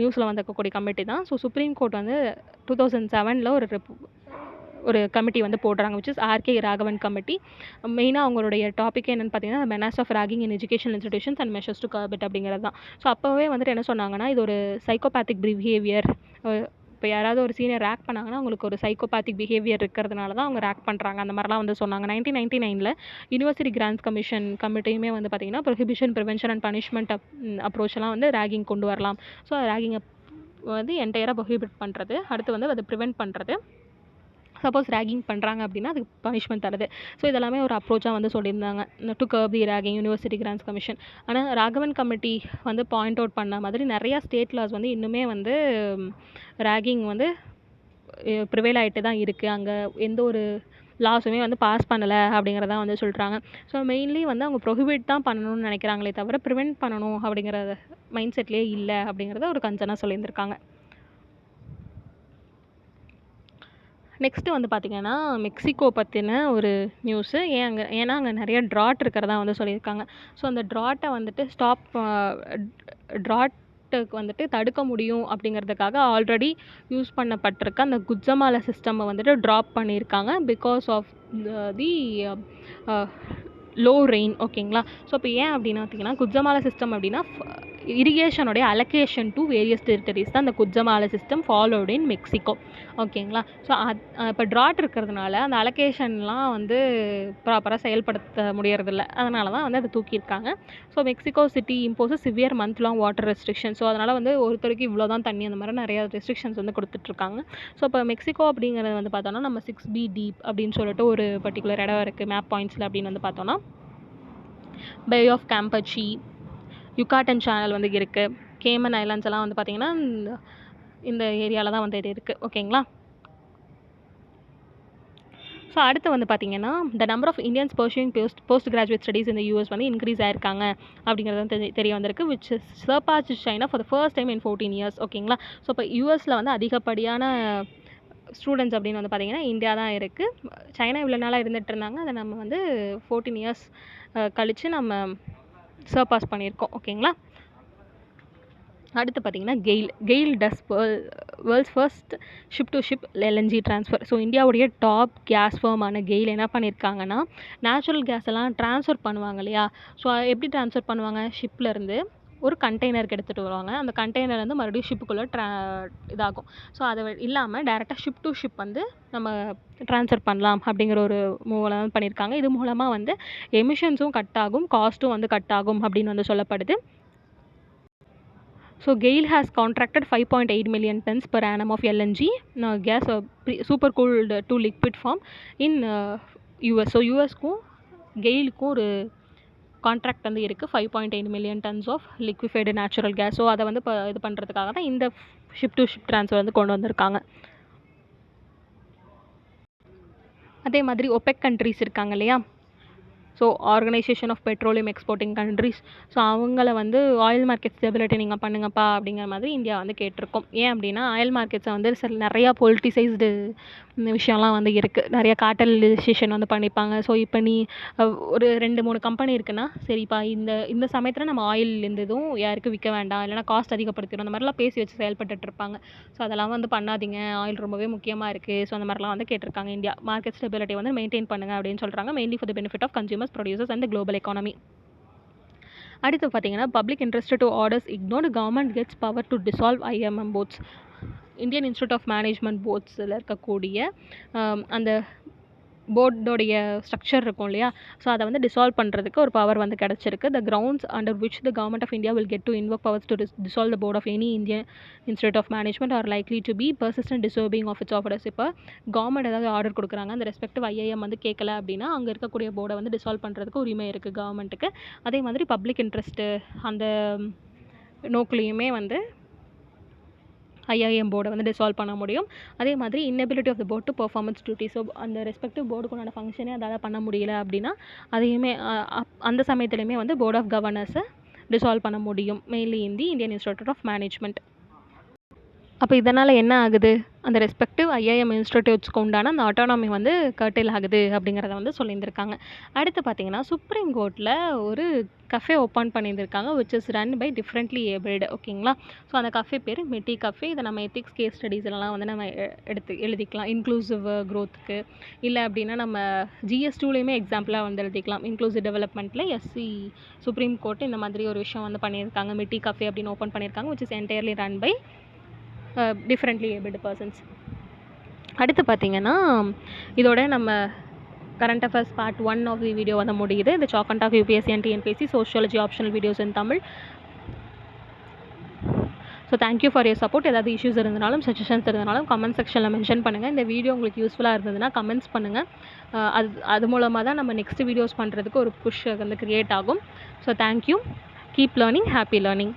நியூஸில் வந்திருக்கக்கூடிய கமிட்டி தான். ஸோ சுப்ரீம் கோர்ட் வந்து 2007 ஒரு கமிட்டி வந்து போடுறாங்க, which is RK Raghavan committee. மெயினாக அவங்களுடைய டாபிக் என்னென்னு பார்த்தீங்கன்னா menace of ragging in education institutions and measures to curb it அப்படிங்கிறது தான். ஸோ அப்போவே வந்துட்டு என்ன சொன்னாங்கன்னா இது ஒரு சைக்கோபேத்திக் பிஹேவியர். இப்போ யாராவது ஒரு சீனியர் ரேக் பண்ணாங்கன்னா அவங்களுக்கு ஒரு சைக்கோபேத்திக் பிஹேவியர் இருக்கிறதுனால தான் அவங்க ரேக் பண்ணுறாங்க அந்த மாதிரிலாம் வந்து சொன்னாங்க. 1999 யூனிவர்சிட்டி கிராண்ட்ஸ் கமிஷன் கமிட்டியுமே வந்து பார்த்திங்கன்னா ப்ரொஹிபிஷன் ப்ரிவென்ஷன் அண்ட் பனிஷ்மெண்ட் அப்ரோச்செல்லாம் வந்து ரேகிங் கொண்டு வரலாம். ஸோ ரேகிங்கை வந்து என்டையராக ப்ரொஹிபிட் பண்ணுறது, அடுத்து வந்து அதை ப்ரிவெண்ட் பண்ணுறது, சப்போஸ் ரேகிங் பண்ணுறாங்க அப்படின்னா அதுக்கு பனிஷ்மெண்ட் தருது. ஸோ இதெல்லாமே ஒரு அப்ரோச்சாக வந்து சொல்லியிருந்தாங்க to curb the ragging university grants commission. ஆனால் ராகவன் கமிட்டி வந்து பாயிண்ட் அவுட் பண்ண மாதிரி நிறையா ஸ்டேட் லாஸ் வந்து இன்னுமே வந்து ரேகிங் வந்து ப்ரிவேல் ஆகிட்டு தான் இருக்குது. அங்கே எந்த ஒரு லாஸுமே வந்து பாஸ் பண்ணலை அப்படிங்கிறதான் வந்து சொல்கிறாங்க. ஸோ மெயின்லி வந்து அவங்க ப்ரொஹிபிட் தான் பண்ணணும்னு நினைக்கிறாங்களே தவிர ப்ரிவெண்ட் பண்ணணும் அப்படிங்கிற மைண்ட் செட்லேயே இல்லை அப்படிங்கிறத ஒரு கன்சர்னாக சொல்லியிருந்திருக்காங்க. நெக்ஸ்ட்டு வந்து பார்த்திங்கன்னா மெக்சிகோ பற்றின ஒரு நியூஸு. ஏன்னா அங்கே நிறைய ட்ராட் இருக்கிறதா வந்து சொல்லியிருக்காங்க. ஸோ அந்த ட்ராட்டை வந்துட்டு ட்ராட்டுக்கு வந்துட்டு தடுக்க முடியும் அப்படிங்கிறதுக்காக ஆல்ரெடி யூஸ் பண்ணப்பட்டிருக்க அந்த குஜமாலா சிஸ்டம்மை வந்துட்டு ட்ராப் பண்ணியிருக்காங்க because of the low rain. ஓகேங்களா. ஸோ இப்போ ஏன் அப்படின்னு பார்த்திங்கன்னா குஜமாலா சிஸ்டம் அப்படின்னா இரிகேஷனுடைய அலோகேஷன் டு வேரியஸ் டெரிட்டரிஸ் தான் அந்த குஜமாலா சிஸ்டம் ஃபாலோடு இன் மெக்சிகோ. ஓகேங்களா. ஸோ இப்போ ட்ராட் இருக்கிறதுனால அந்த அலோகேஷன்லாம் வந்து ப்ராப்பராக செயல்படுத்த முடியறதில்ல. அதனால தான் வந்து அதை தூக்கியிருக்காங்க. So Mexico city imposes severe month long water restriction. So அதனால் வந்து ஒருத்தருக்கு இவ்வளோ தான் தண்ணி, அந்த மாதிரி நிறையா ரெஸ்ட்ரிக்ஷன்ஸ் வந்து கொடுத்துட்ருக்காங்க. ஸோ இப்போ மெக்சிகோ அப்படிங்கிறது வந்து பார்த்தோன்னா நம்ம 6B டீப் அப்படின்னு சொல்லிட்டு ஒரு பர்டிகுலர் இடம் இருக்குது மேப் பாயிண்ட்ஸில் அப்படின்னு வந்து பார்த்தோன்னா பே ஆஃப் கேம்பச்சி, யுகாட்டன் சேனல் வந்து இருக்குது, கேமன் ஐலாண்ட்ஸ் எல்லாம் வந்து பார்த்திங்கன்னா இந்த ஏரியாவில் தான் வந்து இது இருக்குது. ஓகேங்களா. ஸோ அடுத்து வந்து பார்த்திங்கன்னா the number of Indians pursuing post graduate studies இந்த யூஎஸ் வந்து இன்க்ரீஸ் ஆயிருக்காங்க அப்படிங்கிறது வந்து தெரிய வந்திருக்கு, which surpassed China for the first time in 14 years. ஓகேங்களா. ஸோ இப்போ யூஎஸில் வந்து அதிகப்படியான ஸ்டூடெண்ட்ஸ் அப்படின்னு வந்து பார்த்திங்கன்னா இந்தியா தான் இருக்குது. சைனா இவ்வளோ நாளாக இருந்துகிட்டு இருந்தாங்க, அதை நம்ம வந்து 14 years கழித்து நம்ம சர்பாஸ் பண்ணியிருக்கோம். ஓகேங்களா. அடுத்து பார்த்திங்கன்னா GAIL does world's first ship to ship LNG transfer. So இந்தியாவுடைய டாப் கேஸ் ஃபர்மான கெயில் என்ன பண்ணியிருக்காங்கன்னா நேச்சுரல் கேஸ் எல்லாம் ட்ரான்ஸ்ஃபர் பண்ணுவாங்க இல்லையா. ஸோ எப்படி ட்ரான்ஸ்ஃபர் பண்ணுவாங்க, ஷிப்லேருந்து ஒரு கண்டெய்னருக்கு எடுத்துகிட்டு வருவாங்க, அந்த கண்டெய்னர் வந்து மறுபடியும் ஷிப்புக்குள்ளே இதாகும். ஸோ அதை இல்லாமல் டேரெக்டாக ஷிப் டு ஷிப் வந்து நம்ம ட்ரான்ஸ்ஃபர் பண்ணலாம் அப்படிங்கிற ஒரு மூவெல்லாம் பண்ணியிருக்காங்க. இது மூலமாக வந்து எமிஷன்ஸும் கட் ஆகும், காஸ்ட்டும் வந்து கட் ஆகும் அப்படின்னு வந்து சொல்லப்படுது. So GAIL has contracted 5.8 million tons per annum of LNG gas super cooled to liquid form in US. So USக்கும் GAILக்கும் ஒரு கான்ட்ராக்ட் வந்து இருக்குது 5.8 million tons of liquefied natural gas. So அதை வந்து இது பண்ணுறதுக்காக தான் இந்த ஷிப் டு ஷிப் ட்ரான்ஸ்ஃபர் வந்து கொண்டு வந்திருக்காங்க. அதே மாதிரி ஒபெக் கண்ட்ரிஸ் இருக்காங்க இல்லையா. So organisation of petroleum exporting countries. So அவங்கள வந்து ஆயில் மார்க்கெட் ஸ்டெபிலிட்டி நீங்கள் பண்ணுங்கப்பா அப்படிங்கிற மாதிரி இந்தியா வந்து கேட்டிருக்கோம். ஏன் அப்படின்னா ஆயில் மார்க்கெட்ஸை வந்து நிறையா பொலிட்டிசைஸ்டு விஷயம்லாம் வந்து இருக்குது. நிறைய கார்ட்டலைசேஷன் வந்து பண்ணிப்பாங்க. ஸோ இப்போ நீ ஒரு 2-3 கம்பெனி இருக்குன்னா சரிப்பா இந்த இந்த சமயத்தில் நம்ம ஆயில் இந்த இதுவும் யாருக்கும் விற்க வேண்டாம், இல்லைனா காஸ்ட் அதிகப்படுத்திடும், அந்த மாதிரிலாம் பேசி வச்சு செயல்பட்டுட்டு இருப்பாங்க. ஸோ அதெல்லாம் வந்து பண்ணாதீங்க, ஆயில் ரொம்பவே முக்கியமாக இருக்குது. ஸோ அந்த மாதிரிலாம் வந்து கேட்டிருக்காங்க இந்தியா. மார்க்கெட் ஸ்டெபிலிட்டி வந்து மெயின்டைன் பண்ணுங்க அப்படின்னு சொல்கிறாங்க. Mainly for the benefit of consumers, producers and global economy. அடுத்து பார்த்தீங்கன்னா public interest to orders ignored, government gets power to dissolve IIM boards. Indian institute of Management போர்ட்ஸில் இருக்கக்கூடிய அந்த போர்டோடைய ஸ்ட்ரக்சர் இருக்கும் இல்லையா, ஸோ அதை வந்து டிசால்வ் பண்ணுறதுக்கு ஒரு பவர் வந்து கிடச்சிருக்கு. The grounds under which the government of India will get to invoke powers to dissolve the board of any Indian institute of management are likely to be persistent deserving of its orders. இப்போ government ஏதாவது order கொடுக்குறாங்க, அந்த respective IIM வந்து கேட்கல அப்படின்னா அங்கே இருக்கக்கூடிய போர்டை வந்து டிசால்வ் பண்ணுறதுக்கு உரிமை இருக்குது கவர்மெண்ட்டுக்கு. அதே மாதிரி பப்ளிக் இன்ட்ரெஸ்ட்டு அந்த நோக்குலேயுமே வந்து ஐஐஎம் போர்டை வந்து டிசால்வ் பண்ண முடியும். அதே மாதிரி inability of the board to performance duty. So அந்த ரெஸ்பெக்டிவ் போர்டுக்குண்டான ஃபங்க்ஷனே அதால் பண்ண முடியல அப்படின்னா அதையுமே அந்த சமயத்துலையுமே வந்து போர்ட் ஆஃப் கவர்னர்ஸை டிசால்வ் பண்ண முடியும். Mainly in the Indian institute of management. அப்போ இதனால் என்ன ஆகுது, அந்த ரெஸ்பெக்டிவ் ஐஐஎம் இன்ஸ்டிடியூட்ஸ்க்கு உண்டான அந்த ஆட்டோனாமி வந்து கர்டெயில் ஆகுது அப்படிங்கிறத வந்து சொல்லியிருந்திருக்காங்க. அடுத்து பார்த்தீங்கன்னா சுப்ரீம் கோர்ட்டில் ஒரு கஃபே ஓப்பன் பண்ணியிருந்திருக்காங்க which is run by differently abled. ஓகேங்களா. ஸோ அந்த கஃபே பேர் மெட்டி கஃபே. இதை நம்ம எத்திக்ஸ் கேஸ் ஸ்டடீஸ்லாம் வந்து நம்ம எழுதிக்கலாம். இன்க்ளூசிவ் க்ரோத்துக்கு இல்லை அப்படின்னா நம்ம GS2லேயுமே எக்ஸாம்பிளாக வந்து எழுதிக்கலாம். இன்க்ளூசிவ் டெவலப்மெண்ட்டில் எஸ்சி சுப்ரீம் கோர்ட் இந்த மாதிரி ஒரு விஷயம் வந்து பண்ணியிருக்காங்க. மெட்டி கஃபே அப்படின்னு ஓப்பன் பண்ணியிருக்காங்க which is entirely run by differently abled persons. அடுத்து பார்த்திங்கன்னா இதோட நம்ம current affairs part 1 of the video வந்து முடியுது. இந்த chalk and talk UPSC and TNPSC sociology optional videos in Tamil. So thank you for your support. ஏதாவது இஷ்யூஸ் இருந்தாலும் சஜஷன்ஸ் இருந்தாலும் கமெண்ட் செக்ஷனில் மென்ஷன் பண்ணுங்கள். இந்த வீடியோ உங்களுக்கு யூஸ்ஃபுல்லாக இருந்ததுன்னா கமெண்ட்ஸ் பண்ணுங்கள். அது மூலமாக தான் நம்ம நெக்ஸ்ட் வீடியோஸ் பண்ணுறதுக்கு ஒரு புஷ் வந்து க்ரியேட் ஆகும். So thank you. Keep learning, happy learning.